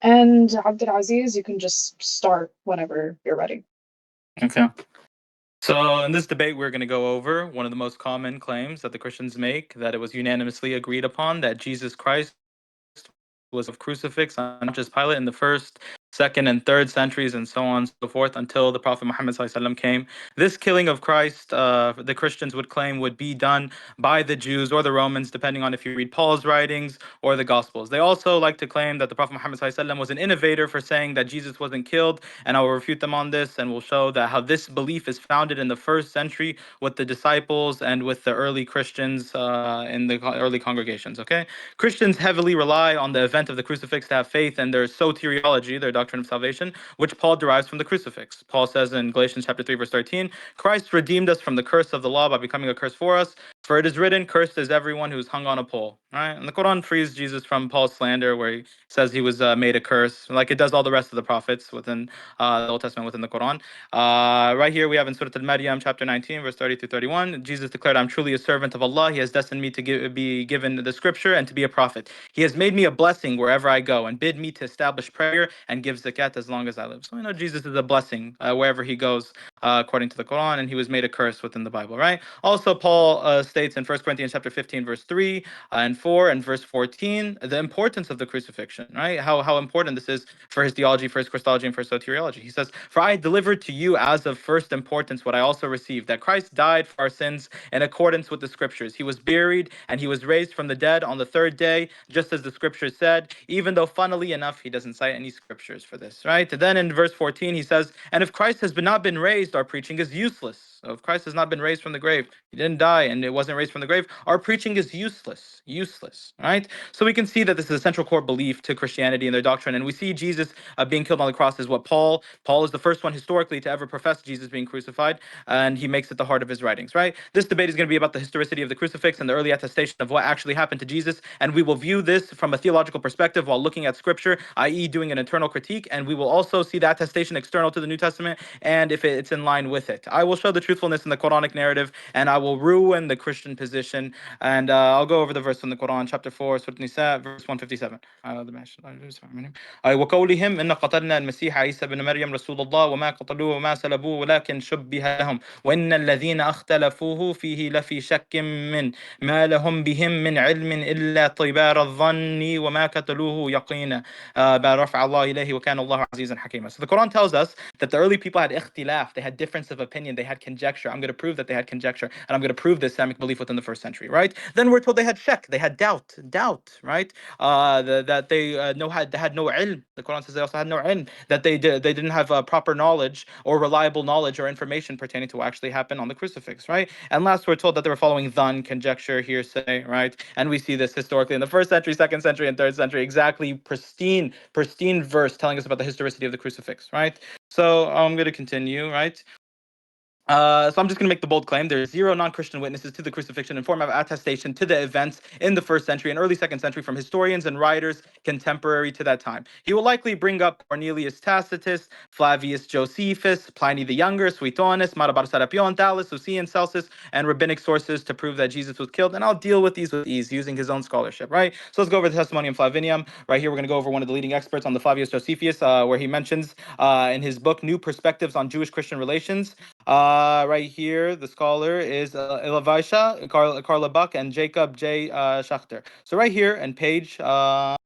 And Abdulaziz, you can just start whenever you're ready. Okay. So, in this debate, we're going to go over one of the most common claims that the Christians make, that it was unanimously agreed upon that Jesus Christ was of crucifix on Pontius Pilate in the first, second, and third centuries, and so on and so forth, until the Prophet Muhammad SAW came. This killing of Christ, the Christians would claim, would be done by the Jews or the Romans, depending on if you read Paul's writings or the Gospels. They also like to claim that the Prophet Muhammad SAW was an innovator for saying that Jesus wasn't killed, and I will refute them on this, and we'll show that how this belief is founded in the first century with the disciples and with the early Christians in the early congregations. Okay, Christians heavily rely on the event of the crucifix to have faith in their soteriology, their doctrine of salvation, which Paul derives from the crucifix. Paul says in Galatians chapter 3, verse 13, Christ redeemed us from the curse of the law by becoming a curse for us. For it is written, cursed is everyone who is hung on a pole. Right? And the Quran frees Jesus from Paul's slander, where he says he was made a curse, like it does all the rest of the prophets within the Old Testament, within the Quran. Right here we have in Surah Al-Maryam, chapter 19, verse 30 through 31, Jesus declared, I'm truly a servant of Allah. He has destined me to be given the scripture and to be a prophet. He has made me a blessing wherever I go and bid me to establish prayer and give zakat as long as I live. So we know Jesus is a blessing wherever he goes, according to the Quran, and he was made a curse within the Bible, right? Also, Paul states in 1 Corinthians chapter 15, verse 3 and 4 and verse 14, the importance of the crucifixion, right? How important this is for his theology, for his Christology, and for his soteriology. He says, For I delivered to you as of first importance what I also received, that Christ died for our sins in accordance with the scriptures. He was buried and he was raised from the dead on the third day, just as the scriptures said, even though funnily enough, he doesn't cite any scriptures for this, right? Then in verse 14, he says, And if Christ has not been raised, our preaching is useless. So if Christ has not been raised from the grave, he didn't die and it wasn't raised from the grave, our preaching is useless, right? So we can see that this is a central core belief to Christianity and their doctrine. And we see Jesus being killed on the cross is what Paul is the first one historically to ever profess Jesus being crucified, and he makes it the heart of his writings, right? This debate is going to be about the historicity of the crucifix and the early attestation of what actually happened to Jesus, and we will view this from a theological perspective while looking at scripture, i.e. doing an internal critique, and we will also see the attestation external to the New Testament and if it's in line with it. I will show the truthfulness in the Quranic narrative, and I will ruin the Christian position, and I'll go over the verse from the Quran, chapter 4, Surah Nisa, verse 157. وقولهم إن قتلنا المسيح عيسى بن مريم رسول الله وما قتلوه وما سلبوه ولكن شبه لهم وإن الذين اختلفوه فيه لفي شك من ما لهم بهم من علم إلا طبار الظن وما قتلوه يقينا برفع الله إليه وكان الله عزيزا حكيما. So the Quran tells us that the early people had ikhtilaf, they had difference of opinion, they had conjecture. I'm going to prove that they had conjecture, and I'm going to prove the Islamic belief within the first century, right? Then we're told they had shak, they had doubt, right? That they had no ilm. The Quran says they also had no ilm, that they didn't have proper knowledge or reliable knowledge or information pertaining to what actually happened on the crucifix, right? And last, we're told that they were following dhan, conjecture, hearsay, right? And we see this historically in the first century, second century, and third century, exactly pristine verse telling us about the historicity of the crucifix, right? So I'm going to continue, right? So I'm just going to make the bold claim. There are zero non-Christian witnesses to the crucifixion in form of attestation to the events in the first century and early second century from historians and writers contemporary to that time. He will likely bring up Cornelius Tacitus, Flavius Josephus, Pliny the Younger, Suetonius, Marabar Serapion, Thales, Lucian, Celsus, and rabbinic sources to prove that Jesus was killed. And I'll deal with these with ease using his own scholarship, right? So let's go over the Testimonium Flavinium. Right here, we're going to go over one of the leading experts on the Flavius Josephus, where he mentions in his book, New Perspectives on Jewish-Christian Relations, right here, the scholar is Ilavisha, Carla Buck, and Jacob J. Schachter. So right here, and page, right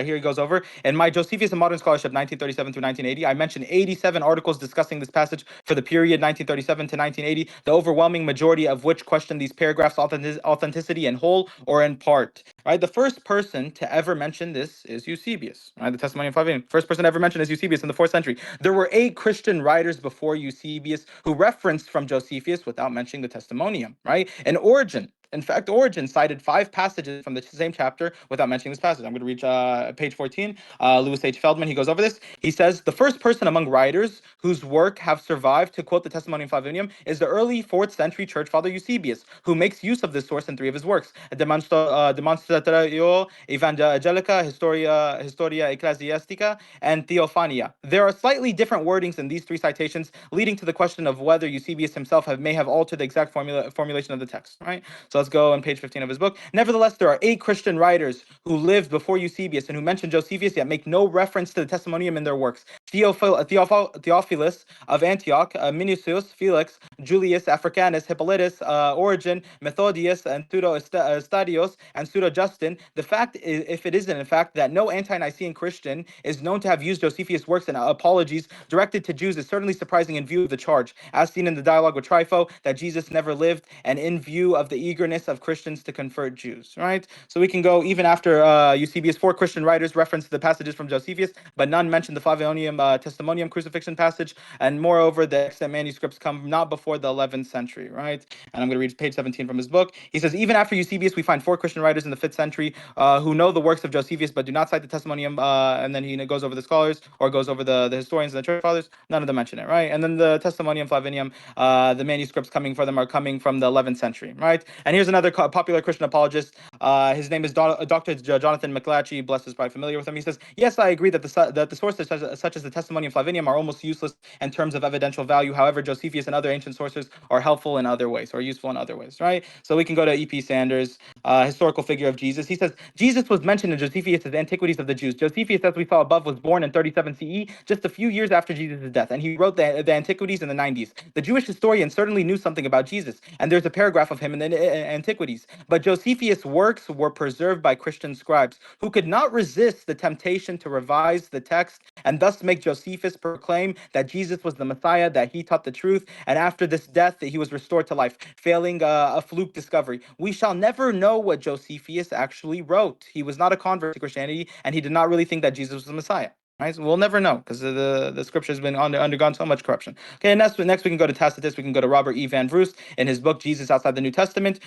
here, he goes over. In my Josephus and Modern Scholarship, 1937 through 1980, I mentioned 87 articles discussing this passage for the period 1937 to 1980, the overwhelming majority of which question these paragraphs' authenticity in whole or in part. Right, the first person to ever mention this is Eusebius. Right, the Testimony of Flavian. First person ever mentioned is Eusebius in the 4th century. There were 8 Christian writers before Eusebius who referenced from Josephus without mentioning the Testimonium. Right, and Origen. In fact, Origen cited 5 passages from the same chapter without mentioning this passage. I'm going to read page 14. Louis H. Feldman, he goes over this. He says, the first person among writers whose work have survived to quote the Testimonium Flavinium is the early 4th century church father Eusebius, who makes use of this source in 3 of his works, Demonstratio Evangelica, Historia Ecclesiastica, and Theophania. There are slightly different wordings in these 3 citations, leading to the question of whether Eusebius himself may have altered the exact formulation of the text. Right. So let's go on page 15 of his book. Nevertheless, there are 8 Christian writers who lived before Eusebius and who mention Josephus yet make no reference to the testimonium in their works. Theophilus of Antioch, Minucius, Felix, Julius, Africanus, Hippolytus, Origen, Methodius, and Pseudo-Stadios, and Pseudo-Justin. The fact is, if it isn't in fact, that no ante-Nicene Christian is known to have used Josephus' works and apologies directed to Jews is certainly surprising in view of the charge, as seen in the dialogue with Trypho, that Jesus never lived, and in view of the eagerness of Christians to convert Jews, right? So we can go even after Eusebius. 4 Christian writers reference the passages from Josephus, but none mention the Flavianium Testimonium crucifixion passage, and moreover, the extant manuscripts come not before the 11th century, right? And I'm going to read page 17 from his book. He says, even after Eusebius, we find 4 Christian writers in the 5th century who know the works of Josephus, but do not cite the Testimonium, and then he goes over the scholars, or goes over the historians and the church fathers. None of them mention it, right? And then the Testimonium Flavinium, the manuscripts coming for them are coming from the 11th century, right? And here's another popular Christian apologist. His name is Dr. Jonathan McClatchy. Bless is probably familiar with him. He says, yes, I agree that the sources such as the Testimonium Flavinium are almost useless in terms of evidential value. However, Josephus and other ancient sources are helpful in other ways, or useful in other ways, right? So we can go to E.P. Sanders, historical figure of Jesus. He says, Jesus was mentioned in Josephus as Antiquities of the Jews. Josephus, as we saw above, was born in 37 CE, just a few years after Jesus' death, and he wrote the Antiquities in the 90s. The Jewish historian certainly knew something about Jesus, and there's a paragraph of him in the Antiquities. But Josephus' works were preserved by Christian scribes, who could not resist the temptation to revise the text, and thus make Josephus proclaim that Jesus was the Messiah, that he taught the truth, and after this death that he was restored to life, failing a fluke discovery. We shall never know what Josephus actually wrote. He was not a convert to Christianity, and he did not really think that Jesus was the Messiah. Right, so we'll never know because the scripture has been undergone so much corruption. Okay, and next we can go to Tacitus. We can go to Robert E. Van Vroest in his book Jesus Outside the New Testament.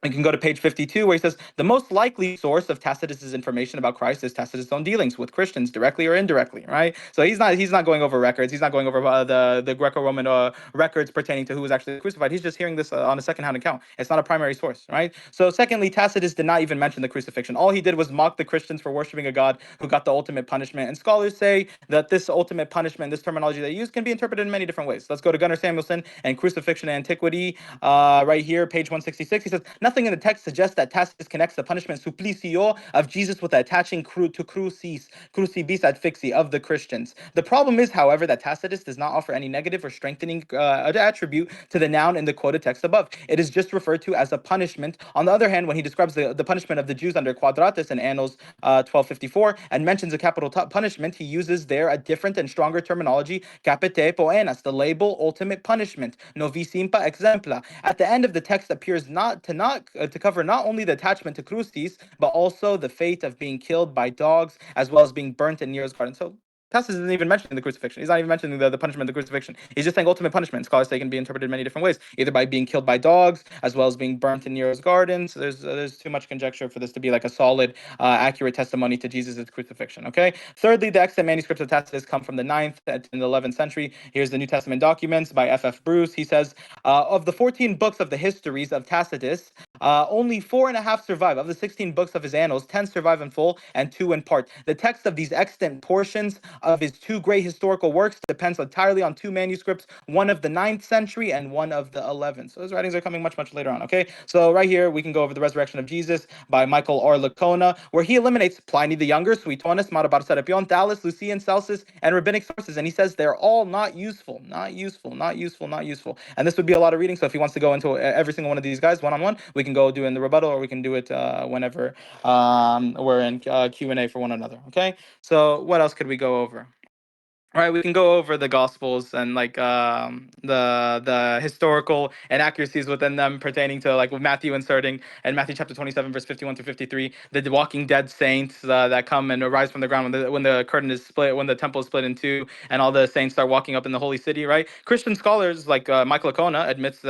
We can go to page 52, where he says the most likely source of Tacitus's information about Christ is Tacitus' own dealings with Christians, directly or indirectly, right? So he's not going over records. He's not going over the Greco-Roman records pertaining to who was actually crucified. He's just hearing this on a second-hand account. It's not a primary source, right? So secondly, Tacitus did not even mention the crucifixion. All he did was mock the Christians for worshiping a God who got the ultimate punishment. And scholars say that this ultimate punishment, this terminology they use, can be interpreted in many different ways. Let's go to Gunnar Samuelson and Crucifixion and Antiquity, right here, page 166. He says, nothing in the text suggests that Tacitus connects the punishment supplicio of Jesus with the attaching to crucibis ad fixi of the Christians. The problem is, however, that Tacitus does not offer any negative or strengthening attribute to the noun in the quoted text above. It is just referred to as a punishment. On the other hand, when he describes the punishment of the Jews under Quadratus in Annals 1254 and mentions a capital punishment, he uses there a different and stronger terminology, capite poenas, the label ultimate punishment, novisimpa exempla. At the end of the text appears to cover not only the attachment to crucis, but also the fate of being killed by dogs, as well as being burnt in Nero's garden. So Tacitus isn't even mentioning the crucifixion. He's not even mentioning the punishment of the crucifixion. He's just saying ultimate punishment. Scholars say it can be interpreted in many different ways, either by being killed by dogs, as well as being burnt in Nero's gardens. There's too much conjecture for this to be like a solid, accurate testimony to Jesus' crucifixion. Okay. Thirdly, the extant manuscripts of Tacitus come from the 9th and the 11th century. Here's the New Testament documents by F.F. Bruce. He says, of the 14 books of the histories of Tacitus, only 4.5 survive. Of the 16 books of his annals, 10 survive in full and 2 in part. The text of these extant portions of his 2 great historical works depends entirely on 2 manuscripts, one of the 9th century and one of the 11th. So his writings are coming much, much later on, okay? So right here, we can go over the Resurrection of Jesus by Michael R. Lacona, where he eliminates Pliny the Younger, Suetonius, Matabar Thales, Lucian, Celsus, and rabbinic sources, and he says they're all not useful. And this would be a lot of reading, so if he wants to go into every single one of these guys one-on-one, we can go do in the rebuttal, or we can do it whenever we're in Q&A for one another, okay? So what else could we go over? All right, we can go over the Gospels and like the historical inaccuracies within them pertaining to like with Matthew inserting in Matthew chapter 27 verse 51 to 53 the walking dead saints that come and arise from the ground when the curtain is split, when the temple is split in two, and all the saints start walking up in the holy city. Right, Christian scholars like Michael Lacona admits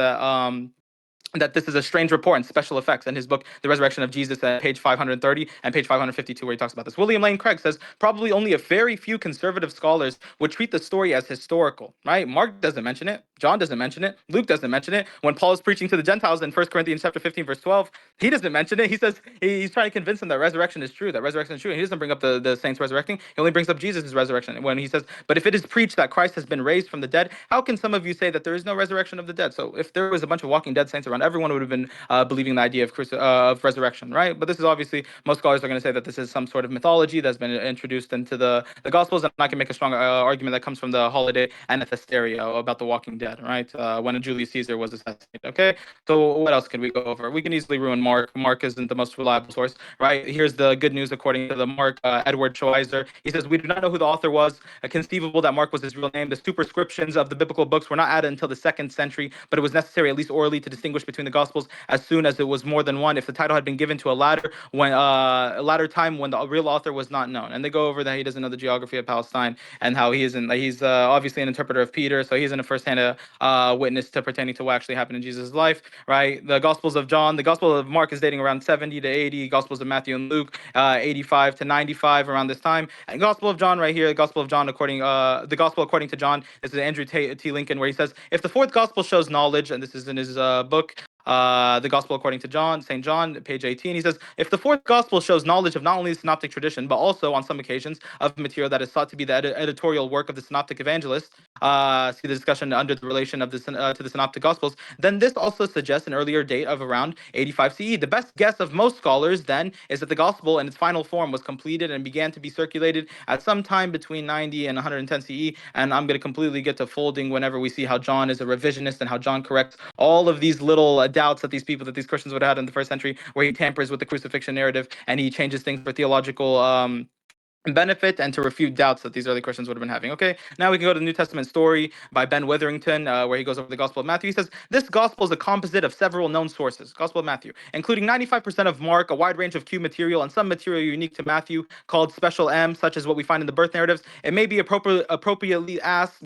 that this is a strange report and special effects in his book, The Resurrection of Jesus, at page 530 and page 552, where he talks about this. William Lane Craig says, probably only a very few conservative scholars would treat the story as historical, right? Mark doesn't mention it. John doesn't mention it. Luke doesn't mention it. When Paul is preaching to the Gentiles in 1 Corinthians chapter 15, verse 12, he doesn't mention it. He says he's trying to convince them that resurrection is true, And he doesn't bring up the saints resurrecting. He only brings up Jesus' resurrection when he says, but if it is preached that Christ has been raised from the dead, how can some of you say that there is no resurrection of the dead? So if there was a bunch of walking dead saints around, everyone would have been believing the idea of resurrection, right? But this is obviously, most scholars are going to say that this is some sort of mythology that's been introduced into the Gospels, and I can make a strong argument that comes from the holiday Anastasia about the Walking Dead, right? When Julius Caesar was assassinated. Okay, so what else can we go over? We can easily ruin Mark. Mark isn't the most reliable source, right? Here's the good news according to the Mark, Edward Schweizer. He says, we do not know who the author was. Conceivable that Mark was his real name. The superscriptions of the biblical books were not added until the 2nd century, but it was necessary, at least orally, to distinguish between the Gospels as soon as it was more than one. If the title had been given to a latter time when the real author was not known. And they go over that he doesn't know the geography of Palestine and how he isn't. He's obviously an interpreter of Peter, so he isn't a firsthand witness to pertaining to what actually happened in Jesus' life, right? The Gospels of John, the Gospel of Mark is dating around 70 to 80. Gospels of Matthew and Luke, 85 to 95 around this time. And Gospel of John right here, the Gospel of John the Gospel according to John. This is Andrew T. Lincoln, where he says, if the fourth Gospel shows knowledge, and this is in his book, the Gospel according to John, St. John, page 18, he says, if the fourth Gospel shows knowledge of not only the synoptic tradition, but also, on some occasions, of material that is thought to be the editorial work of the synoptic evangelist, see the discussion under the relation of to the synoptic Gospels, then this also suggests an earlier date of around 85 CE. The best guess of most scholars, then, is that the Gospel in its final form was completed and began to be circulated at some time between 90 and 110 CE, and I'm going to completely get to folding whenever we see how John is a revisionist and how John corrects all of these little doubts that these Christians would have had in the first century, where he tampers with the crucifixion narrative and he changes things for theological benefit and to refute doubts that these early Christians would have been having. Okay, now we can go to the New Testament story by Ben Witherington, where he goes over the Gospel of Matthew. He says, this Gospel is a composite of several known sources, Gospel of Matthew, including 95% of Mark, a wide range of Q material, and some material unique to Matthew called special M, such as what we find in the birth narratives. It may be appropriately asked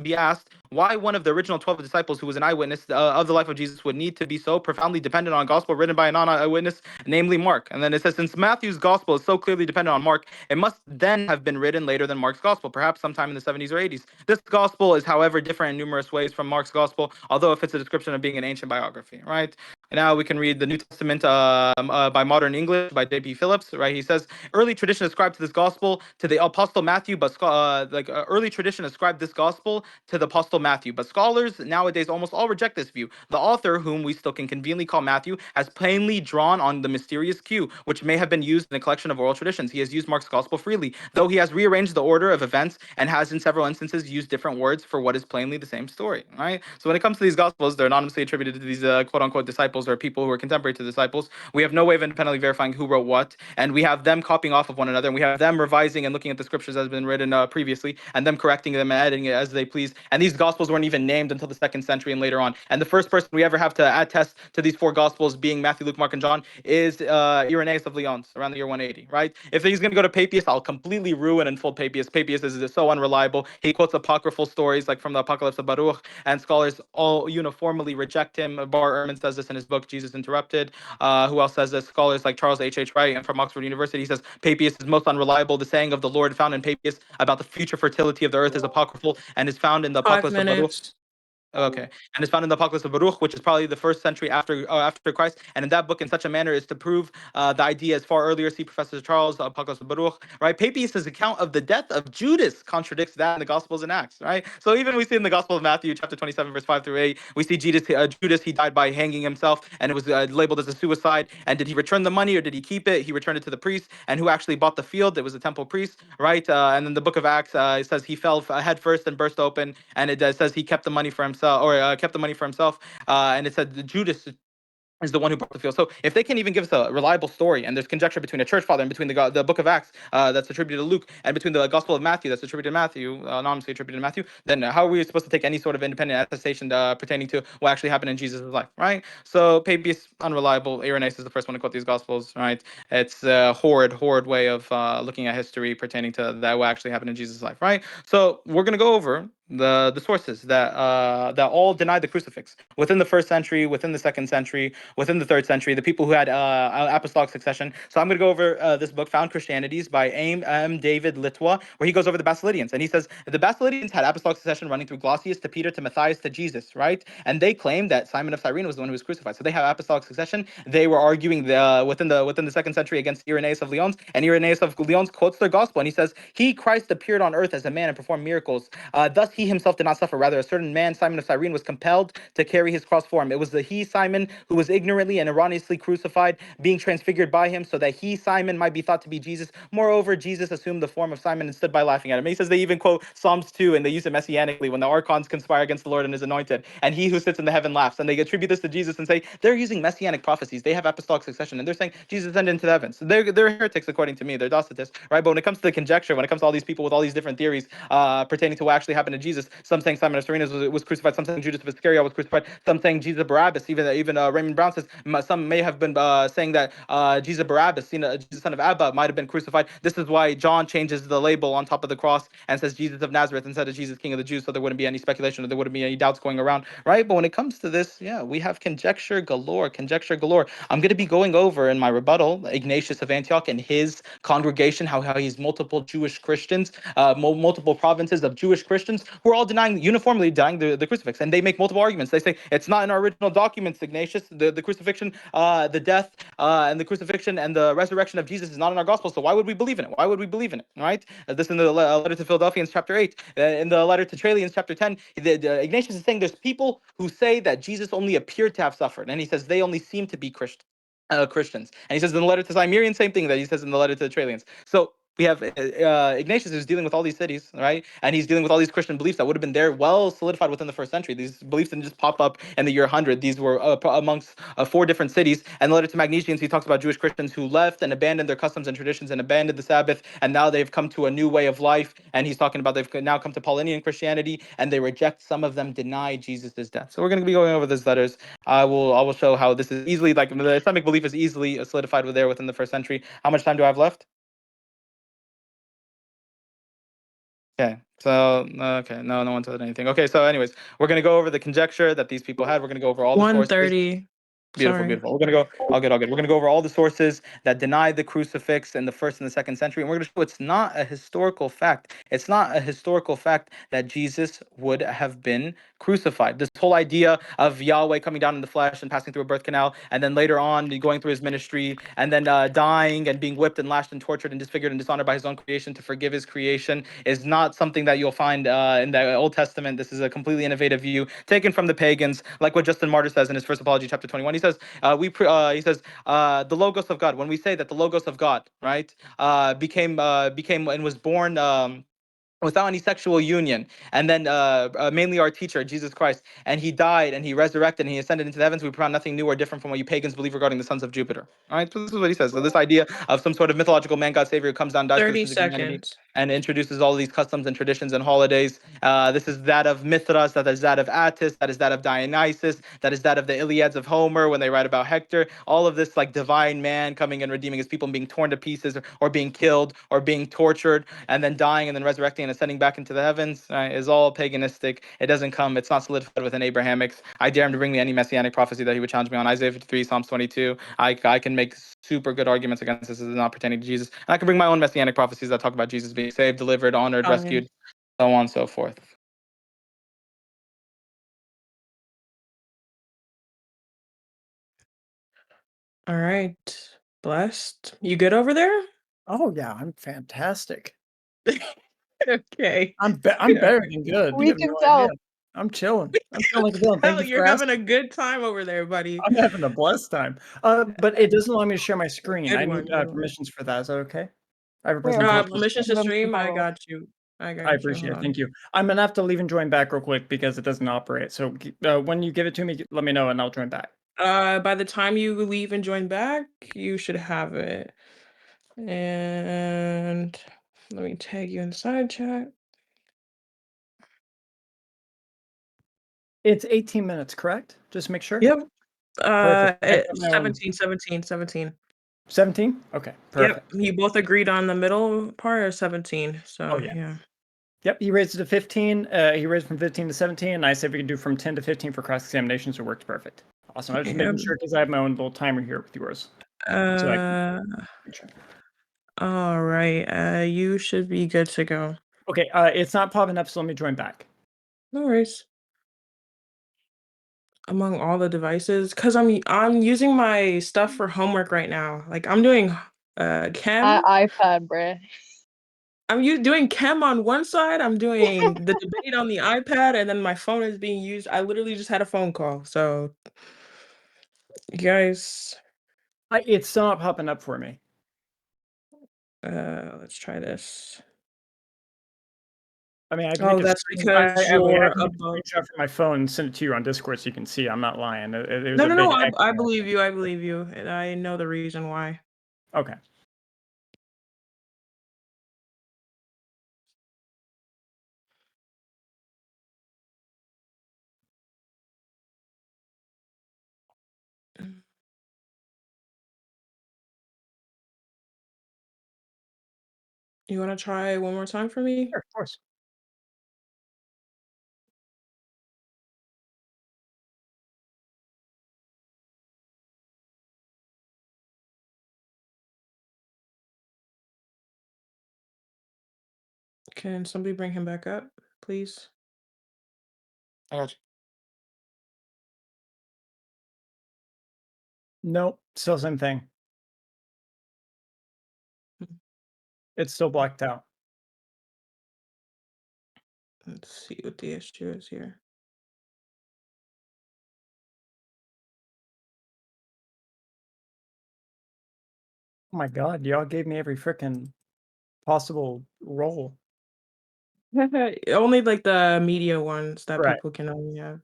why one of the original 12 disciples who was an eyewitness of the life of Jesus would need to be so profoundly dependent on a gospel written by a non-eyewitness, namely Mark. And then it says, since Matthew's gospel is so clearly dependent on Mark, it must then have been written later than Mark's gospel, perhaps sometime in the 70s or 80s. This gospel is, however, different in numerous ways from Mark's gospel, although it fits a description of being an ancient biography, right? And now we can read the New Testament by Modern English by J.B. Phillips, right? He says, early tradition ascribed to this gospel to the Apostle Matthew, but early tradition ascribed this gospel to the Apostle Matthew, but scholars nowadays almost all reject this view. The author, whom we still can conveniently call Matthew, has plainly drawn on the mysterious Q, which may have been used in a collection of oral traditions. He has used Mark's gospel freely, though he has rearranged the order of events and has in several instances used different words for what is plainly the same story, right? So when it comes to these gospels, they're anonymously attributed to these quote-unquote disciples or people who are contemporary to disciples. We have no way of independently verifying who wrote what, and we have them copying off of one another, and we have them revising and looking at the scriptures that have been written previously, and them correcting them and editing it as they please. And these gospels weren't even named until the 2nd century and later on. And the first person we ever have to attest to these 4 gospels being Matthew, Luke, Mark, and John is Irenaeus of Lyons around the year 180, right? If he's going to go to Papias, I'll completely ruin and fold Papias. Papias is so unreliable. He quotes apocryphal stories like from the Apocalypse of Baruch, and scholars all uniformly reject him. Bar Ehrman says this in his book, Jesus Interrupted. Who else says this? Scholars like Charles H. Wright and from Oxford University says Papias is most unreliable. The saying of the Lord found in Papias about the future fertility of the earth is apocryphal and is found in the Five Apocalypse of Baruch. minutes. Okay, and it's found in the Apocalypse of Baruch, which is probably the 1st century after Christ. And in that book, in such a manner, is to prove the idea as far earlier. See Professor Charles, Apocalypse of Baruch, right? Papias' account of the death of Judas contradicts that in the Gospels and Acts, right? So even we see in the Gospel of Matthew, chapter 27, verse 5 through 8, we see Judas, he died by hanging himself, and it was labeled as a suicide. And did he return the money or did he keep it? He returned it to the priest. And who actually bought the field? It was the temple priest, right? And then the book of Acts, it says he fell head first and burst open, and it says he kept the money for himself, or kept the money for himself, and it said Judas is the one who brought the field. So if they can even give us a reliable story, and there's conjecture between a church father and between the book of Acts that's attributed to Luke, and between the Gospel of Matthew that's attributed to Matthew, anonymously attributed to Matthew, then how are we supposed to take any sort of independent attestation pertaining to what actually happened in Jesus' life, right? So Papias, unreliable. Irenaeus is the first one to quote these Gospels, right? It's a horrid way of looking at history pertaining to that what actually happened in Jesus' life, right? So we're going to go over the sources that all denied the crucifix within the 1st century, within the 2nd century, within the 3rd century, the people who had apostolic succession. So I'm going to go over this book, Found Christianities, by M. David Litwa, where he goes over the Basilidians. And he says the Basilidians had apostolic succession running through Glossius to Peter to Matthias to Jesus, right? And they claimed that Simon of Cyrene was the one who was crucified. So they have apostolic succession. They were arguing within the 2nd century against Irenaeus of Lyons. And Irenaeus of Lyons quotes their gospel. And he says, he, Christ, appeared on earth as a man and performed miracles. Thus he he himself did not suffer. Rather, a certain man, Simon of Cyrene, was compelled to carry his cross for him. It was the he, Simon, who was ignorantly and erroneously crucified, being transfigured by him, so that he, Simon, might be thought to be Jesus. Moreover, Jesus assumed the form of Simon and stood by laughing at him. And he says they even quote Psalms 2, and they use it messianically when the archons conspire against the Lord and his anointed, and he who sits in the heaven laughs. And they attribute this to Jesus and say they're using messianic prophecies. They have apostolic succession, and they're saying Jesus ascended into the heavens. So they're heretics according to me. They're Docetists, right? But when it comes to the conjecture, when it comes to all these people with all these different theories pertaining to what actually happened to Jesus, some saying Simon of Cyrene was crucified, some saying Judas of Iscariot was crucified, some saying Jesus Barabbas. Even Raymond Brown says some may have been saying that Jesus Barabbas, Jesus son of Abba, might have been crucified. This is why John changes the label on top of the cross and says Jesus of Nazareth instead of Jesus King of the Jews, so there wouldn't be any speculation or there wouldn't be any doubts going around, right? But when it comes to this, yeah, we have conjecture galore, conjecture galore. I'm going to be going over in my rebuttal Ignatius of Antioch and his congregation, how he's multiple Jewish Christians, multiple provinces of Jewish Christians who are all uniformly denying the crucifix. And they make multiple arguments. They say it's not in our original documents, Ignatius. The crucifixion, the death, and the crucifixion and the resurrection of Jesus is not in our gospel. So why would we believe in it? Why would we believe in it? Right? This in the letter to Philadelphians, chapter 8. In the letter to Trallians, chapter 10, Ignatius is saying there's people who say that Jesus only appeared to have suffered. And he says they only seem to be Christians. And he says in the letter to Cimmerian, same thing that he says in the letter to the Trallians. So we have Ignatius who's dealing with all these cities, right? And he's dealing with all these Christian beliefs that would have been there well solidified within the first century. These beliefs didn't just pop up in the year 100. These were amongst 4 different cities. And the letter to Magnesians, he talks about Jewish Christians who left and abandoned their customs and traditions and abandoned the Sabbath. And now they've come to a new way of life. And he's talking about they've now come to Paulinian Christianity, and they reject, some of them deny Jesus' death. So we're going to be going over these letters. I will show how this is easily, like the Islamic belief is easily solidified with there within the first century. How much time do I have left? Okay, so no one said anything. Okay, so anyways, we're gonna go over the conjecture that these people had. We're gonna go over all the sources. 1:30. Beautiful, Sorry. beautiful. We're gonna go. All good, all good. We're gonna go over all the sources that deny the crucifix in the first and the second century, and we're gonna show it's not a historical fact. It's not a historical fact that Jesus would have been crucified. This whole idea of Yahweh coming down in the flesh and passing through a birth canal, and then later on going through his ministry, and then dying and being whipped and lashed and tortured and disfigured and dishonored by his own creation to forgive his creation is not something that you'll find in the Old Testament. This is a completely innovative view taken from the pagans, like what Justin Martyr says in his First Apology, chapter 21. He says, he says, the Logos of God. When we say that the Logos of God, right, became and was born. Without any sexual union, and then mainly our teacher Jesus Christ, and he died and he resurrected and he ascended into the heavens. We found nothing new or different from what you pagans believe regarding the sons of Jupiter. All right, so this is what he says. So this idea of some sort of mythological man god savior who comes down, dies for the 30 sins of humanity, seconds. and introduces all these customs and traditions and holidays. This is that of Mithras, that is that of Attis, that is that of Dionysus, that is that of the Iliads of Homer when they write about Hector. All of this like divine man coming and redeeming his people and being torn to pieces, or being killed or being tortured and then dying and then resurrecting and ascending back into the heavens is all paganistic. It doesn't come. It's not solidified within Abrahamics. I dare him to bring me any messianic prophecy that he would challenge me on. Isaiah 53, Psalms 22. I can make super good arguments against this as not pertaining to Jesus. And I can bring my own messianic prophecies that talk about Jesus being saved, delivered, honored, rescued, so on and so forth. All right. Blessed. You good over there? Oh yeah, I'm fantastic. Okay. I'm better than good. We You have can no tell. idea. I'm chilling. I'm feeling like a villain. Thank Hell, you you're for having asking. a good time over there, buddy. I'm having a blessed time. But it doesn't allow me to share my screen. Good I one, need good one. permissions for that. Is that okay? I have a Wait, presentation. Permissions to them stream. I tomorrow. got you. I I got you. appreciate Hold it. on. Thank you. I'm gonna have to leave and join back real quick because it doesn't operate. So when you give it to me, let me know and I'll join back. By the time you leave and join back, you should have it. And let me tag you in the side chat. It's 18 minutes, correct? Just make sure. Yep. Perfect. I got my own- 17. 17? Okay, perfect. Yep. You both agreed on the middle part or 17. So Oh, yeah. yeah. Yep, he raised it to 15. He raised from 15 to 17. And I said we can do from 10 to 15 for cross-examination, so it worked perfect. Awesome. I was just making sure because I have my own little timer here with yours. So I can make sure. All right. You should be good to go. Okay, it's not popping up, so let me join back. No worries. Among all the devices, because I'm using my stuff for homework right now. Like I'm doing chem. iPad, bruh. doing chem on one side, I'm doing the debate on the iPad, and then my phone is being used. I literally just had a phone call, so you guys, It's still not popping up for me. let's try this. I mean, I can Oh, make a that's screen- because I you're can make a above. screenshot from my phone and send it to you on Discord so you can see. I'm not lying. There's No, a no, big no. X I there. believe you. I believe you. And I know the reason why. Okay. You want to try one more time for me? Sure, of course. Can somebody bring him back up, please? I got you. Nope, still same thing. It's still blacked out. Let's see what the issue is here. Oh my god, y'all gave me every frickin' possible role. Only like the media ones that Right. people can only have.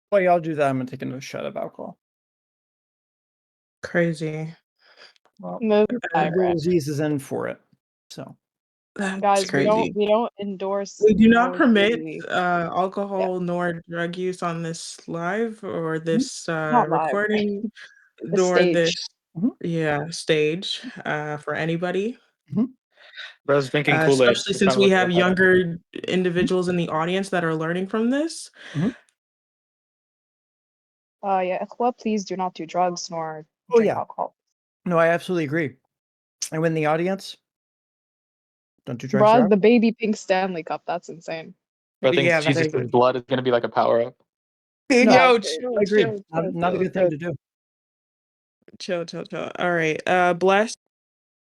While y'all do that, I'm gonna take another shot of alcohol. Crazy. Well, Move Abdul Aziz is in for it, so. That's Guys, crazy. we don't endorse We do not nor do permit we. alcohol nor drug use on this live or this Not live. recording The nor stage. this stage for anybody. Bro's drinking Kool-Aid. Especially Just since kinda we look have like that. younger individuals in the audience that are learning from this. Yeah, Ikhwa, please do not do drugs nor Oh, drink yeah. alcohol. No, I absolutely agree. And in the audience, don't do drugs or Bruh, alcohol. the baby pink Stanley Cup, that's insane. Bro thinks Yeah, that Jesus' is- blood is gonna be like a power-up. No, Yo, I chill, agree. chill, Not a good thing to do. chill. All right, bless.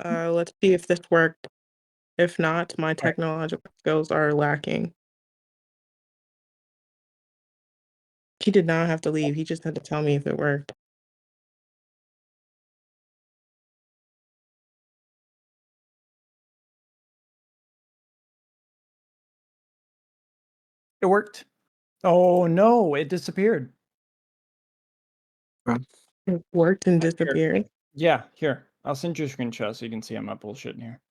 Let's see if this worked. If not, my technological skills are lacking. He did not have to leave. He just had to tell me if it worked. It worked. Oh no, it disappeared. It worked and Here. disappeared. Yeah, here. I'll send you a screenshot so you can see I'm not bullshitting here.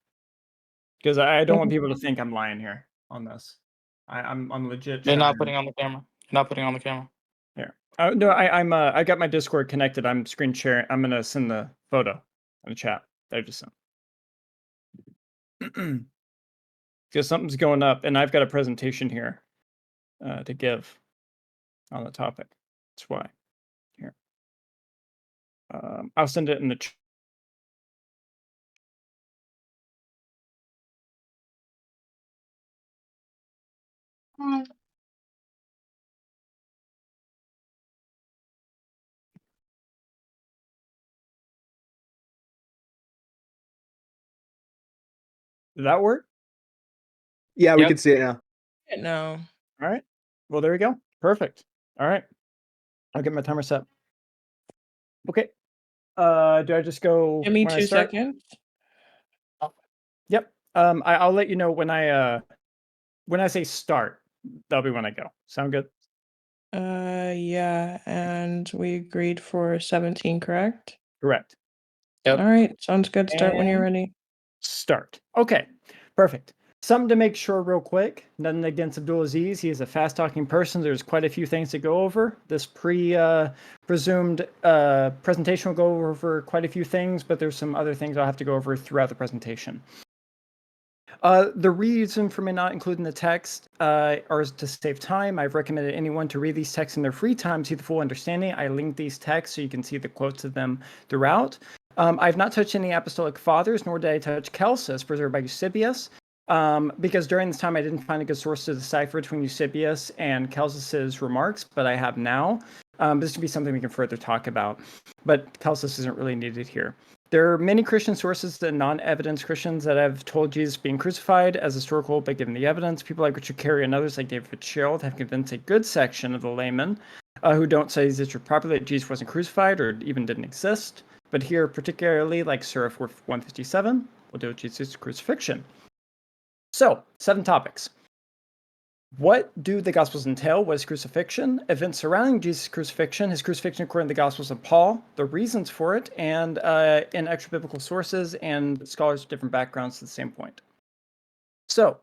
Because I don't want people to think I'm lying here on this. I'm legit. You're not trying. putting on the camera. You're not putting on the camera. Here. No, I got my Discord connected. I'm screen sharing. I'm gonna send the photo in the chat that I just sent. Because something's going up, and I've got a presentation here to give on the topic. That's why. Here. I'll send it in the chat. Did that work? Yeah, we can see it now. No. All right. Well, there we go. Perfect. All right. I'll get my timer set. Okay. Do I just go? Give me when I 2 start? seconds. Yep. I'll let you know when I say start. That'll be when I go. Sound good? Yeah, and we agreed for 17, correct? Correct. Yep. All right, sounds good. Start when you're And ready. start. Okay. Perfect. Something to make sure real quick. Nothing against Abdul Aziz. He is a fast-talking person. There's quite a few things to go over. This presumed presentation will go over quite a few things, but there's some other things I'll have to go over throughout the presentation. The reason for me not including the text are to save time. I've recommended anyone to read these texts in their free time to see the full understanding. I linked these texts so you can see the quotes of them throughout. I've not touched any apostolic fathers, nor did I touch Celsus, preserved by Eusebius, because during this time I didn't find a good source to decipher between Eusebius and Celsus's remarks, but I have now. This would be something we can further talk about, but Celsus isn't really needed here. There are many Christian sources and non-evidence Christians that have told Jesus being crucified as historical, but given the evidence. People like Richard Carey and others like David Fitzgerald have convinced a good section of the laymen who don't say this properly that Jesus wasn't crucified or even didn't exist. But here, particularly like Surah 157, we'll deal with Jesus' crucifixion. So, 7 topics. What do the Gospels entail? What is crucifixion? Events surrounding Jesus' crucifixion, his crucifixion according to the Gospels of Paul, the reasons for it, and in extra biblical sources and scholars with different backgrounds to the same point. So,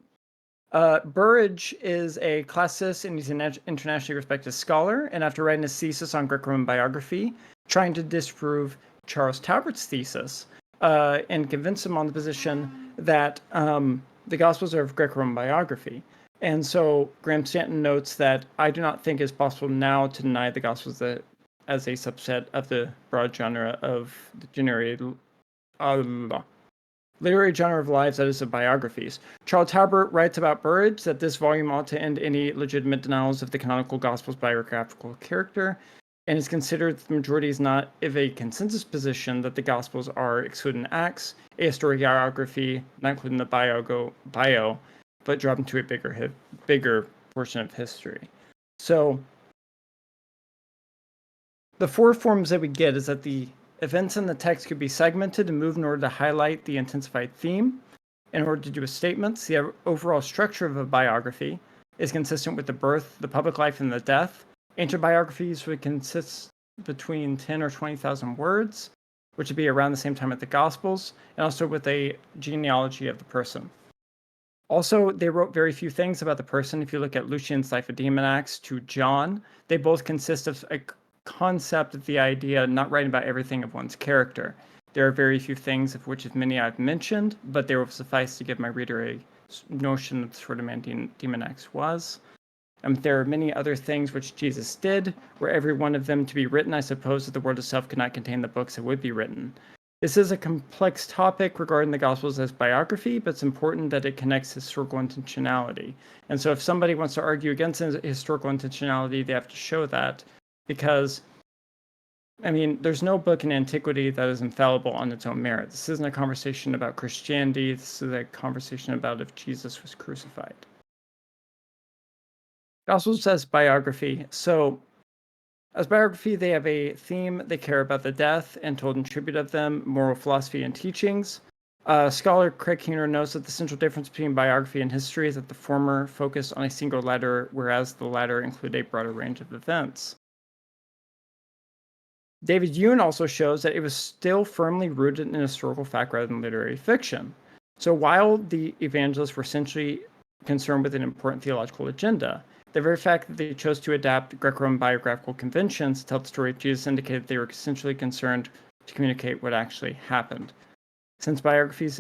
Burridge is a classicist and he's an internationally respected scholar, and after writing his thesis on Greco-Roman biography, trying to disprove Charles Talbert's thesis and convince him on the position that the Gospels are of Greco-Roman biography. And so Graham Stanton notes that I do not think it's possible now to deny the Gospels as a subset of the broad genre of the literary genre of lives, that is, of biographies. Charles Talbert writes about Burridge that this volume ought to end any legitimate denials of the canonical Gospel's biographical character, and is considered that the majority is not of a consensus position that the Gospels are, excluding Acts, a historiography, not including the bio, but drop into a bigger portion of history. So the 4 forms that we get is that the events in the text could be segmented and moved in order to highlight the intensified theme. In order to do with statements, the overall structure of a biography is consistent with the birth, the public life, and the death. Ancient biographies would consist between 10 or 20,000 words, which would be around the same time as the Gospels, and also with a genealogy of the person. Also, they wrote very few things about the person. If you look at Lucian's Life of Demon Acts to John, they both consist of a concept of the idea not writing about everything of one's character. There are very few things, of which many I've mentioned, but they will suffice to give my reader a notion of the sort of man Demon Acts was. There are many other things which Jesus did, were every one of them to be written, I suppose that the world itself could not contain the books that would be written. This is a complex topic regarding the Gospels as biography, but it's important that it connects historical intentionality. And so if somebody wants to argue against historical intentionality, they have to show that, because, there's no book in antiquity that is infallible on its own merit. This isn't a conversation about Christianity. This is a conversation about if Jesus was crucified. Gospels as biography. So as biography, they have a theme. They care about the death and told in tribute of them, moral philosophy and teachings. Scholar Craig Keener notes that the central difference between biography and history is that the former focus on a single letter, whereas the latter include a broader range of events. David Yoon also shows that it was still firmly rooted in historical fact rather than literary fiction. So while the evangelists were essentially concerned with an important theological agenda, the very fact that they chose to adapt Greco-Roman biographical conventions to tell the story of Jesus indicated they were essentially concerned to communicate what actually happened. Since biographies,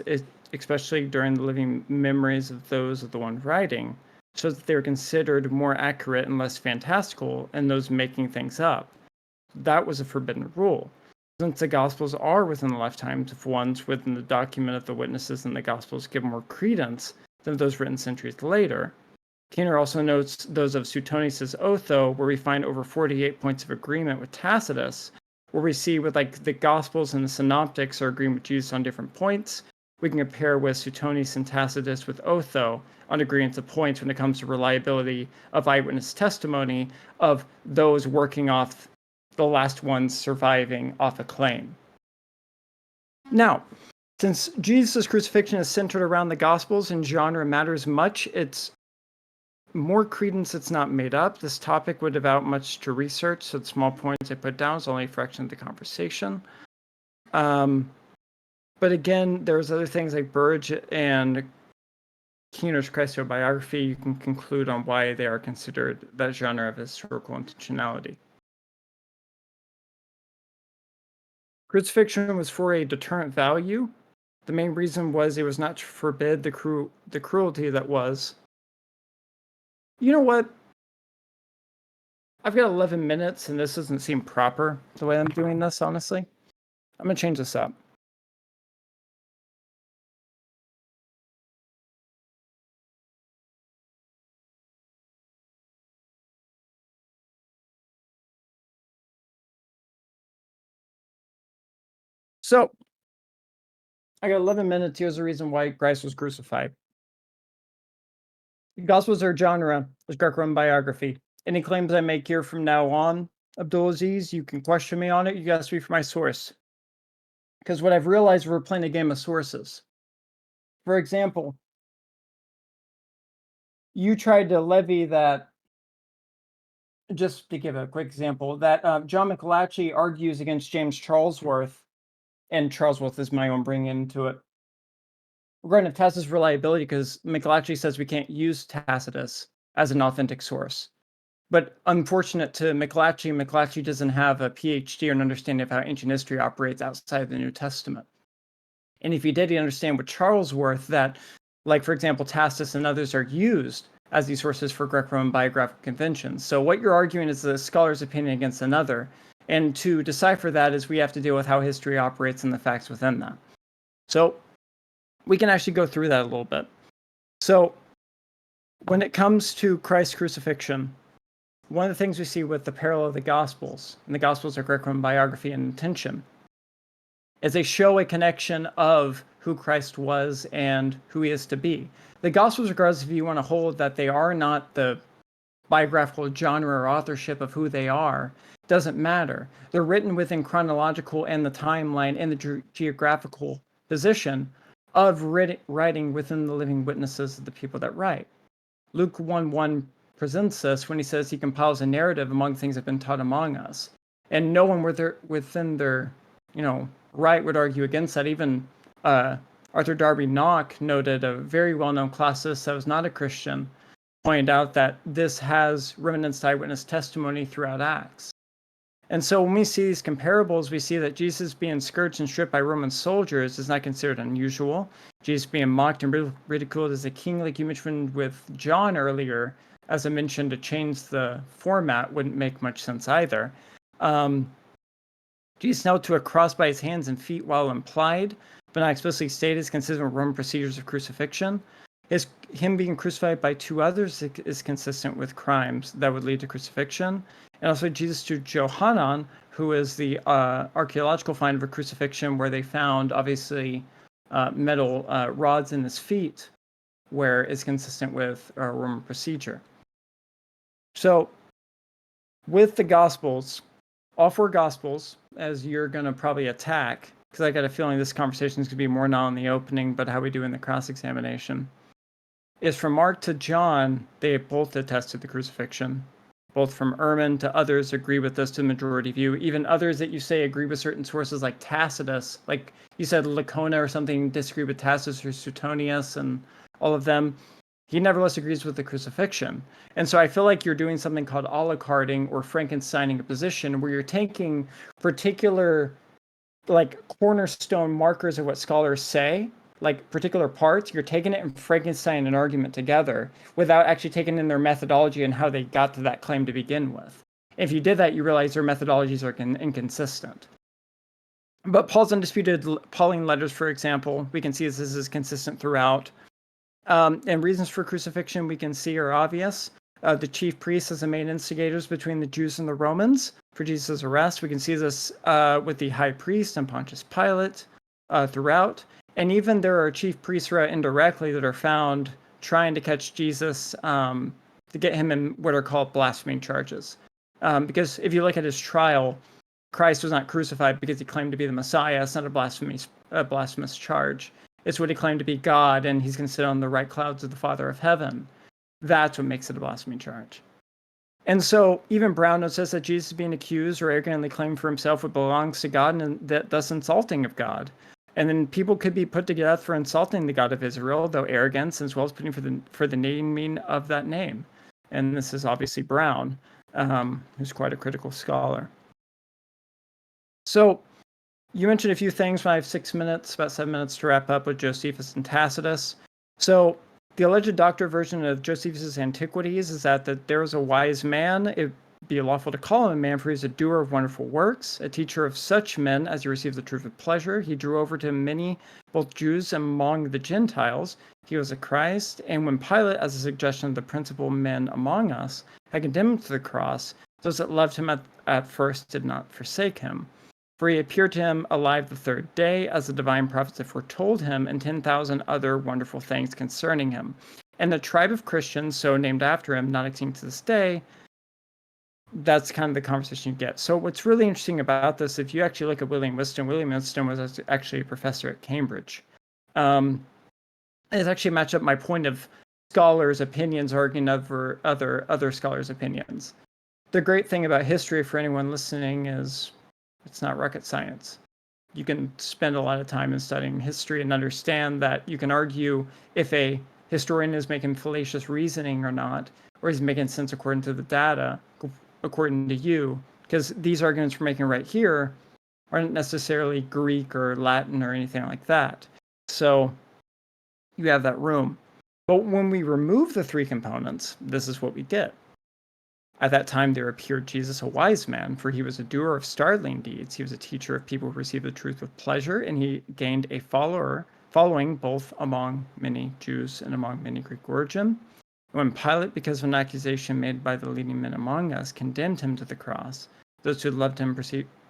especially during the living memories of those of the one writing, shows that they were considered more accurate and less fantastical than those making things up. That was a forbidden rule. Since the Gospels are within the lifetimes of ones within the document of the witnesses in the Gospels give more credence than those written centuries later. Keener also notes those of Suetonius' Otho, where we find over 48 points of agreement with Tacitus, where we see with the Gospels and the Synoptics are agreeing with Jesus on different points. We can compare with Suetonius and Tacitus with Otho on agreements of points when it comes to reliability of eyewitness testimony of those working off the last ones surviving off a claim. Now, since Jesus' crucifixion is centered around the Gospels and genre matters much, it's more credence it's not made up. This topic would devote much to research, so the small points I put down is only a fraction of the conversation. But again, there's other things like Burridge and Keener's Christobiography. You can conclude on why they are considered that genre of historical intentionality. Crucifixion was for a deterrent value. The main reason was it was not to forbid the cruelty that was. You know what? I've got 11 minutes, and this doesn't seem proper the way I'm doing this, honestly. I'm going to change this up. So, I got 11 minutes. Here's the reason why Christ was crucified. The Gospels are genre, as Greco-Roman biography. Any claims I make here from now on, Abdul, you can question me on it. You ask me for my source. Because what I've realized, we're playing a game of sources. For example, you tried to levy that, just to give a quick example, that John McAlatchy argues against James Charlesworth, and Charlesworth is my own bringing into it. We're going to test his reliability because McAlatchy says we can't use Tacitus as an authentic source. But unfortunate to McAlatchy doesn't have a PhD or an understanding of how ancient history operates outside of the New Testament. And if he did, he'd understand with Charlesworth that, like, for example, Tacitus and others are used as these sources for Greco-Roman biographical conventions. So what you're arguing is the scholar's opinion against another. And to decipher that is we have to deal with how history operates and the facts within that. So we can actually go through that a little bit. So when it comes to Christ's crucifixion, one of the things we see with the parallel of the Gospels, and the Gospels are Greco-Roman biography and intention, is they show a connection of who Christ was and who he is to be. The Gospels, regardless if you want to hold that they are not the biographical genre or authorship of who they are, doesn't matter. They're written within chronological and the timeline and the geographical position of writing within the living witnesses of the people that write. Luke 1:1 presents this when he says he compiles a narrative among things that have been taught among us. And no one within their, right would argue against that. Even Arthur Darby Knock noted, a very well-known classicist that was not a Christian, pointed out that this has remnants to eyewitness testimony throughout Acts. And so when we see these comparables, we see that Jesus being scourged and stripped by Roman soldiers is not considered unusual. Jesus being mocked and ridiculed as a king, like you mentioned with John earlier, as I mentioned, to change the format wouldn't make much sense either. Jesus nailed to a cross by his hands and feet, while implied, but not explicitly stated, is consistent with Roman procedures of crucifixion. Him being crucified by two others is consistent with crimes that would lead to crucifixion. And also Jesus to Johanan, who is the archaeological find of a crucifixion where they found, obviously, metal rods in his feet, where it's consistent with Roman procedure. So with the Gospels, all four Gospels, as you're going to probably attack, because I got a feeling this conversation is going to be more not in the opening, but how we do in the cross-examination, is from Mark to John, they both attested the crucifixion. Both from Ehrman to others agree with this to the majority view. Even others that you say agree with certain sources like Tacitus, like you said Lacona or something, disagree with Tacitus or Suetonius and all of them. He nevertheless agrees with the crucifixion. And so I feel like you're doing something called a la carding or Frankensteining a position where you're taking particular like cornerstone markers of what scholars say, like particular parts, you're taking it and Frankenstein an argument together without actually taking in their methodology and how they got to that claim to begin with. If you did that, you realize their methodologies are inconsistent. But Paul's undisputed Pauline letters, for example, we can see this is consistent throughout. And reasons for crucifixion we can see are obvious. The chief priests as the main instigators between the Jews and the Romans for Jesus' arrest. We can see this with the high priest and Pontius Pilate throughout. And even there are chief priests indirectly that are found trying to catch Jesus to get him in what are called blasphemy charges. Because if you look at his trial, Christ was not crucified because he claimed to be the Messiah. It's not a blasphemous charge. It's what he claimed to be God, and he's going to sit on the right clouds of the Father of Heaven. That's what makes it a blasphemy charge. And so even Brown says that Jesus being accused or arrogantly claimed for himself what belongs to God, and that thus insulting of God. And then people could be put to death for insulting the God of Israel, though arrogance, as well as putting for the naming of that name. And this is obviously Brown, who's quite a critical scholar. So You mentioned a few things when I have 6 minutes, about 7 minutes to wrap up with Josephus and Tacitus. So the alleged doctor version of Josephus's Antiquities is that there was a wise man. It'd be lawful to call him a man, for he is a doer of wonderful works, a teacher of such men as he receives the truth with pleasure. He drew over to many, both Jews and among the Gentiles. He was a Christ. And when Pilate, as a suggestion of the principal men among us, had condemned him to the cross, those that loved him at first did not forsake him. For he appeared to him alive the third day, as the divine prophets had foretold him, and 10,000 other wonderful things concerning him. And the tribe of Christians, so named after him, not extinct to this day, that's kind of the conversation you get. So what's really interesting about this, if you actually look at William Whiston was actually a professor at Cambridge. It's actually matched up my point of scholars' opinions arguing over other scholars' opinions. The great thing about history for anyone listening is it's not rocket science. You can spend a lot of time in studying history and understand that you can argue if a historian is making fallacious reasoning or not, or is making sense according to the data, according to you, because these arguments we're making right here aren't necessarily Greek or Latin or anything like that. So you have that room. But when we remove the three components, this is what we get. At that time there appeared Jesus a wise man, for he was a doer of startling deeds. He was a teacher of people who received the truth with pleasure, and he gained a following both among many Jews and among many Greek origin. When Pilate, because of an accusation made by the leading men among us, condemned him to the cross, those who loved him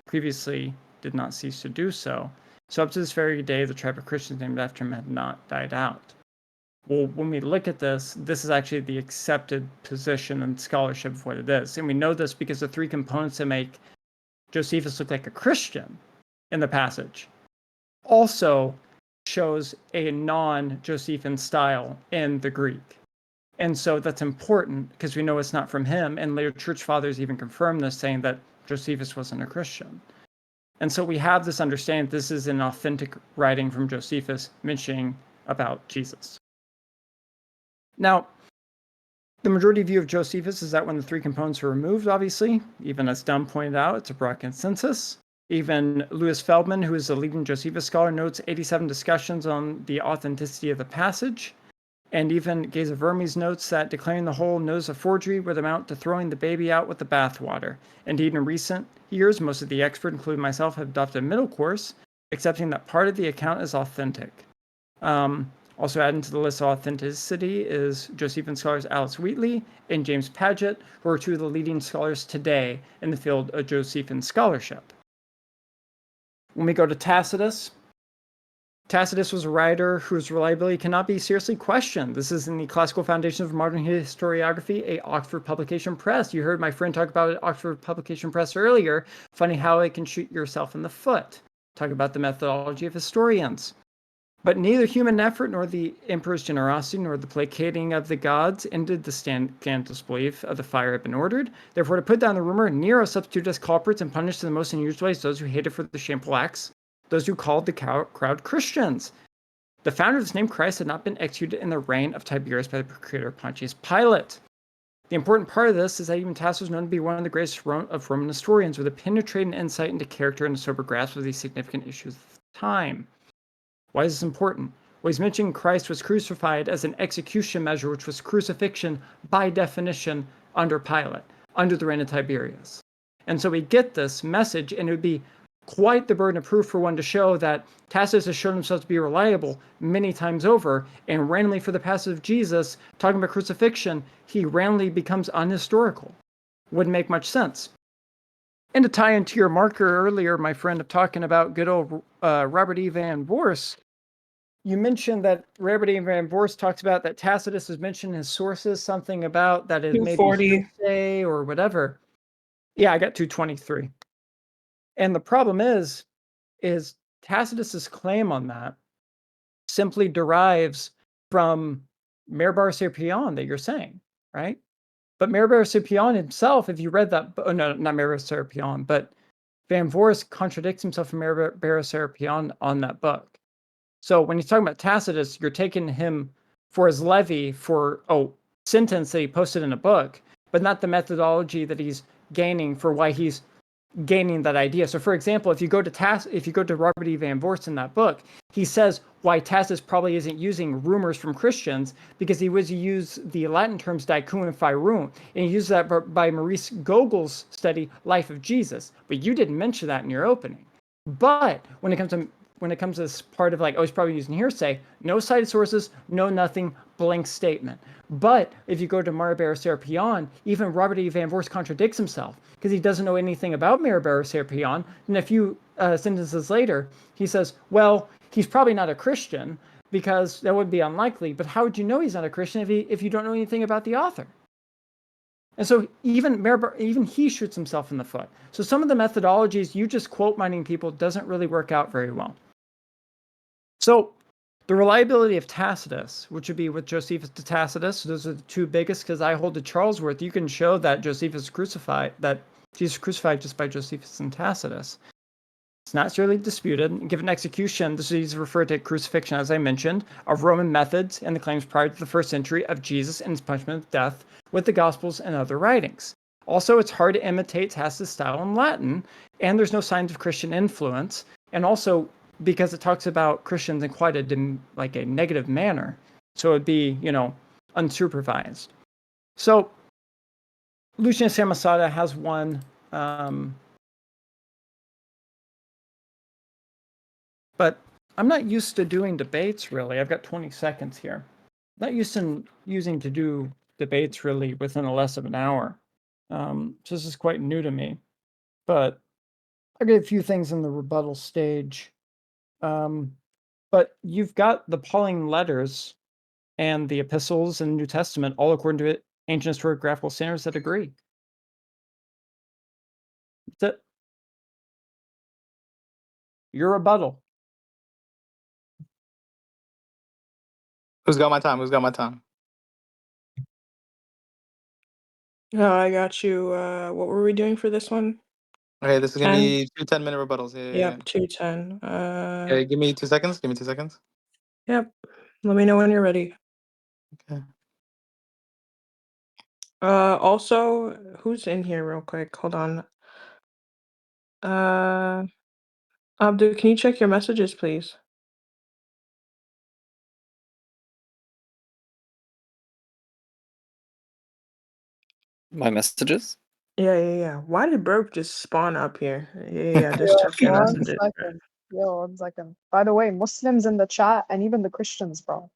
previously did not cease to do so. So up to this very day, the tribe of Christians named after him had not died out. Well, when we look at this is actually the accepted position and scholarship of what it is. And we know this because the three components that make Josephus look like a Christian in the passage also shows a non-Josephian style in the Greek. And so that's important because we know it's not from him. And later church fathers even confirm this, saying that Josephus wasn't a Christian. And so we have this understanding this is an authentic writing from Josephus mentioning about Jesus. Now, the majority view of Josephus is that when the three components are removed, obviously, even as Dunn pointed out, it's a broad consensus. Even Louis Feldman, who is a leading Josephus scholar, notes 87 discussions on the authenticity of the passage. And even Geza Vermes notes that declaring the whole notice a forgery would amount to throwing the baby out with the bathwater. Indeed, in recent years, most of the experts, including myself, have adopted a middle course, accepting that part of the account is authentic. Also adding to the list of authenticity is Josephine scholars Alice Wheatley and James Paget, who are two of the leading scholars today in the field of Josephine scholarship. When we go to Tacitus, Tacitus was a writer whose reliability cannot be seriously questioned. This is in the Classical Foundations of Modern Historiography, a Oxford Publication Press. You heard my friend talk about an Oxford Publication Press earlier. Funny how it can shoot yourself in the foot. Talk about the methodology of historians. But neither human effort nor the emperor's generosity nor the placating of the gods ended the scandalous belief of the fire had been ordered. Therefore, to put down the rumor, Nero substituted as culprits and punished in the most unusual ways those who hated for the shameful acts, those who called the crowd Christians. The founder of this name, Christ, had not been executed in the reign of Tiberius by the procurator Pontius Pilate. The important part of this is that even Tacitus was known to be one of the greatest of Roman historians, with a penetrating insight into character and a sober grasp of these significant issues of the time. Why is this important? Well, he's mentioning Christ was crucified as an execution measure, which was crucifixion by definition under Pilate, under the reign of Tiberius. And so we get this message, and it would be quite the burden of proof for one to show that Tacitus has shown himself to be reliable many times over, and randomly for the passage of Jesus, talking about crucifixion, he randomly becomes unhistorical. Wouldn't make much sense. And to tie into your marker earlier, my friend, of talking about good old Robert E. Van Voorst, you mentioned that Robert E. Van Voorst talks about that Tacitus has mentioned his sources, something about that it may be hearsay or whatever. Yeah, I got 223. And the problem is Tacitus's claim on that simply derives from Mayor Bar-Scipion that you're saying, right? But Mayor Bar-Scipion himself, if you read that, oh no, not Mayor Bar-Scipion, but Van Voorst contradicts himself from Mayor Bar-Scipion on that book. So when he's talking about Tacitus, you're taking him for his levy for sentence that he posted in a book, but not the methodology that he's gaining for why he's gaining that idea. So, for example, if you go to Robert E. Van Voorst in that book, he says why Tacitus probably isn't using rumors from Christians, because he was use the Latin terms dicun and firum, and he used that by Maurice Gogel's study Life of Jesus. But you didn't mention that in your opening. But when it comes to this part of like, oh, he's probably using hearsay, no cited sources, no nothing, blank statement. But if you go to Maribor Serapion, even Robert E. Van Voorst contradicts himself because he doesn't know anything about Maribor Serapion. And a few sentences later, he says, well, he's probably not a Christian because that would be unlikely. But how would you know he's not a Christian if you don't know anything about the author? And so even he shoots himself in the foot. So some of the methodologies, you just quote mining people, doesn't really work out very well. So the reliability of Tacitus, which would be with Josephus to Tacitus, those are the two biggest, because I hold to Charlesworth. You can show that Josephus crucified, that Jesus crucified just by Josephus and Tacitus. It's not necessarily disputed. Given execution, this is referred to crucifixion, as I mentioned, of Roman methods and the claims prior to the 1st century of Jesus and his punishment of death with the Gospels and other writings. Also, it's hard to imitate Tacitus' style in Latin, and there's no signs of Christian influence. And also, because it talks about Christians in quite a negative manner, so it'd be, unsupervised. So, Lucian Samosata has one, but I'm not used to doing debates, really. I've got 20 seconds here. I'm not used to using to do debates, really, within less of an hour. So this is quite new to me. But I get a few things in the rebuttal stage. But you've got the Pauline letters and the epistles in the New Testament, all according to ancient historiographical standards that agree. That's it. Your rebuttal. Who's got my time? Who's got my time? I got you. What were we doing for this one? Okay, this is gonna 10? be 2 10-minute rebuttals. Yeah. Yep, 2:10. Okay, give me 2 seconds. Give me 2 seconds. Yep. Let me know when you're ready. Okay. Also, who's in here real quick? Hold on. Abdul, can you check your messages, please? My messages? Yeah. Why did Burp just spawn up here? Yeah, just Yo, check your one messages. second. Yo, 1 second. By the way, Muslims in the chat and even the Christians, bro.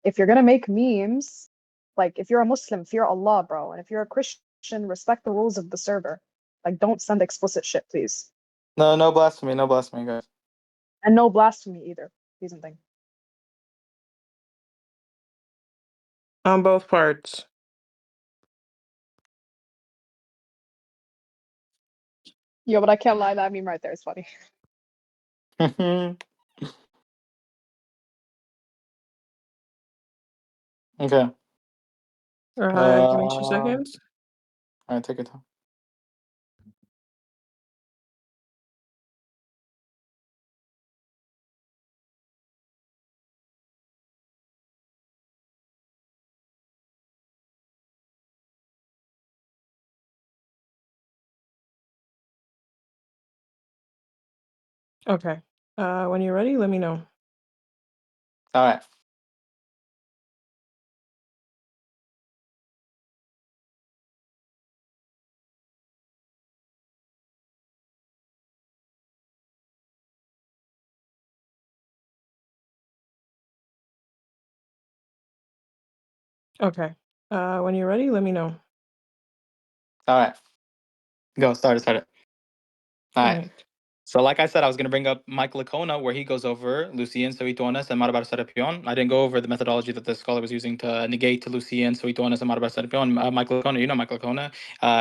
If you're gonna make memes, like if you're a Muslim, fear Allah, bro. And if you're a Christian, respect the rules of the server. Like, don't send explicit shit, please. No blasphemy, guys. And no blasphemy either. Please and thing. On both parts. Yo, but I can't lie, that meme right there is funny. Okay. Give me 2 seconds. All right, take your time. Okay. When you're ready, let me know. All right. Okay. When you're ready, let me know. All right. Go. Start it. All right. Alright. So, like I said, I was going to bring up Mike Lacona, where he goes over Lucian, Suitones, and Marabar Serapion. I didn't go over the methodology that the scholar was using to negate to Lucian, Suitones, and Marabar Serapion. Mike Lacona, you know Mike Lacona.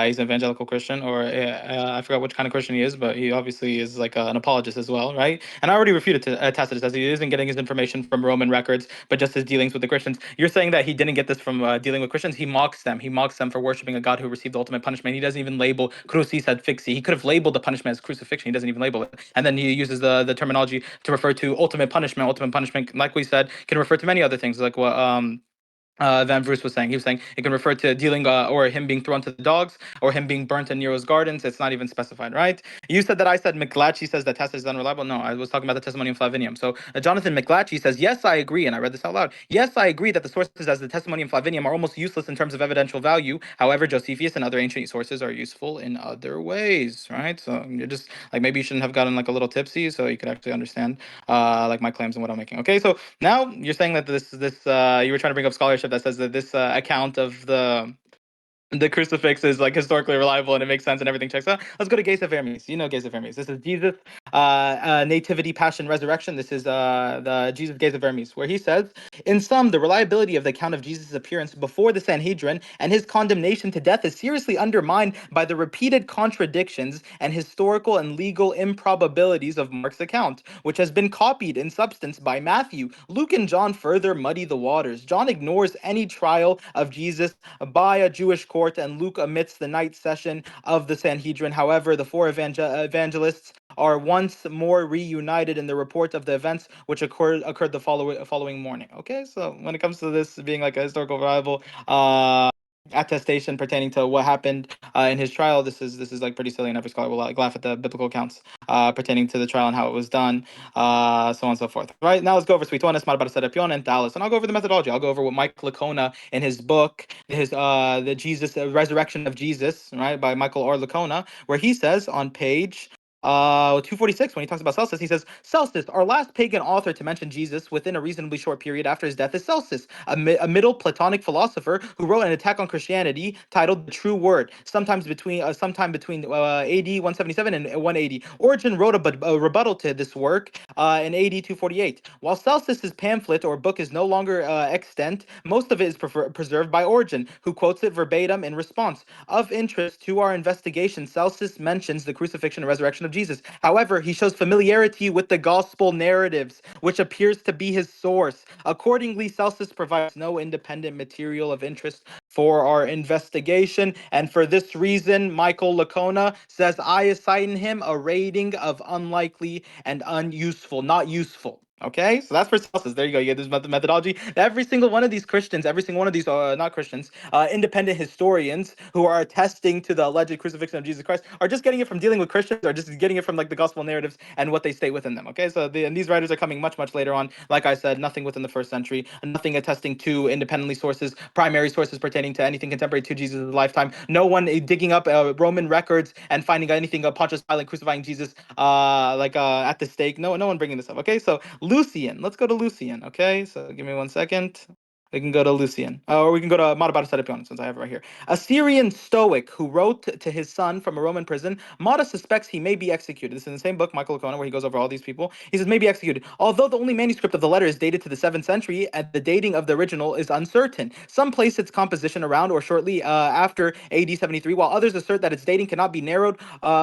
He's an evangelical Christian, or I forgot which kind of Christian he is, but he obviously is like an apologist as well, right? And I already refuted to Tacitus as he isn't getting his information from Roman records, but just his dealings with the Christians. You're saying that he didn't get this from dealing with Christians. He mocks them. He mocks them for worshiping a God who received the ultimate punishment. He doesn't even label crucis ad fixi. He could have labeled the punishment as crucifixion. He doesn't even label it. And then he uses the terminology to refer to ultimate punishment. Ultimate punishment, like we said, can refer to many other things, like what than Bruce was saying. He was saying it can refer to dealing or him being thrown to the dogs or him being burnt in Nero's gardens. It's not even specified, right? You said that I said McGlatchy says that Tessa is unreliable. No, I was talking about the testimony of Flavinium. So Jonathan McGlatchy says, yes, I agree. And I read this out loud. Yes, I agree that the sources as the testimony of Flavinium are almost useless in terms of evidential value. However, Josephus and other ancient sources are useful in other ways, right? So you're just like, maybe you shouldn't have gotten like a little tipsy so you could actually understand like my claims and what I'm making. Okay, so now you're saying that this you were trying to bring up scholarship that says that this account of the crucifix is like historically reliable and it makes sense and everything checks out. Let's go to Gaze of Hermes. You know Gaze of Hermes. This is Jesus, nativity, passion, resurrection. This is the Jesus Gaze of Hermes, where he says, in sum, the reliability of the account of Jesus' appearance before the Sanhedrin and his condemnation to death is seriously undermined by the repeated contradictions and historical and legal improbabilities of Mark's account, which has been copied in substance by Matthew. Luke and John further muddy the waters. John ignores any trial of Jesus by a Jewish court, and Luke omits the night session of the Sanhedrin. However, the four evangelists are once more reunited in the report of the events which occurred the following morning. Okay, so when it comes to this being like a historical rival attestation pertaining to what happened in his trial, this is like pretty silly, and every scholar will like laugh at the biblical accounts pertaining to the trial and how it was done, so on and so forth. Right, now let's go over Suitones, Marbaraserapion, and Dallas, and I'll go over the methodology. I'll go over what Mike Lacona in his book, his the Jesus resurrection of Jesus, right, by Michael R. Lacona, where he says on page 246, when he talks about Celsus, he says, Celsus, our last pagan author to mention Jesus within a reasonably short period after his death is Celsus, a middle Platonic philosopher who wrote an attack on Christianity titled The True Word, sometime between AD 177 and 180. Origen wrote a rebuttal to this work in AD 248. While Celsus's pamphlet or book is no longer extant, most of it is preserved by Origen, who quotes it verbatim in response. Of interest to our investigation, Celsus mentions the crucifixion and resurrection of Jesus. However, he shows familiarity with the gospel narratives, which appears to be his source. Accordingly, Celsus provides no independent material of interest for our investigation, and for this reason, Michael Lacona says I assign him a rating of unlikely and unuseful, not useful. Okay, so that's for Celsus. There you go. You get this methodology. Every single one of these Christians, every single one of these not Christians, independent historians who are attesting to the alleged crucifixion of Jesus Christ are just getting it from dealing with Christians, or just getting it from like the gospel narratives and what they state within them. Okay, so and these writers are coming much later on. Like I said, nothing within the first century, nothing attesting to independently sources, primary sources pertaining to anything contemporary to Jesus' lifetime. No one digging up Roman records and finding anything of Pontius Pilate crucifying Jesus at the stake. No one bringing this up. Okay, so Lucian. Let's go to Lucian. Okay, so give me 1 second. We can go to Lucian, or we can go to Madabar Serapion, since I have it right here. A Syrian Stoic who wrote to his son from a Roman prison, Mata suspects he may be executed. This is in the same book, Michael Lacona, where he goes over all these people. He says, may be executed. Although the only manuscript of the letter is dated to the 7th century, and the dating of the original is uncertain. Some place its composition around or shortly after AD 73, while others assert that its dating cannot be narrowed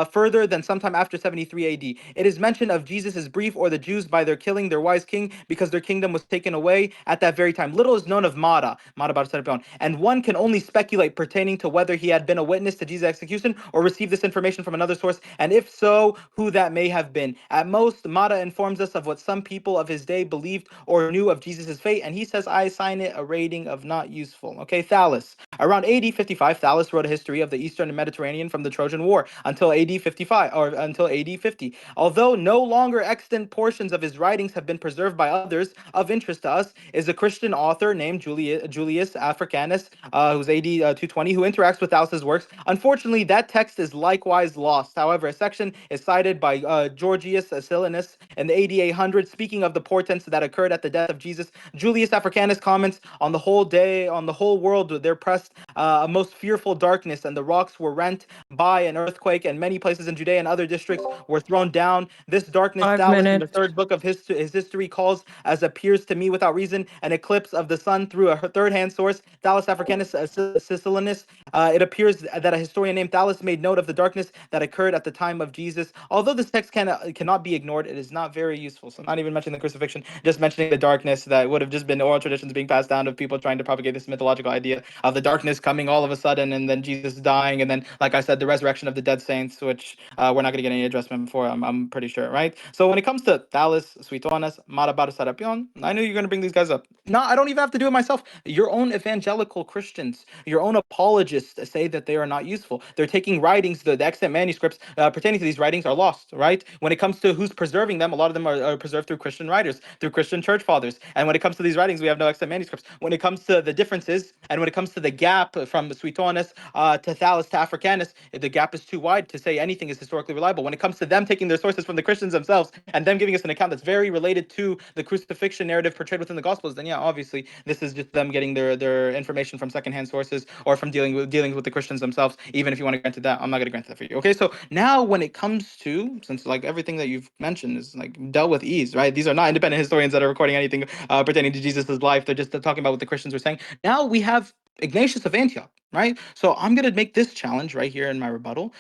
further than sometime after 73 AD. It is mentioned of Jesus' brief or the Jews by their killing their wise king because their kingdom was taken away at that very time. Little is known of Mata Bar Serapion, and one can only speculate pertaining to whether he had been a witness to Jesus' execution or received this information from another source, and if so, who that may have been. At most, Mata informs us of what some people of his day believed or knew of Jesus' fate, and he says, I assign it a rating of not useful. Okay, Thales. Around AD 55, Thales wrote a history of the Eastern Mediterranean from the Trojan War until AD 55, or until AD 50. Although no longer extant portions of his writings have been preserved by others, of interest to us is a Christian author named Julius Africanus, who's AD 220, who interacts with Thales' works. Unfortunately, that text is likewise lost. However, a section is cited by Georgius Silanus in the AD 800, speaking of the portents that occurred at the death of Jesus. Julius Africanus comments, on the whole world there pressed a most fearful darkness, and the rocks were rent by an earthquake, and many places in Judea and other districts were thrown down. This darkness, 5 Thales in the minutes. third book of his history calls, as appears to me without reason, an eclipse of the sun through a third-hand source, Thales Africanus Silanus. It appears that a historian named Thales made note of the darkness that occurred at the time of Jesus. Although this text cannot be ignored, it is not very useful. So not even mentioning the crucifixion, just mentioning the darkness that would have just been oral traditions being passed down of people trying to propagate this mythological idea of the dark darkness coming all of a sudden, and then Jesus dying, and then, like I said, the resurrection of the dead saints, which we're not going to get any adjustment for, I'm pretty sure, right? So when it comes to Thales, Suitones, Marabar Sarapion, I knew you're going to bring these guys up. No, I don't even have to do it myself. Your own evangelical Christians, your own apologists say that they are not useful. They're taking writings, the extant manuscripts pertaining to these writings are lost, right? When it comes to who's preserving them, a lot of them are preserved through Christian writers, through Christian church fathers. And when it comes to these writings, we have no extant manuscripts. When it comes to the differences, and when it comes to the gap from Suitones to Thales to Africanus, the gap is too wide to say anything is historically reliable. When it comes to them taking their sources from the Christians themselves and them giving us an account that's very related to the crucifixion narrative portrayed within the Gospels, then yeah, obviously this is just them getting their information from secondhand sources or from dealing with the Christians themselves. Even if you want to grant it that, I'm not going to grant that for you. Okay, so now when it comes to, since like everything that you've mentioned is like dealt with ease, right? These are not independent historians that are recording anything pertaining to Jesus' life. They're just talking about what the Christians were saying. Now we have Ignatius of Antioch, right? So I'm going to make this challenge right here in my rebuttal.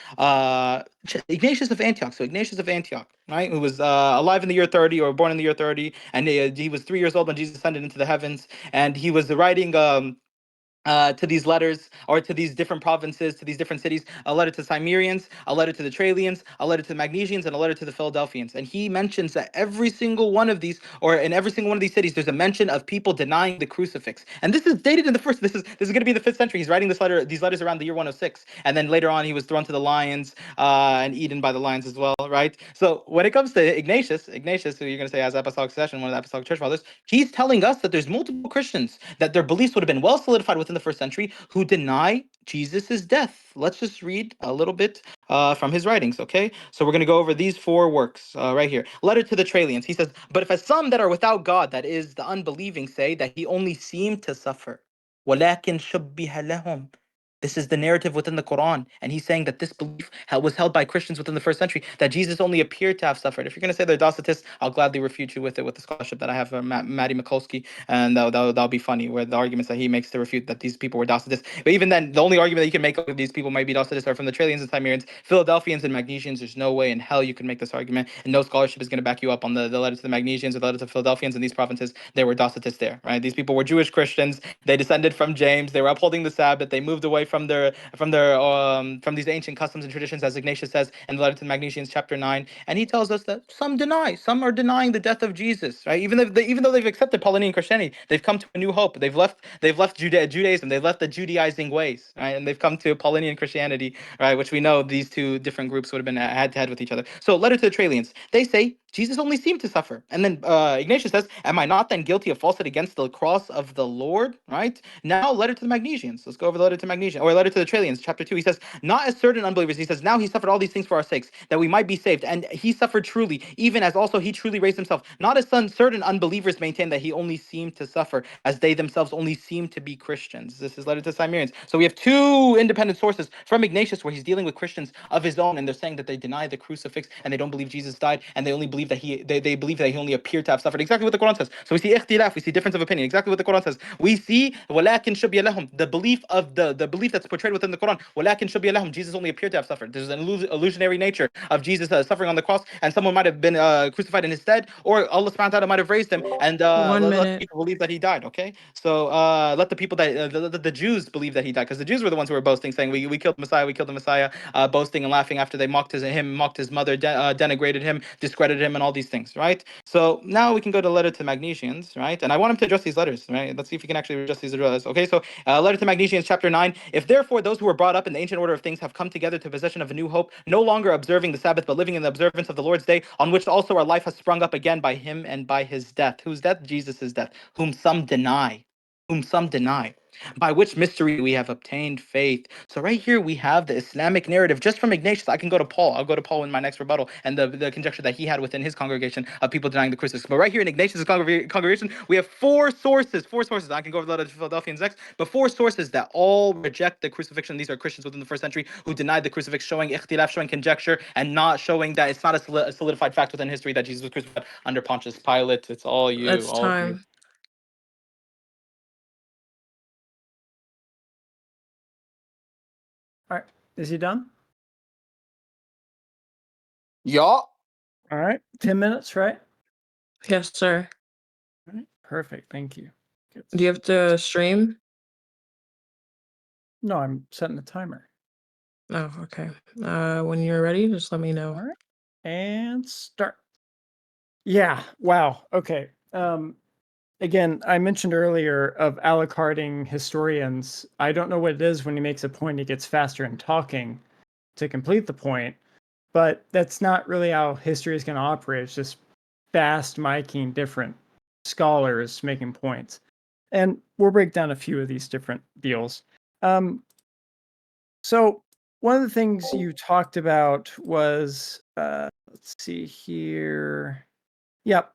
Ignatius of Antioch. So Ignatius of Antioch, right, who was alive in the year 30 or born in the year 30, and he was 3 years old when Jesus ascended into the heavens, and he was writing to these letters, or to these different provinces, to these different cities, a letter to Cimmerians, a letter to the Trallians, a letter to the Magnesians, and a letter to the Philadelphians. And he mentions that every single one of these, or in every single one of these cities, there's a mention of people denying the crucifix. And this is dated in the first. This is going to be in the 5th century. He's writing these letters around the year 106, and then later on he was thrown to the lions and eaten by the lions as well, right? So when it comes to Ignatius, who you're going to say has apostolic succession, one of the apostolic church fathers, he's telling us that there's multiple Christians that their beliefs would have been well solidified within the 1st century who deny Jesus' death. Let's just read a little bit from his writings, okay? So we're going to go over these 4 works right here. Letter to the Trallians. He says, but if as some that are without God, that is, the unbelieving, say that he only seemed to suffer, وَلَكِنْ شُبِّهَ لَهُمْ. This is the narrative within the Quran, and he's saying that this belief was held by Christians within the 1st century, that Jesus only appeared to have suffered. If you're going to say they're Docetists, I'll gladly refute you with it, with the scholarship that I have from Matty Mikulski, and that'll be funny, where the arguments that he makes to refute that these people were Docetists. But even then, the only argument that you can make of these people might be Docetists are from the Trallians and Cimmerians, Philadelphians and Magnesians. There's no way in hell you can make this argument, and no scholarship is going to back you up on the letter to the Magnesians or the letter to the Philadelphians in these provinces. They were Docetists there, right? These people were Jewish Christians. They descended from James. They were upholding the Sabbath. They moved away from from these ancient customs and traditions, as Ignatius says in the letter to the Magnesians, chapter 9. And he tells us that some are denying the death of Jesus, right? Even though they've accepted Pauline Christianity, they've come to a new hope. They've left Judaism. They've left the Judaizing ways, right? And they've come to Pauline Christianity, right? Which we know these two different groups would have been head to head with each other. So, letter to the Trallians. They say Jesus only seemed to suffer. And then Ignatius says, am I not then guilty of falsehood against the cross of the Lord, right? Now, letter to the Magnesians. Let's go over the letter to Magnesians, or letter to the Trallians, chapter 2. He says, not as certain unbelievers. He says, now he suffered all these things for our sakes, that we might be saved. And he suffered truly, even as also he truly raised himself. Not as certain unbelievers maintain that he only seemed to suffer, as they themselves only seemed to be Christians. This is letter to Cimmerians. So we have 2 independent sources from Ignatius where he's dealing with Christians of his own, and they're saying that they deny the crucifix, and they don't believe Jesus died, and they only believe that they believe that he only appeared to have suffered. Exactly what the Quran says. So we see ikhtilaf, we see difference of opinion. Exactly what the Quran says. We see walakin shubbiya lahum, the belief that's portrayed within the Quran. Walakin shubbiya lahum, Jesus only appeared to have suffered. There's an illusionary nature of Jesus suffering on the cross, and someone might have been crucified in his stead, or Allah subhanahu wa ta'ala might have raised him, and 1 let minute. people believe that he died. Okay, so let the people that the Jews believe that he died, because the Jews were the ones who were boasting, saying we killed the Messiah, boasting and laughing after they mocked his mother, denigrated him, discredited him, and all these things, right? So now we can go to letter to Magnesians, right? And I want him to address these letters, right? Let's see if he can actually address these letters. Okay, so letter to Magnesians, chapter 9. If therefore those who were brought up in the ancient order of things have come together to possession of a new hope, no longer observing the Sabbath, but living in the observance of the Lord's day, on which also our life has sprung up again by him and by his death. Whose death? Jesus' death, whom some deny. Whom some deny. By which mystery we have obtained faith. So right here we have the Islamic narrative just from Ignatius. I can go to Paul. I'll go to Paul in my next rebuttal, and the conjecture that he had within his congregation of people denying the crucifix. But right here in Ignatius' congregation, we have 4 sources. 4 sources. I can go over the letter to Philadelphians next, but 4 sources that all reject the crucifixion. These are Christians within the 1st century who denied the crucifix, showing ikhtilaf, showing conjecture, and not showing that it's not a solidified fact within history that Jesus was crucified under Pontius Pilate. It's all you. That's All of you. time. All right. Is he done? Yeah. All right. 10 minutes, right? Yes, sir. All right. Perfect. Thank you. Good. Do you have to stream? No, I'm setting the timer. Oh, okay. When you're ready, just let me know. All right. And start. Yeah. Wow. Okay. Again, I mentioned earlier of a la carting historians. I don't know what it is when he makes a point, he gets faster in talking to complete the point, but that's not really how history is going to operate. It's just fast miking different scholars making points. And we'll break down a few of these different deals. So one of the things you talked about was, let's see here. Yep.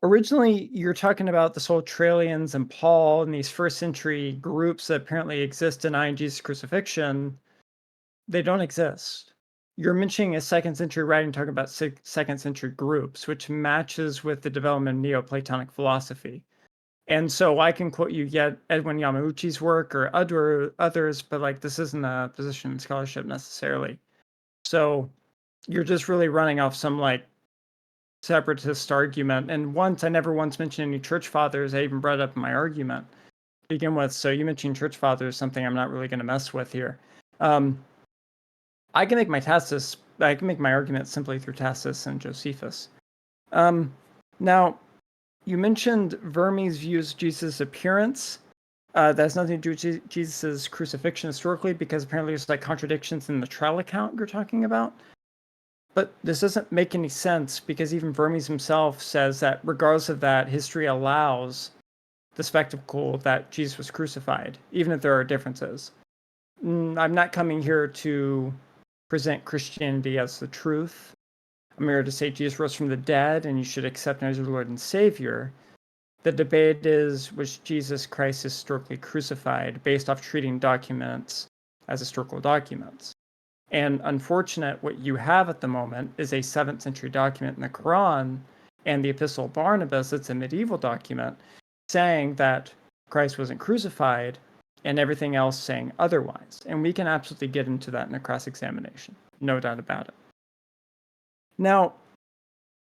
Originally, you're talking about the Soultralians and Paul and these first century groups that apparently exist denying Jesus' crucifixion. They don't exist. You're mentioning a second century writing talking about second century groups, which matches with the development of Neoplatonic philosophy. And so I can quote you yet Edwin Yamauchi's work or others, but like this isn't a position in scholarship necessarily. So you're just really running off some like separatist argument. And I never once mentioned any church fathers. I even brought up in my argument to begin with. So you mentioned church fathers, something I'm not really going to mess with here. I can make my argument simply through Tacitus and Josephus. Now, you mentioned Vermes views Jesus' appearance. That has nothing to do with Jesus' crucifixion historically, because apparently there's like contradictions in the trial account you're talking about. But this doesn't make any sense because even Vermes himself says that regardless of that, history allows the spectacle that Jesus was crucified, even if there are differences. I'm not coming here to present Christianity as the truth. I'm here to say Jesus rose from the dead and you should accept him as your Lord and Savior. The debate is, was Jesus Christ historically crucified based off treating documents as historical documents? And unfortunate, what you have at the moment is a 7th century document in the Quran and the Epistle of Barnabas, that's a medieval document, saying that Christ wasn't crucified and everything else saying otherwise. And we can absolutely get into that in a cross-examination, no doubt about it. Now,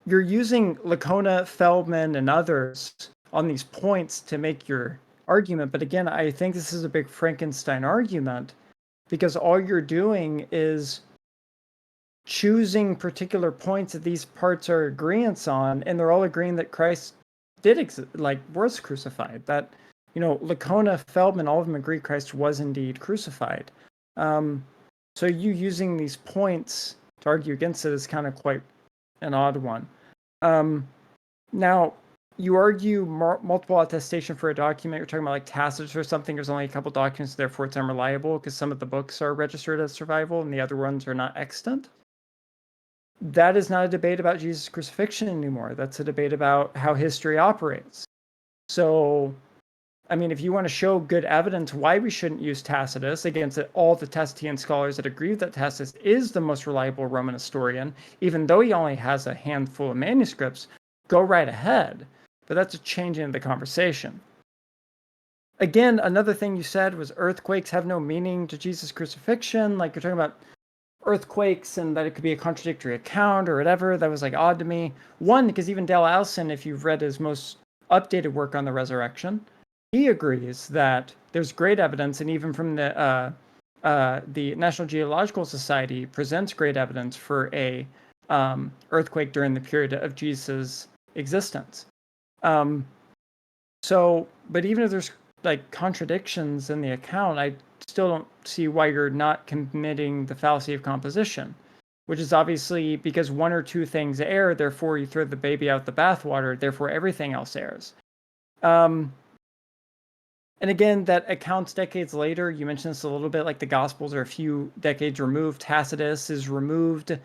you're using Lacona, Feldman, and others on these points to make your argument. But again, I think this is a big Frankenstein argument because all you're doing is choosing particular points that these parts are agreements on, and they're all agreeing that Christ was crucified. That, Lacona, Feldman, all of them agree Christ was indeed crucified. So you using these points to argue against it is kind of quite an odd one. Now, you argue multiple attestation for a document. You're talking about like Tacitus or something. There's only a couple documents, therefore it's unreliable because some of the books are registered as survival and the other ones are not extant. That is not a debate about Jesus' crucifixion anymore. That's a debate about how history operates. So, I mean, if you want to show good evidence why we shouldn't use Tacitus against all the Tacitian scholars that agree that Tacitus is the most reliable Roman historian, even though he only has a handful of manuscripts, go right ahead. But that's a change in the conversation. Again, another thing you said was earthquakes have no meaning to Jesus' crucifixion. Like you're talking about earthquakes and that it could be a contradictory account or whatever. That was like odd to me. One, because even Dale Allison, if you've read his most updated work on the resurrection, he agrees that there's great evidence, and even from the National Geological Society presents great evidence for a earthquake during the period of Jesus' existence. But even if there's like contradictions in the account, I still don't see why you're not committing the fallacy of composition, which is obviously because one or two things err, therefore you throw the baby out the bathwater, therefore everything else errs. And again, that accounts decades later. You mentioned this a little bit, like the Gospels are a few decades removed. Tacitus is removed,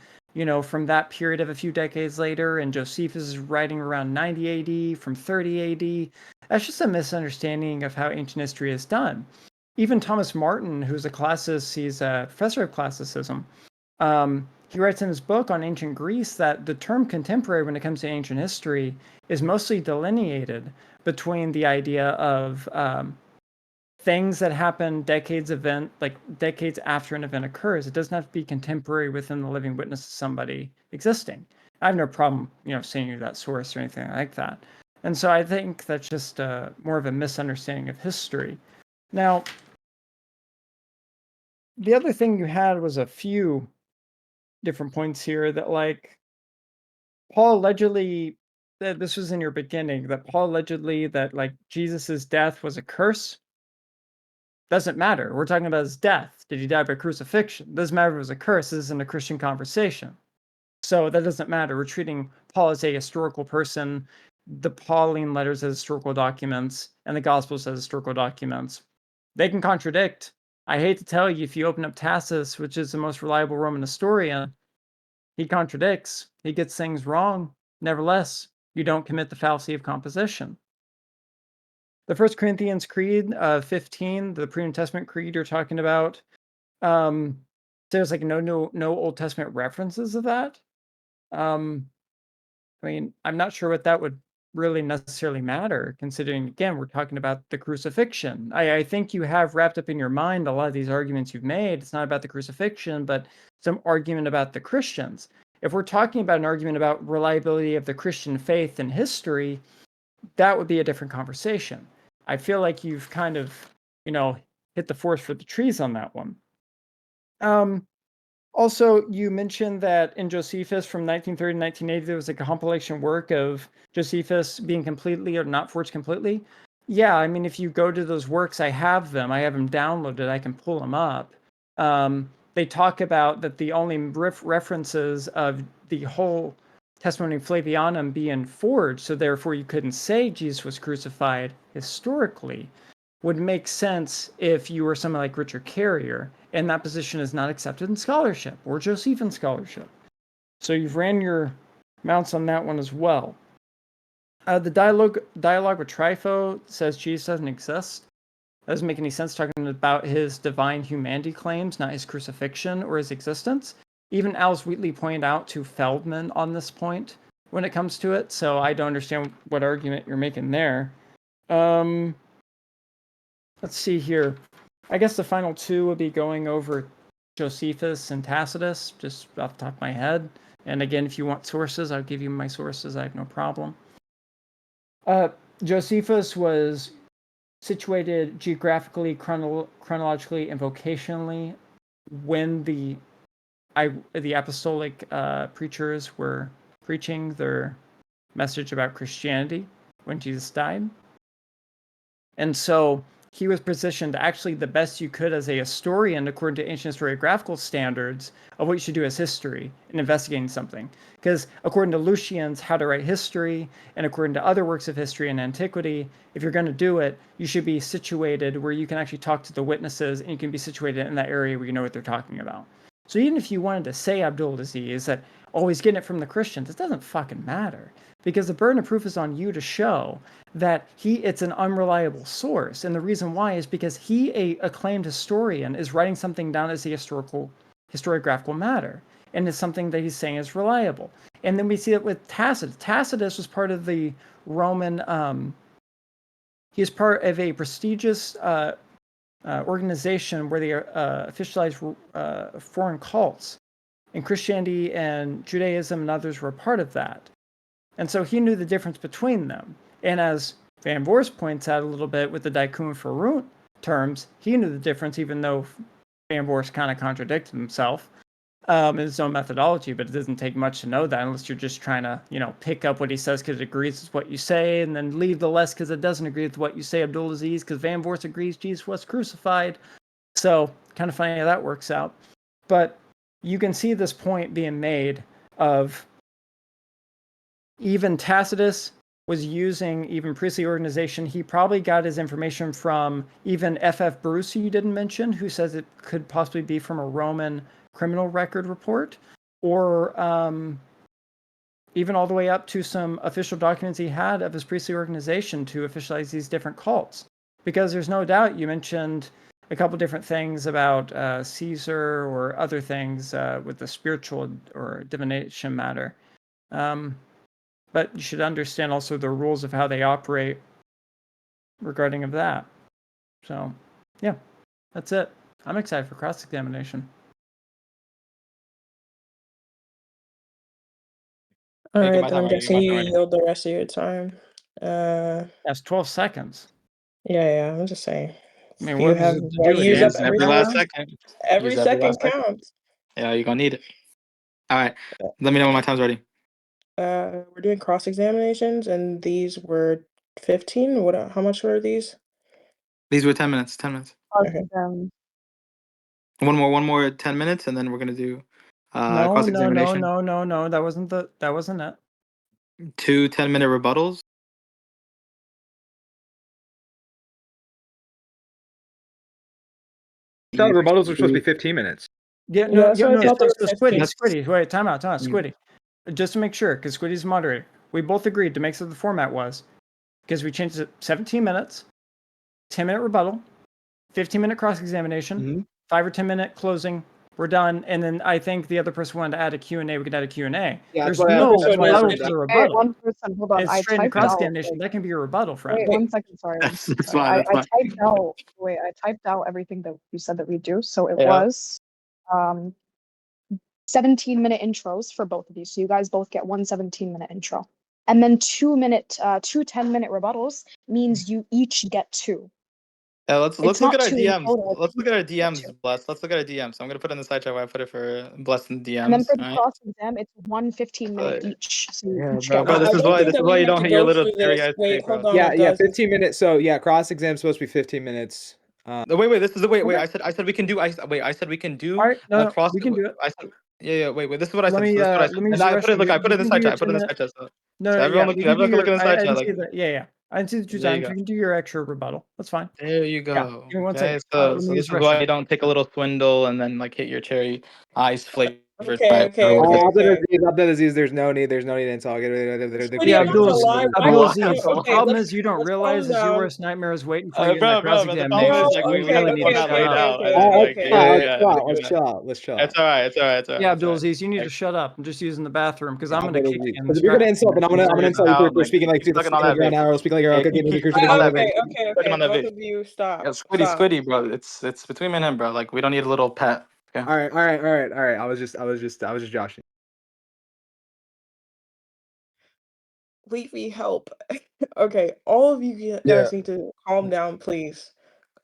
from that period of a few decades later, and Josephus is writing around 90 AD from 30 AD. That's just a misunderstanding of how ancient history is done. Even Thomas Martin, who's a classicist, he's a professor of classicism. He writes in his book on ancient Greece that the term contemporary, when it comes to ancient history, is mostly delineated between the idea of things that happen decades after an event occurs. It doesn't have to be contemporary within the living witness of somebody existing. I have no problem, saying you that source or anything like that. And so I think that's just more of a misunderstanding of history. Now, the other thing you had was a few different points here that, like, Paul allegedly, this was in your beginning, that Paul allegedly that, like, Jesus's death was a curse. Doesn't matter. We're talking about his death. Did he die by crucifixion? Doesn't matter if it was a curse. This isn't a Christian conversation. So that doesn't matter. We're treating Paul as a historical person, the Pauline letters as historical documents, and the Gospels as historical documents. They can contradict. I hate to tell you, if you open up Tacitus, which is the most reliable Roman historian, he contradicts. He gets things wrong. Nevertheless, you don't commit the fallacy of composition. The First Corinthians Creed, 15, the Pre-New Testament Creed you're talking about, there's like no Old Testament references of that. I mean, I'm not sure what that would really necessarily matter, considering, again, we're talking about the crucifixion. I think you have wrapped up in your mind a lot of these arguments you've made. It's not about the crucifixion, but some argument about the Christians. If we're talking about an argument about reliability of the Christian faith and history, that would be a different conversation. I feel like you've kind of, hit the forest for the trees on that one. Also, you mentioned that in Josephus from 1930 to 1980, there was a compilation work of Josephus being completely or not forged completely. Yeah, I mean, if you go to those works, I have them downloaded, I can pull them up. They talk about that the only references of the whole Testimony Flavianum being forged, so therefore you couldn't say Jesus was crucified historically, would make sense if you were someone like Richard Carrier, and that position is not accepted in scholarship or Josephine scholarship. So you've ran your mounts on that one as well. The dialogue with Trypho says Jesus doesn't exist. That doesn't make any sense, talking about his divine humanity claims, not his crucifixion or his existence. Even Alice Wheatley pointed out to Feldman on this point when it comes to it, so I don't understand what argument you're making there. Let's see here. I guess the final two would be going over Josephus and Tacitus, just off the top of my head. And again, if you want sources, I'll give you my sources. I have no problem. Josephus was situated geographically, chronologically, and vocationally when the apostolic preachers were preaching their message about Christianity when Jesus died. And so he was positioned actually the best you could as a historian according to ancient historiographical standards of what you should do as history in investigating something. Because according to Lucian's How to Write History, and according to other works of history in antiquity, if you're going to do it, you should be situated where you can actually talk to the witnesses, and you can be situated in that area where you know what they're talking about. So even if you wanted to say Abdul Aziz that, oh, he's getting it from the Christians, it doesn't fucking matter. Because the burden of proof is on you to show that it's an unreliable source. And the reason why is because he, a acclaimed historian, is writing something down as a historiographical matter. And it's something that he's saying is reliable. And then we see it with Tacitus. Tacitus was part of the Roman, he's part of a prestigious organization where they officialized foreign cults. And Christianity and Judaism and others were a part of that. And so he knew the difference between them. And as Van Voorst points out a little bit with the Dicum Ferrunt terms, he knew the difference, even though Van Voorst kind of contradicted himself in his own methodology. But it doesn't take much to know that unless you're just trying to, pick up what he says because it agrees with what you say, and then leave the less because it doesn't agree with what you say, Abdul Aziz, because Van Voorst agrees Jesus was crucified. So kind of funny how that works out. But you can see this point being made of even Tacitus was using even priestly organization. He probably got his information from even F.F. Bruce, who you didn't mention, who says it could possibly be from a Roman criminal record report, or even all the way up to some official documents he had of his priestly organization to officialize these different cults. Because there's no doubt you mentioned a couple different things about Caesar or other things with the spiritual or divination matter. But you should understand also the rules of how they operate regarding of that. So, yeah, that's it. I'm excited for cross-examination. All right, then I'm guessing you yield the rest of your time. That's 12 seconds. Yeah, I'm just saying. I mean, You what have is it to do? use up Use every last every second. every Use every second last second. counts. Yeah, you're gonna need it. All right. Let me know when my time's ready. We're doing cross examinations, and these were 15. What? How much were these? These were 10 minutes. 10 minutes. Okay. One more 10 minutes, and then we're gonna do No, cross no, no, examination. no. That wasn't it. 2 10-minute rebuttals. I thought the rebuttals were supposed to be 15 minutes. Yeah, Yeah, no, that's yeah, what I no. thought they So were 15. Squiddy, wait, time out, Mm. Squiddy. Just to make sure, because Squiddy's the moderator, we both agreed to make sure the format was, because we changed it 17 minutes, 10-minute rebuttal, 15-minute cross-examination, Mm-hmm. 5 or 10-minute closing, we're done, and then I think the other person wanted to add a Q&A, we could add a Q&A. Yeah, There's that's why no that's why I rebuttal said to that. the Hey, rebuttal. one person, hold on. It's I straight into typed out. cross-examination. That can be a rebuttal, friend. Wait, 1 second. Sorry. That's Sorry. fine. That's fine. I typed out. Wait, I typed out everything that you said that we do. So it Yeah. was 17-minute intros for both of you. So you guys both get one 17-minute intro. And then 2 10-minute rebuttals means you each get 2. Yeah, let's It's look not at our 2 in DMs. total. Let's look at our You get DMs, 2. Bless. Let's look at our DMs. I'm gonna put it in the side chat where I put it for Bless in DMs. And then for the all right? cross exam, it's 1 15-minute each. So you Yeah, each bro, get Bro, one. this is why we you have don't to hit your go little through teary this. eyes Wait, today, bro. hold on, Yeah, Abdul. 15 minutes. So yeah, cross exam's supposed to be 15 minutes. No, wait, this is the wait. Okay. I said we can do. I said we can do All right, no, cross. we can do it. I said yeah. Wait. This is what I Let said. me, So this is what I said. let me And use the I put it. restroom. Look, I put it in the can side do chat. your I put it in the 10-minute. side chat. So No, everyone yeah, look. Everyone can look in the I side chat. didn't Like see that. Yeah. I didn't see the 2 there you times. go. You can do your extra rebuttal. That's fine. There you Yeah. go. Give me 1 Okay. second. So Let me this use is the why restroom. you don't take a little swindle and then like hit your cherry ice flavor. Okay. Abdulaziz, there's no need to talk. Squiddy, Yeah, I'm not gonna Abdulaziz. lie. Why What? you- Abdulaziz. The Okay, problem let's is you don't calm realize is your down. worst nightmare is waiting for you in the Bro, cross but the problem examination. is No, like You we okay, really just need want to okay, that shut laid up. out, okay, and then like okay, Let's okay. chill. It's all right. Yeah, It's all right. Abdulaziz, you need to Like, shut up. I'm just using the bathroom because Yeah, I'm gonna kick you in because this if you're gonna crack. insult, then I'm gonna figure insult it you out. for Like speaking like keep sucking on that an vape. hour, speaking like Yeah, okay, keep Christian sucking on that Okay, vape. okay, Sucking okay. on that Both vape. of you, stop. Yeah, Stop. Squiddy, bro. It's between me and him, bro. Like we don't need a little pet. Okay. All right. I was just joshing. Leafy, help. Okay, all of you guys need to calm down, please.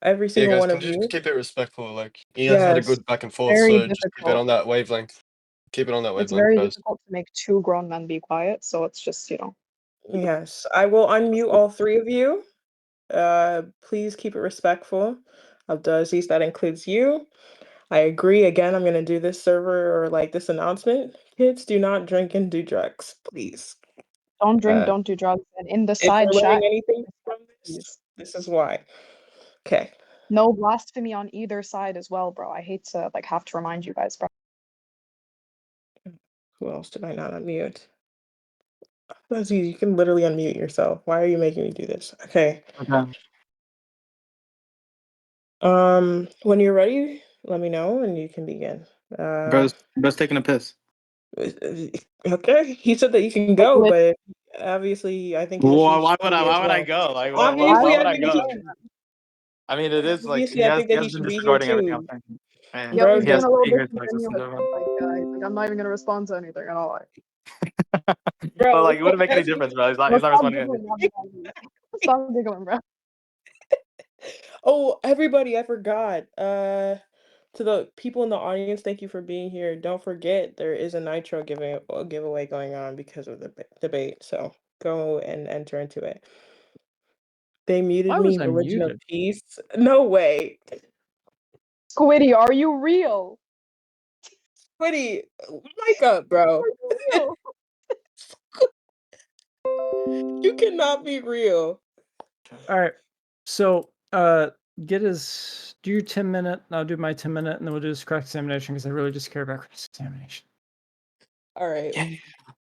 Every Yeah, single guys, one can of we just you. keep it respectful? Like, you guys had a Yes. good back and forth, Very so just keep it difficult. on that wavelength. Keep it on that It's wavelength, very guys. difficult to make 2 grown men be quiet. So it's just, Yes. I will unmute all 3 of you. Please keep it respectful. Abdulaziz, that includes you. I agree. Again, I'm gonna do this server or like this announcement. Kids, do not drink and do drugs, please. don't drink, Uh, don't do drugs. And in the if side you're learning chat, anything from please. this is why. Okay. No blasphemy on either side as well, bro. I hate to have to remind you guys, bro. Who else did I not unmute? That's easy. You can literally unmute yourself. Why are you making me do this? Okay. Okay. When you're ready, let me know and you can begin. Bro's taking a piss. Okay. He said that you can go, but obviously I think Why he should would be as I well. go? Like Obviously, why I would I think go? he I mean, it is like obviously I think he that he has been should be here disregarding everything I'm too. saying. Hey, Yeah, Bro, he's he being has a little eager to like listen disingenuous. to everyone. He's like, I'm not even gonna respond to anything at all. But bro, like, it wouldn't make any difference, bro. Bro, He's not stop responding to giggling, anything. Stop giggling, bro. Oh, everybody, I forgot. To the people in the audience, thank you for being here. Don't forget there is a Nitro giveaway going on because of the debate. So go and enter into it. They muted Why was me, I Religion of muted? Peace. No way. Squiddy, are you real? Squiddy, mic up, bro. Are you real? You cannot be real. All right. So, do your 10-minute. I'll do my 10-minute, and then we'll do this cross examination because I really just care about cross examination. All right. Yeah,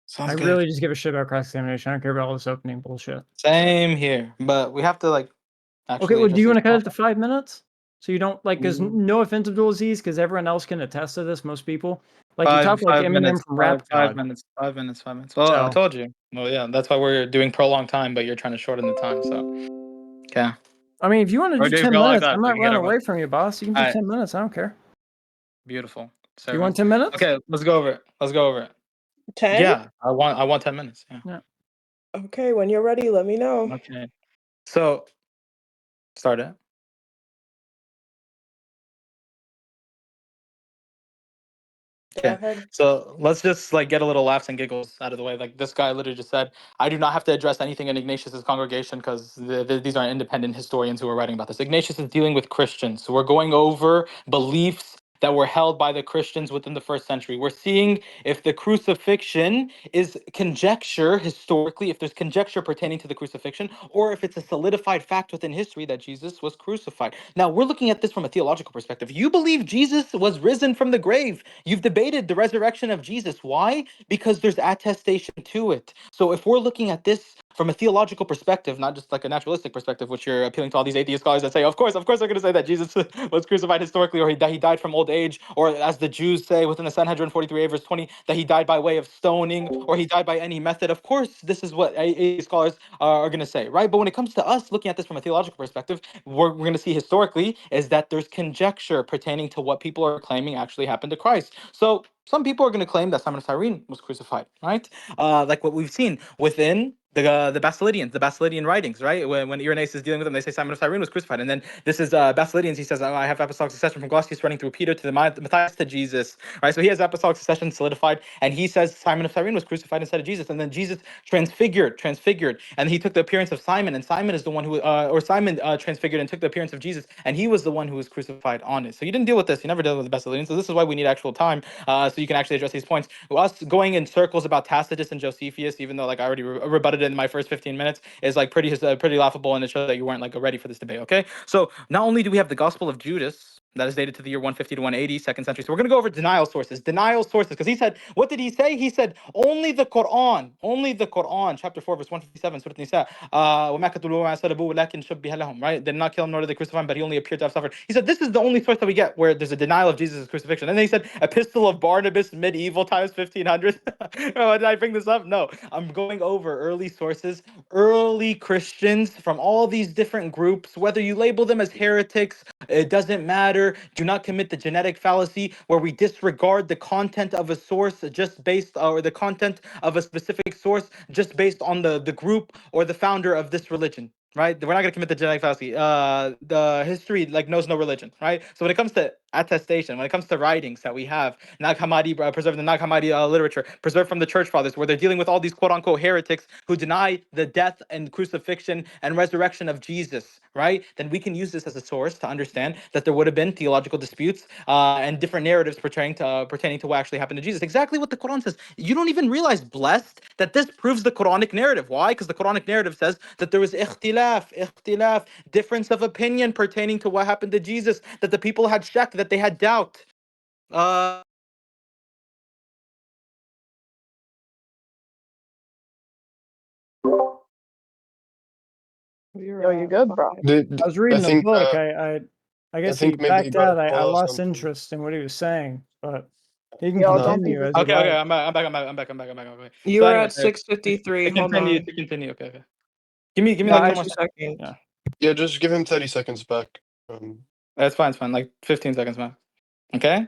sounds I good. really just give a shit about cross examination. I don't care about all this opening bullshit. Same here, but we have to like actually. Okay, well, do you want to cut it to address 5 minutes? So you don't like, because Mm. no offense, Abdulaziz, because everyone else can attest to this. Most people like you talk like five Eminem minutes, from Rap five God. minutes, 5 minutes, 5 minutes. Well, I So- told you. Well, yeah, that's why we're doing prolonged time, but you're trying to shorten the time. So, okay. I mean, if you want to Or do do 10 prolonged minutes, time I'm so we not can get running everyone. away from you, boss. You can do Alright. 10 minutes. I don't care. Beautiful. You want 10 minutes? Okay, let's go over it. 10? Yeah, I want 10 minutes. Yeah. Okay, when you're ready, let me know. Okay. So, start it. Go Okay, ahead. so let's just like get a little laughs and giggles out of the way. Like this guy literally just said, I do not have to address anything in Ignatius's congregation because these are independent historians who are writing about this. Ignatius is dealing with Christians. So we're going over beliefs that were held by the Christians within the first century. We're seeing if the crucifixion is conjecture historically, if there's conjecture pertaining to the crucifixion, or if it's a solidified fact within history that Jesus was crucified. Now, we're looking at this from a theological perspective. You believe Jesus was risen from the grave. You've debated the resurrection of Jesus. Why? Because there's attestation to it. So if we're looking at this from a theological perspective, not just like a naturalistic perspective, which you're appealing to all these atheist scholars that say, of course, they're going to say that Jesus was crucified historically, or he died from old age, or as the Jews say within the Sanhedrin 43a verse 20, that he died by way of stoning, or he died by any method. Of course, this is what atheist scholars are going to say, right? But when it comes to us looking at this from a theological perspective, we're going to see historically is that there's conjecture pertaining to what people are claiming actually happened to Christ. So some people are going to claim that Simon of Cyrene was crucified, right? Like what we've seen within the Basilidian writings, right? When Irenaeus is dealing with them, they say Simon of Cyrene was crucified, and then this is Basilidians. He says, "Oh, I have apostolic succession from Glaucius running through Peter to the Matthias to Jesus," right? So he has apostolic succession solidified, and he says Simon of Cyrene was crucified instead of Jesus, and then Jesus transfigured, and he took the appearance of Simon, and Simon is the one who, or Simon transfigured and took the appearance of Jesus, and he was the one who was crucified on it. So you didn't deal with this. You never dealt with the Basilidians. So this is why we need actual time, so you can actually address these points. Us going in circles about Tacitus and Josephus, even though like I already rebutted it in my first 15 minutes, is like pretty laughable, and it shows that you weren't like ready for this debate. Okay, so not only do we have the Gospel of Judas that is dated to the year 150 to 180, second century. So we're going to go over denial sources, because he said, what did he say? He said, only the Quran, chapter 4, verse 157, Surah Nisa, وَمَا كَتُلُوا وَمَا صَلَبُوا وَلَكِنْ شُبِّهَ لَهُم, right? They did not kill him, nor did they crucify him, but he only appeared to have suffered. He said, this is the only source that we get where there's a denial of Jesus' crucifixion. And then he said, Epistle of Barnabas, medieval times, 1500. Did I bring this up? No, I'm going over early sources, early Christians from all these different groups, whether you label them as heretics, it doesn't matter. Do not commit the genetic fallacy where we disregard the content of a source just based, or the content of a specific source just based on the group or the founder of this religion. Right, we're not going to commit the genetic fallacy. The history like knows no religion, right? So when it comes to attestation, when it comes to writings that we have, Nag Hammadi, preserved the Nag Hammadi literature, preserved from the church fathers, where they're dealing with all these quote unquote heretics who deny the death and crucifixion and resurrection of Jesus, right? Then we can use this as a source to understand that there would have been theological disputes and different narratives pertaining to what actually happened to Jesus. Exactly what the Quran says. You don't even realize, blessed, that this proves the Quranic narrative. Why? Because the Quranic narrative says that there was ikhtilaf, difference of opinion pertaining to what happened to Jesus, that the people had shak, that they had doubt. Yo, you good, bro? I was I reading a think book. I guess he think maybe he backed got a out. I call or lost something. interest in what he was saying, but he can Yo, don't be continue as rude. he'd Okay, like. I'm back. Okay. You So were anyway, at 6:53. to Hold continue, on. Okay. Give me Yeah, like I 10 had more 2 seconds. Yeah. Yeah, just give him 30 seconds back. It's fine. Like 15 seconds, man. Okay?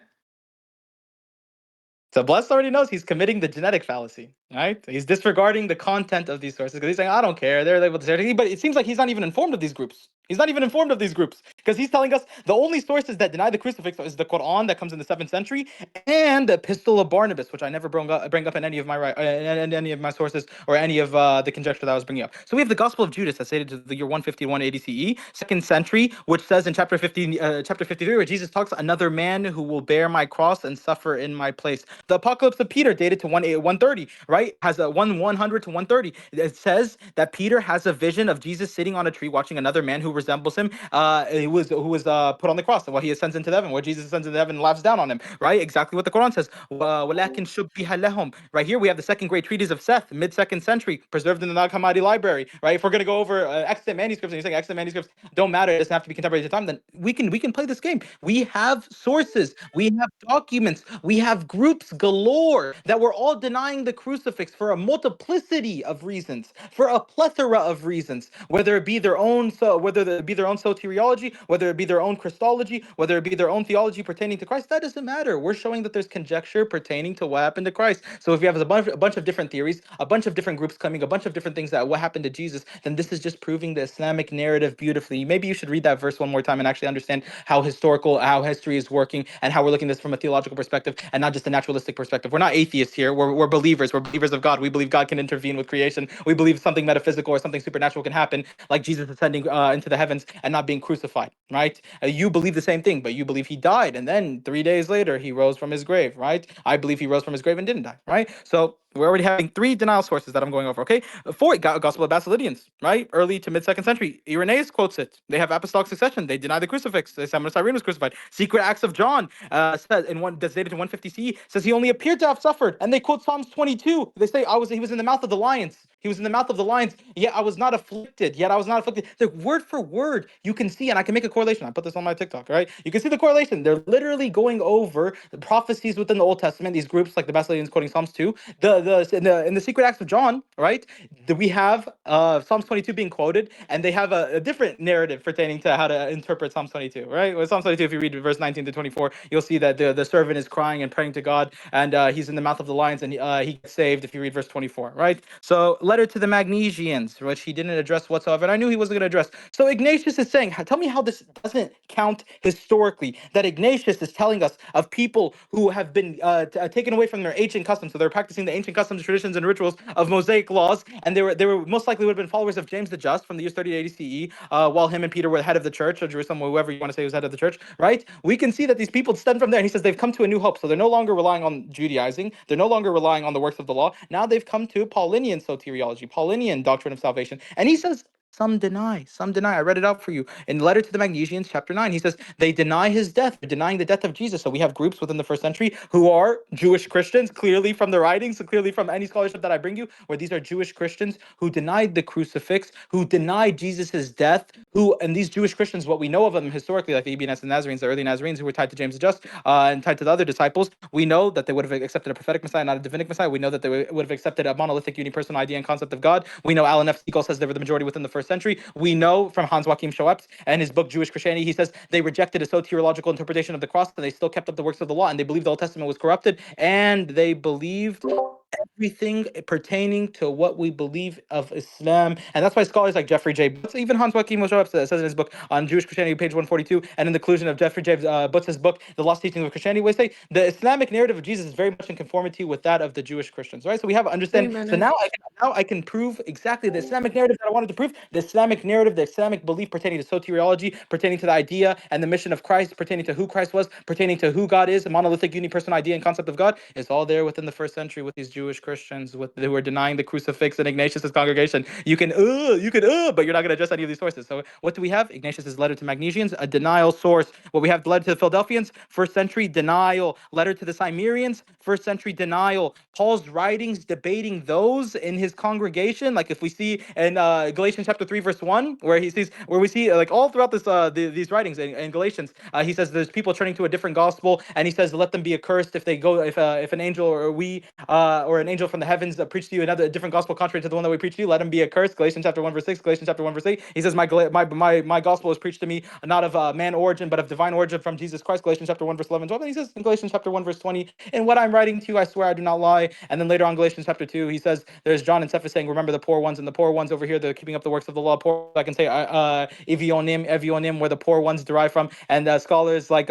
So Blessed already knows he's committing the genetic fallacy, right? He's disregarding the content of these sources because he's saying, I don't care. They're able to say, but it seems like he's not even informed of these groups. He's not even informed of these groups because he's telling us the only sources that deny the crucifix is the Quran that comes in the 7th century and the Epistle of Barnabas, which I never bring up in any of my any of my sources or any of the conjecture that I was bringing up. So we have the Gospel of Judas that's dated to the year 150 to 180 CE, 2nd century, which says in chapter 53, where Jesus talks, another man who will bear my cross and suffer in my place. The Apocalypse of Peter, dated to 130, right, has a 100 to 130. It says that Peter has a vision of Jesus sitting on a tree watching another man who resembles him, who was put on the cross, and while he ascends into heaven, where Jesus ascends into heaven and laughs down on him, right? Exactly what the Quran says. وَلَكِنْ شُبِّهَ لَهُمْ. Right here we have the second great treatise of Seth, mid-2nd century, preserved in the Nag Hammadi library, right? If we're going to go over extant manuscripts, and you're saying extant manuscripts don't matter, it doesn't have to be contemporary at the time, then we can play this game. We have sources, we have documents, we have groups galore that were all denying the crucifix for a multiplicity of reasons, for a plethora of reasons, whether it be their own, so whether it be their own soteriology, whether it be their own Christology, whether it be their own theology pertaining to Christ, that doesn't matter. We're showing that there's conjecture pertaining to what happened to Christ. So if you have a bunch of different theories, a bunch of different groups coming, a bunch of different things that what happened to Jesus, then this is just proving the Islamic narrative beautifully. Maybe you should read that verse one more time and actually understand how history is working and how we're looking at this from a theological perspective and not just a naturalistic perspective. We're not atheists here. We're believers. We're believers of God. We believe God can intervene with creation. We believe something metaphysical or something supernatural can happen, like Jesus ascending into the heavens and not being crucified, right? You believe the same thing, but you believe he died and then 3 days later he rose from his grave, right? I believe he rose from his grave and didn't die, right? So we're already having 3 denial sources that I'm going over, okay? 4, Gospel of Basilidians, right? Early to mid-2nd century. Irenaeus quotes it. They have apostolic succession. They deny the crucifix. They say Simon of Cyrene was crucified. Secret Acts of John says in one that's dated in 150 CE says he only appeared to have suffered. And they quote Psalms 22. They say he was in the mouth of the lions. He was in the mouth of the lions, yet I was not afflicted. Yet I was not afflicted. The word for word, you can see, and I can make a correlation. I put this on my TikTok, right? You can see the correlation. They're literally going over the prophecies within the Old Testament. These groups, like the Basilians quoting Psalms 2, in the Secret Acts of John, right? We have Psalms 22 being quoted, and they have a different narrative pertaining to how to interpret Psalms 22, right? With Psalms 22, if you read verse 19 to 24, you'll see that the servant is crying and praying to God, and he's in the mouth of the lions, and he gets saved if you read verse 24, right? So letter to the Magnesians, which he didn't address whatsoever, and I knew he wasn't going to address. So Ignatius is saying, tell me how this doesn't count historically, that Ignatius is telling us of people who have been taken away from their ancient customs, so they're practicing the ancient customs, traditions, and rituals of Mosaic laws, and they were most likely would have been followers of James the Just from the years 30 to 80 CE, while him and Peter were the head of the church, or Jerusalem, or whoever you want to say was head of the church, right? We can see that these people stem from there, and he says they've come to a new hope, so they're no longer relying on Judaizing, they're no longer relying on the works of the law, now they've come to Paulinian soteriology, Paulinian doctrine of salvation, and he says some deny. Some deny. I read it out for you. In Letter to the Magnesians, chapter 9, he says they deny his death. They're denying the death of Jesus. So we have groups within the first century who are Jewish Christians, clearly from the writings, so clearly from any scholarship that I bring you, where these are Jewish Christians who denied the crucifix, who denied Jesus's death, and these Jewish Christians, what we know of them historically, like the Ebionites and Nazarenes, the early Nazarenes who were tied to James the Just and tied to the other disciples, we know that they would have accepted a prophetic Messiah, not a divinic Messiah. We know that they would have accepted a monolithic unipersonal idea and concept of God. We know Alan F. Siegel says they were the majority within the first century. We know from Hans Joachim Schoeps and his book Jewish Christianity, he says they rejected a soteriological interpretation of the cross, and they still kept up the works of the law, and they believed the Old Testament was corrupted, and they believed everything pertaining to what we believe of Islam. And that's why scholars like Jeffrey J. Butz, even Hans Joachim Schoeps says in his book on Jewish Christianity, page 142, and in the conclusion of Jeffrey J. Butz's book, The Lost Teachings of Christianity, we say the Islamic narrative of Jesus is very much in conformity with that of the Jewish Christians, right? So we have understanding. So now I can prove exactly the Islamic narrative that I wanted to prove, the Islamic narrative, the Islamic belief pertaining to soteriology, pertaining to the idea and the mission of Christ, pertaining to who Christ was, pertaining to who God is, a monolithic unipersonal idea and concept of God, is all there within the first century with these Jewish Christians who are denying the crucifix in Ignatius's congregation. You can, but you're not going to address any of these sources. So what do we have? Ignatius's letter to Magnesians, a denial source. What we have, the letter to the Philadelphians, first century denial. Letter to the Cimmerians, first century denial. Paul's writings debating those in his congregation, like if we see in Galatians chapter 3 verse 1, where we see like all throughout this these writings in Galatians, he says there's people turning to a different gospel, and he says let them be accursed if they go, if an angel or an angel from the heavens preach to you a different gospel contrary to the one that we preach to you, let him be accursed. Galatians chapter 1 verse 6, Galatians chapter 1 verse 8, he says my gospel is preached to me not of man origin but of divine origin from Jesus Christ. Galatians chapter 1 verse 11 12, and he says in Galatians chapter 1 verse 20, in what I'm writing to you I swear I do not lie. And then later on Galatians chapter 2, he says there's John and Cephas saying remember the poor ones, and the poor ones over here they're keeping up the works of the law. Poor, I can say evionim, where the poor ones derive from. And scholars like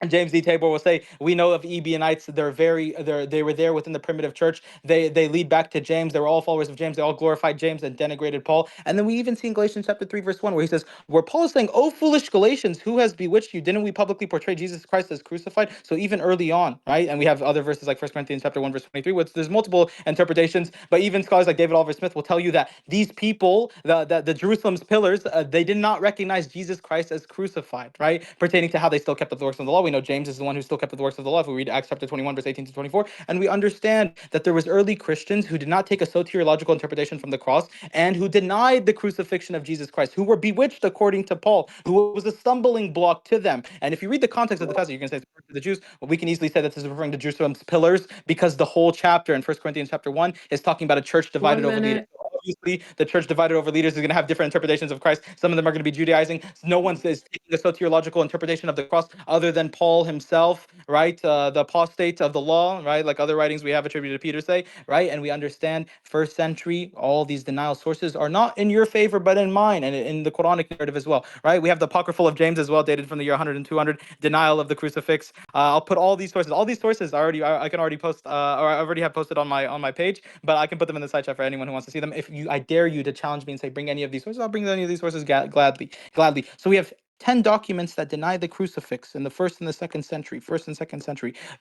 James D. Tabor will say, we know of Ebionites, they were there within the primitive church. They lead back to James. They were all followers of James. They all glorified James and denigrated Paul. And then we even see in Galatians chapter 3, verse 1, where he says, where Paul is saying, "Oh, foolish Galatians, who has bewitched you? Didn't we publicly portray Jesus Christ as crucified?" So even early on, right? And we have other verses like 1 Corinthians chapter 1, verse 23, which there's multiple interpretations, but even scholars like David Oliver Smith will tell you that these people, the Jerusalem's pillars, they did not recognize Jesus Christ as crucified, right? Pertaining to how they still kept up the works of the law. We know James is the one who still kept the works of the law. If we read Acts chapter 21, verse 18 to 24, and we understand that there was early Christians who did not take a soteriological interpretation from the cross and who denied the crucifixion of Jesus Christ, who were bewitched according to Paul, who was a stumbling block to them. And if you read the context of the passage, you can say it's referring to the Jews. Well, we can easily say that this is referring to Jerusalem's pillars, because the whole chapter in 1 Corinthians chapter 1 is talking about a church divided over the obviously the church divided over leaders is going to have different interpretations of Christ. Some of them are going to be Judaizing. No one is taking a soteriological interpretation of the cross other than Paul himself, right? The apostate of the law, right? Like other writings we have attributed to Peter say, right? And we understand first century, all these denial sources are not in your favor, but in mine, and in the Quranic narrative as well, right? We have the Apocryphal of James as well, dated from the year 100 and 200, denial of the crucifix. I'll put all these sources. All these sources I can already post, or I already have posted on my page, but I can put them in the side chat for anyone who wants to see them. If you, I dare you to challenge me and say bring any of these sources, I'll bring any of these sources gladly. So we have 10 documents that deny the crucifix in the first and the second century,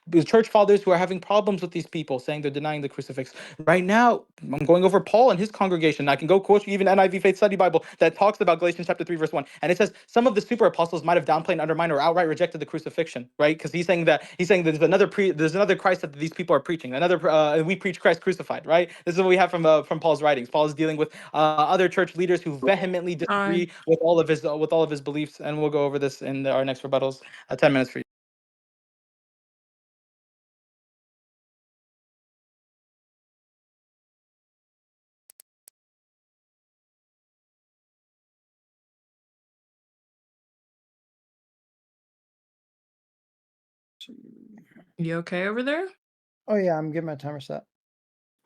The church fathers who are having problems with these people saying they're denying the crucifix. Right now, I'm going over Paul and his congregation. I can go quote you even NIV Faith Study Bible that talks about Galatians chapter 3, verse 1. And it says some of the super apostles might have downplayed, undermined, or outright rejected the crucifixion, right? Because he's saying there's another Christ that these people are preaching. We preach Christ crucified, right? This is what we have from Paul's writings. Paul is dealing with other church leaders who vehemently disagree with all of his beliefs, and we'll go over this in our next rebuttals. 10 minutes for you. You okay over there? Oh yeah, I'm getting my timer set.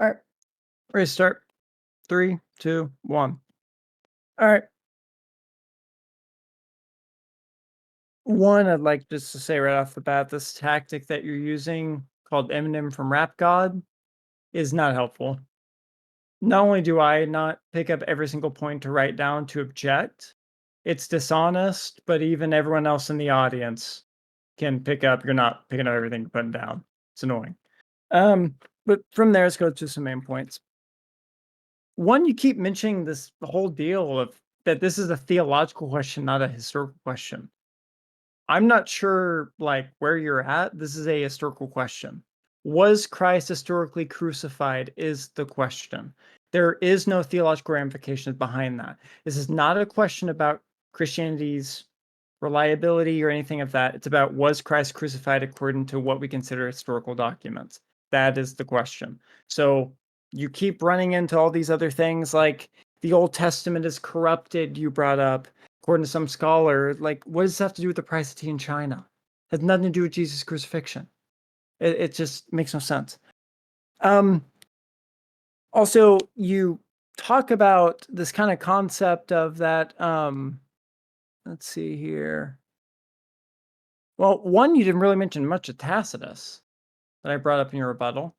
All right, ready to start. 3, 2, 1. All right. One, I'd like just to say right off the bat, this tactic that you're using called Eminem from Rap God is not helpful. Not only do I not pick up every single point to write down to object, it's dishonest, but even everyone else in the audience can pick up. You're not picking up everything you're putting down. It's annoying. But from there, let's go to some main points. One, you keep mentioning this whole deal of that this is a theological question, not a historical question. I'm not sure like where you're at. This is a historical question. Was Christ historically crucified is the question. There is no theological ramifications behind that. This is not a question about Christianity's reliability or anything of that. It's about was Christ crucified according to what we consider historical documents. That is the question. So you keep running into all these other things like the Old Testament is corrupted, you brought up. According to some scholar, like, what does this have to do with the price of tea in China? It has nothing to do with Jesus' crucifixion. It just makes no sense. Also, you talk about this kind of concept of that. Let's see here. Well, one, you didn't really mention much of Tacitus that I brought up in your rebuttal.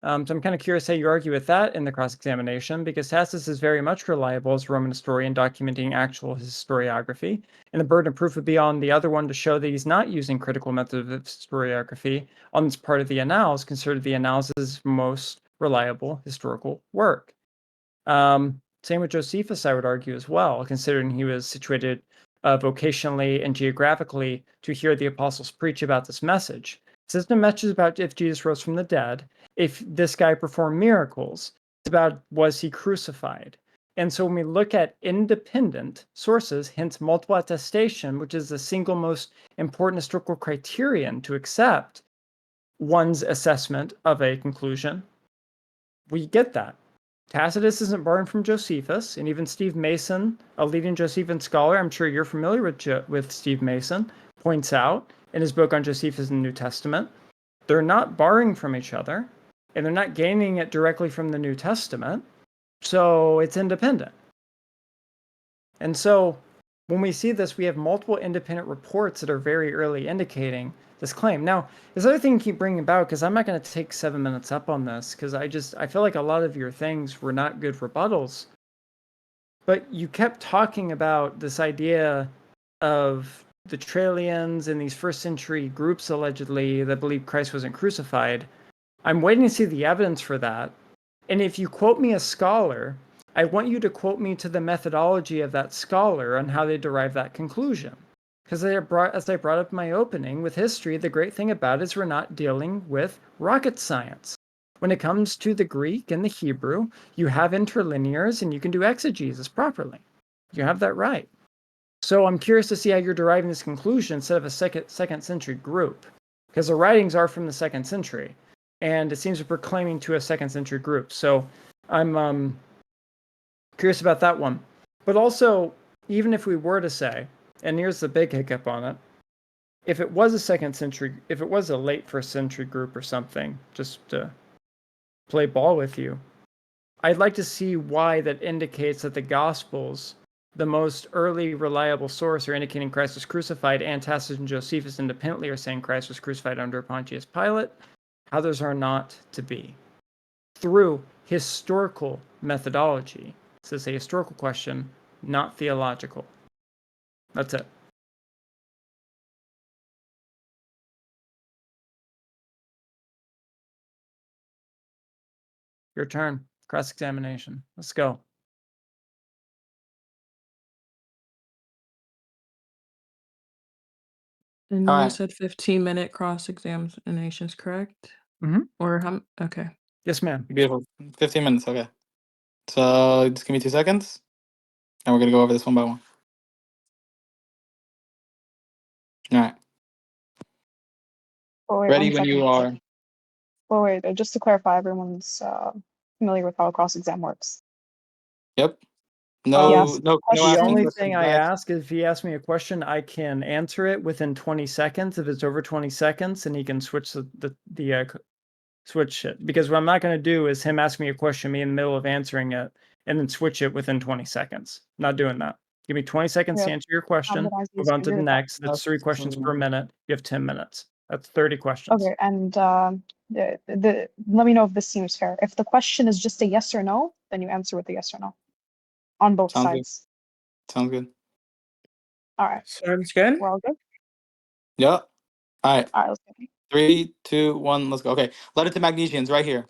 So I'm kind of curious how you argue with that in the cross-examination, because Tacitus is very much reliable as a Roman historian documenting actual historiography, and the burden of proof would be on the other one to show that he's not using critical methods of historiography on this part of the Annals, considered the Annals as most reliable historical work. Same with Josephus, I would argue as well, considering he was situated vocationally and geographically to hear the apostles preach about this message. This isn't a message about if Jesus rose from the dead, if this guy performed miracles. It's about was he crucified. And so when we look at independent sources, hence multiple attestation, which is the single most important historical criterion to accept one's assessment of a conclusion, we get that. Tacitus isn't borrowing from Josephus, and even Steve Mason, a leading Josephine scholar, I'm sure you're familiar with Steve Mason, points out in his book on Josephus in the New Testament, they're not borrowing from each other, and they're not gaining it directly from the New Testament, so it's independent. And so when we see this, we have multiple independent reports that are very early indicating this claim. Now, this other thing you keep bringing about, because I'm not going to take 7 minutes up on this, because I feel like a lot of your things were not good rebuttals, but you kept talking about this idea of the Trallians and these first century groups allegedly that believe Christ wasn't crucified. I'm waiting to see the evidence for that. And if you quote me a scholar, I want you to quote me to the methodology of that scholar on how they derive that conclusion. Because as I brought up in my opening, with history, the great thing about it is we're not dealing with rocket science. When it comes to the Greek and the Hebrew, you have interlinears and you can do exegesis properly. You have that right. So I'm curious to see how you're deriving this conclusion instead of a second century group. Because the writings are from the 2nd century. And it seems we're proclaiming to a 2nd century group. So I'm Curious about that one. But also, even if we were to say, and here's the big hiccup on it, if it was a second century, if it was a late first century group or something, just to play ball with you, I'd like to see why that indicates that the Gospels, the most early reliable source, are indicating Christ was crucified, and Tacitus and Josephus independently are saying Christ was crucified under Pontius Pilate. Others are not to be. Through historical methodology. This is a historical question, not theological. That's it. Your turn. Cross-examination. Let's go. And All you right. said 15-minute cross-examinations, correct? Mhm. Or how? Okay. Yes, ma'am. Beautiful. 15 minutes. Okay. So just give me 2 seconds, and we're gonna go over this one by one. All right. Oh, wait, Ready one when second. you are. Oh, wait, just to clarify, everyone's familiar with how a cross exam works. Yep. Yes. No The asking only questions thing I back. ask is if he asks me a question, I can answer it within 20 seconds. If it's over 20 seconds, and he can switch switch it. Because what I'm not going to do is him ask me a question, me in the middle of answering it, and then switch it within 20 seconds. Not doing that. Give me 20 seconds Yeah. to answer your question. Move on to the Figured it out. next. That's 3 questions per minute. You have 10 minutes. That's 30 questions. Okay, and let me know if this seems fair. If the question is just a yes or no, then you answer with a yes or no on both Sounds good. sides. Sounds good. All right, Sounds good. we're all good. Yeah. All right. All right, let's go. 3, 2, 1. Let's go. Okay. Letter to Magnesians right here.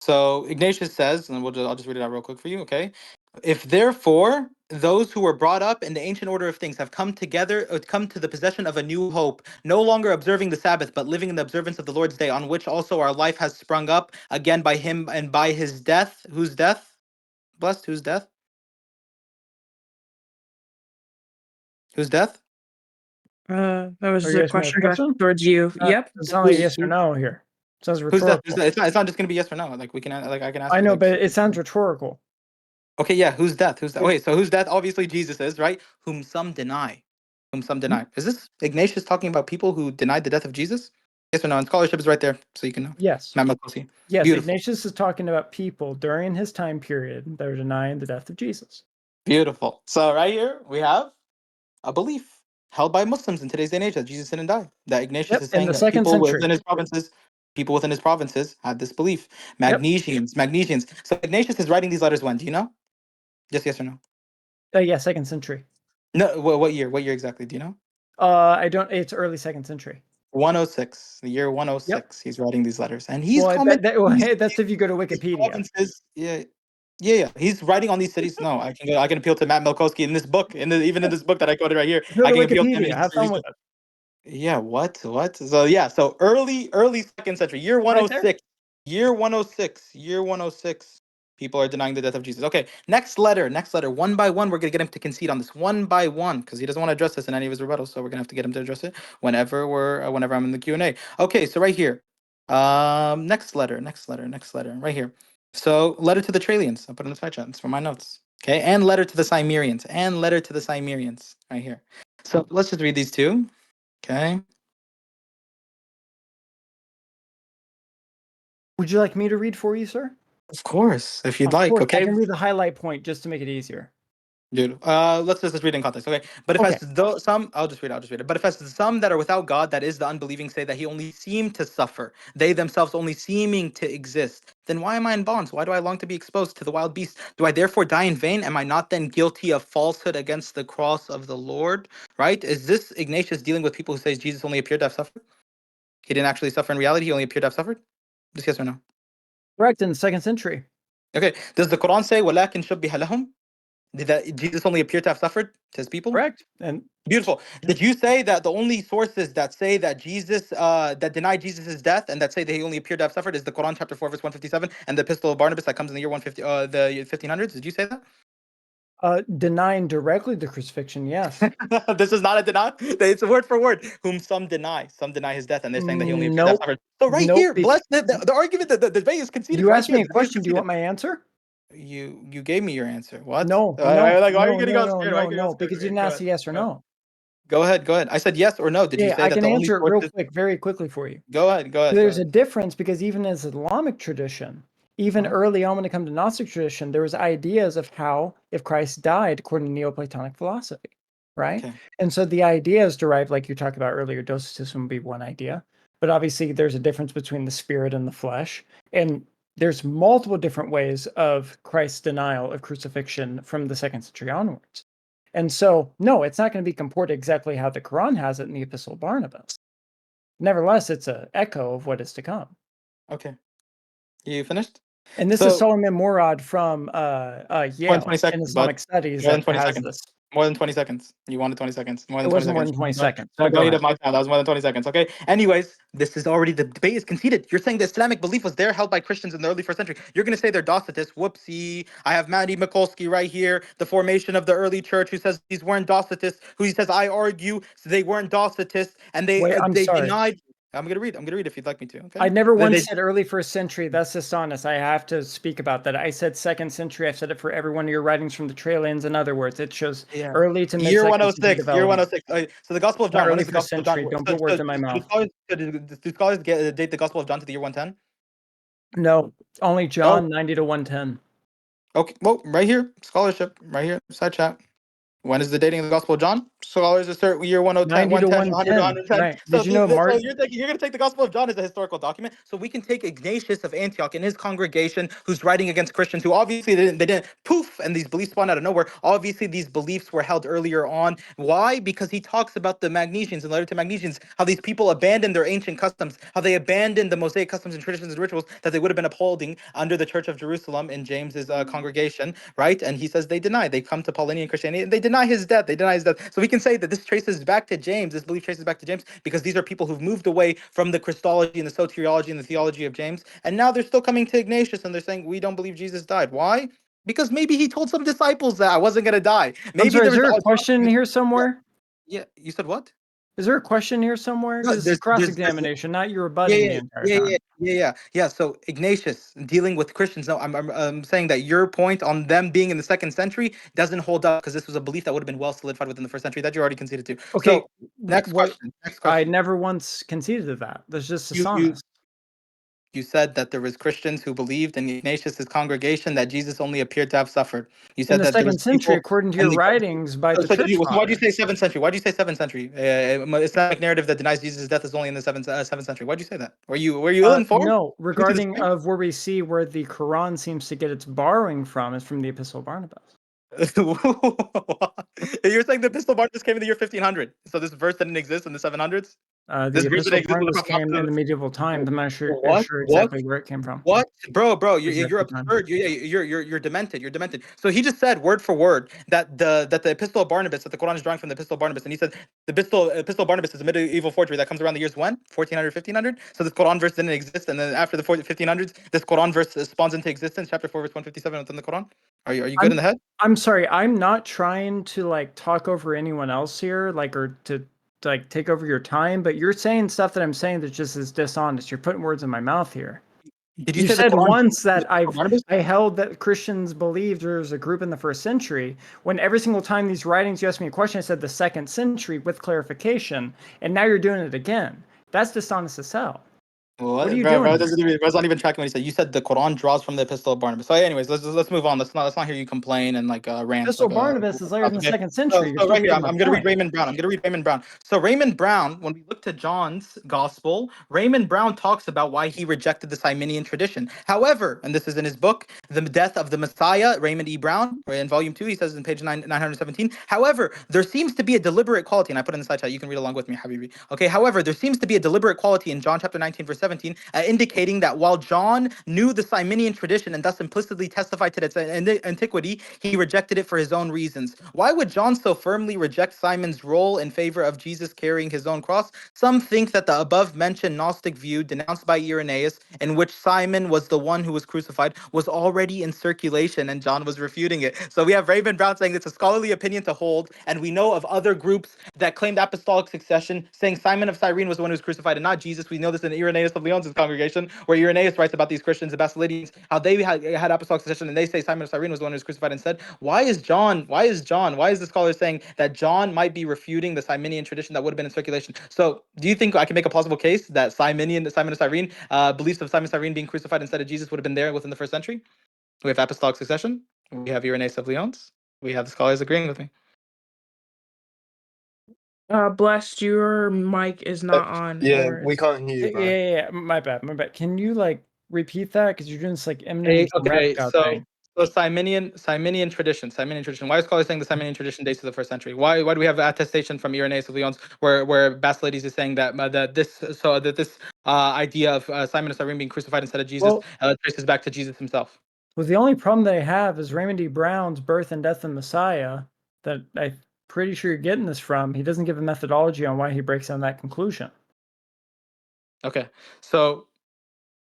So Ignatius says, and I'll just read it out real quick for you. Okay. If therefore those who were brought up in the ancient order of things have come together, come to the possession of a new hope, no longer observing the Sabbath, but living in the observance of the Lord's day, on which also our life has sprung up again by him and by his death. Whose death? Blessed. Whose death? Whose death? That was Are you a asking me a question question? towards you. Yep. It's not like yes or Who's no here. It sounds death? rhetorical. Who's death? It's not just gonna be yes or no. Like we can like I can ask I you know, like. but it sounds rhetorical. Okay, yeah. Whose death? Who's death? Okay, so whose death? Obviously Jesus is, right? Whom some deny. Whom some deny. Is this Ignatius talking about people who denied the death of Jesus? Yes or no? And scholarship is right there, so you can know. Yes. Matt McCluskey. Yes, Beautiful. Ignatius is talking about people during his time period that are denying the death of Jesus. Beautiful. So right here we have a belief held by Muslims in today's day and age that Jesus didn't die. That Ignatius is In saying the that second century. people within his provinces had this belief. Magnesians. So Ignatius is writing these letters when? Do you know? Just yes or no? Yeah, second century. No. What year? What year exactly? Do you know? I don't. It's early second century. 106, the year 106. He's writing these letters, and he's Well, commenting. that's if you go to These Wikipedia. provinces. Yeah. He's writing on these cities. No, I can appeal to Matt Milkowski in this book, even in this book that I quoted right here. Go I to can appeal to him. Wikipedia. Have fun with it. Yeah, what? So early second century, year Right there. 106. Year 106. People are denying the death of Jesus. Okay, next letter. One by one, we're gonna get him to concede on this one by one because he doesn't want to address this in any of his rebuttals. So we're gonna have to get him to address it whenever I'm in the Q&A. Okay, so right here. Next letter, right here. So letter to the Trallians. I'll put it in the side chat. It's for my notes. Okay, and letter to the Cimmerians. Right here. So let's just read these two. Okay. Would you like me to read for you, sir? Of course, if you'd Of like. course. Okay. I can read the highlight point just to make it easier. Dude, let's read in context. Okay. But if Okay. as though some, I'll just read it. But if as some that are without God, that is the unbelieving, say that he only seemed to suffer, they themselves only seeming to exist, then why am I in bonds? Why do I long to be exposed to the wild beasts? Do I therefore die in vain? Am I not then guilty of falsehood against the cross of the Lord? Right? Is this Ignatius dealing with people who say Jesus only appeared to have suffered? He didn't actually suffer in reality, he only appeared to have suffered? Just yes or no? Correct, in the second century. Okay. Does the Quran say وَلَكِنْ شُبِّهَ لَهُمْ? Did that Jesus only appear to have suffered to his people? Correct. And Beautiful. Did you say that the only sources that say that Jesus that deny Jesus' death and that say that he only appeared to have suffered is the Quran chapter 4 verse 157 and the Epistle of Barnabas that comes in the year 150 the 1500s? Did you say that? denying directly the crucifixion, yes. This is not a deny. It's word for word. Whom some deny his death, and they're saying that he only appeared to have Nope. suffered. So right Nope. here, bless the argument, the debate is conceded. You right asked here, me a the debate is question. Do you conceded. want my answer? You gave me your answer. What? No, Why are you no, getting no, all no, scared? Why are no, you getting all no, scared? because you Okay, didn't go ask ahead. a yes or Go ahead. no. Go ahead. Go ahead. I said yes or no. Did you Yeah, say I that can the only answer it real sources? quick, very quickly for you. Go ahead. Go ahead. Go There's a ahead. difference because even as Islamic tradition, even Uh-huh. early on when it comes to Gnostic tradition, there was ideas of how if Christ died according to Neoplatonic philosophy, right? Okay. And so the idea is derived, like you talked about earlier, docetism would be one idea, but obviously there's a difference between the spirit and the flesh, and there's multiple different ways of Christ's denial of crucifixion from the 2nd century onwards. And so, no, it's not going to be comported exactly how the Quran has it in the Epistle of Barnabas. Nevertheless, it's an echo of what is to come. Okay. You finished? And this is So Solomon Morad from more than Yale 20 in seconds, bud. Islamic Studies More than that 20 has seconds. this. More than 20 seconds. You wanted 20 seconds. More It than 20 wasn't more seconds. than 20 seconds. Don't Go eat ahead. up my time. That was more than 20 seconds. Okay. Anyways, this is already the debate is conceded. You're saying the Islamic belief was there held by Christians in the early first century. You're gonna say they're Docetists. Whoopsie. I have Matty Mikulski right here, the formation of the early church, who says these weren't Docetists, who he says I argue they weren't Docetists, and Wait, I'm they sorry. denied. I'm gonna read. I'm gonna read if you'd like me to. Okay. I never They- once they- said early first century. That's dishonest. I have to speak about that. I said 2nd century. I've said it for every one of your writings from the trail ends. In other words, it shows yeah. early to mid Year 2nd century 106. Year development. 106. So the Gospel of Not John. When early is the first Gospel of John? century. Don't put words in my mouth. Do scholars date the Gospel of John to the year 110? No, only No. John 90 to 110. Okay. Well, right here, scholarship, right here, side chat. When is the dating of the Gospel of John? Scholars assert year 110, 90 to 100, 110. 110. Right. So, Did you know Mark? you're going to take the Gospel of John as a historical document. So we can take Ignatius of Antioch and his congregation, who's writing against Christians, who obviously they didn't poof, and these beliefs spawned out of nowhere. Obviously, these beliefs were held earlier on. Why? Because he talks about the Magnesians in letter to Magnesians, how these people abandoned their ancient customs, how they abandoned the Mosaic customs and traditions and rituals that they would have been upholding under the Church of Jerusalem in James's congregation, right? And he says they deny. They come to Paulinian Christianity and they deny his death. They deny his death. So we can say that this traces back to James. This belief traces back to James because these are people who've moved away from the Christology and the soteriology and the theology of James, and now they're still coming to Ignatius and they're saying we don't believe Jesus died. Why? Because maybe he told some disciples that I wasn't gonna die. Maybe I'm sorry, there is was there a question here somewhere? yeah. You said what? Is there a question here somewhere? No, Because this is cross-examination, not you rebutting the entire time. Yeah. So Ignatius dealing with Christians. No, I'm saying that your point on them being in the 2nd century doesn't hold up because this was a belief that would have been well solidified within the 1st century that you already conceded to. Okay, So next what question. Next I question. never once conceded to that. That's just You dishonest. you said that there was Christians who believed in Ignatius's congregation that Jesus only appeared to have suffered. You In said the that there was 2nd century, people according to in your the writings by the so church why do you fathers. say 7th century? Why do you say 7th century? Islamic narrative that denies Jesus' death is only in the 7th century. Why do you say that? Were you ill informed? No, Due to this regarding point? of where we see where the Quran seems to get its borrowing from is from the Epistle of Barnabas. You're saying the Epistle of Barnabas came in the year 1500, so this verse didn't exist in the 700s. The This verse Epistle didn't of exist when the Barnabas Prophet came in the Muhammad. medieval times. I'm not sure What? What? exactly where it came from. What, bro? You're Exactly time. absurd. You're demented. You're demented. So he just said word for word that the Epistle of Barnabas, that the Quran is drawing from the Epistle of Barnabas, and he said the Epistle of Barnabas is a medieval forgery that comes around the years when 1400, 1500. So this Quran verse didn't exist, and then after the 1500s, this Quran verse spawns into existence. Chapter 4, verse 157 within the Quran. Are you good in the head? I'm sorry. I'm not trying to like talk over anyone else here, like or to like take over your time, but you're saying stuff that I'm saying that just is dishonest. You're putting words in my mouth here. Did you You say the said Quran? once that Barnabas? I held that Christians believed there was a group in the 1st century, when every single time these writings you asked me a question, I said the 2nd century with clarification, and now you're doing it again. That's dishonest as hell. What are you Bro, doing here? bro's not even tracking what he said. You said the Quran draws from the Epistle of Barnabas. So, anyways, let's move on. Let's not hear you complain and like rant. Epistle Like Barnabas is later than the okay. 2nd century. You're So still right here, proving I'm my gonna read point. Raymond Brown. I'm gonna read Raymond Brown. So Raymond Brown, when we look to John's Gospel, Raymond Brown talks about why he rejected the Simonian tradition. However, and this is in his book, The Death of the Messiah, Raymond E. Brown, in volume 2, he says in page 917. However, there seems to be a deliberate quality, and I put in the side chat. You can read along with me, Habibi. Okay. However, there seems to be a deliberate quality in John chapter 19, verse 17, indicating that while John knew the Simonian tradition and thus implicitly testified to its antiquity, he rejected it for his own reasons. Why would John so firmly reject Simon's role in favor of Jesus carrying his own cross? Some think that the above mentioned Gnostic view, denounced by Irenaeus, in which Simon was the one who was crucified, was already in circulation and John was refuting it. So we have Raymond Brown saying it's a scholarly opinion to hold, and we know of other groups that claimed apostolic succession, saying Simon of Cyrene was the one who was crucified and not Jesus. We know this in Irenaeus of Leon's congregation, where Irenaeus writes about these Christians, the Basilidians, how they had apostolic succession, and they say Simon of Cyrene was the one who was crucified instead. Why is the scholar saying that John might be refuting the Simonian tradition that would have been in circulation? So do you think I can make a plausible case that Simon of Cyrene, beliefs of Simon of Cyrene being crucified instead of Jesus would have been there within the first century? We have apostolic succession. We have Irenaeus of Lyons. We have the scholars agreeing with me. Blessed, your mic is not on. Yeah, or we it's- can't hear you, bro. Yeah. My bad. Can you like repeat that? Because you're doing this like eminent reptile thing. So Simonian tradition. Why is scholars saying the Simonian tradition dates to the first century? Why do we have attestation from Irenaeus of Lyons where Basilides is saying that this idea of Simon of Cyrene being crucified instead of Jesus traces back to Jesus himself? Well, the only problem they have is Raymond D. Brown's Birth and Death of the Messiah, that I'm pretty sure you're getting this from. He doesn't give a methodology on why he breaks down that conclusion. Okay, so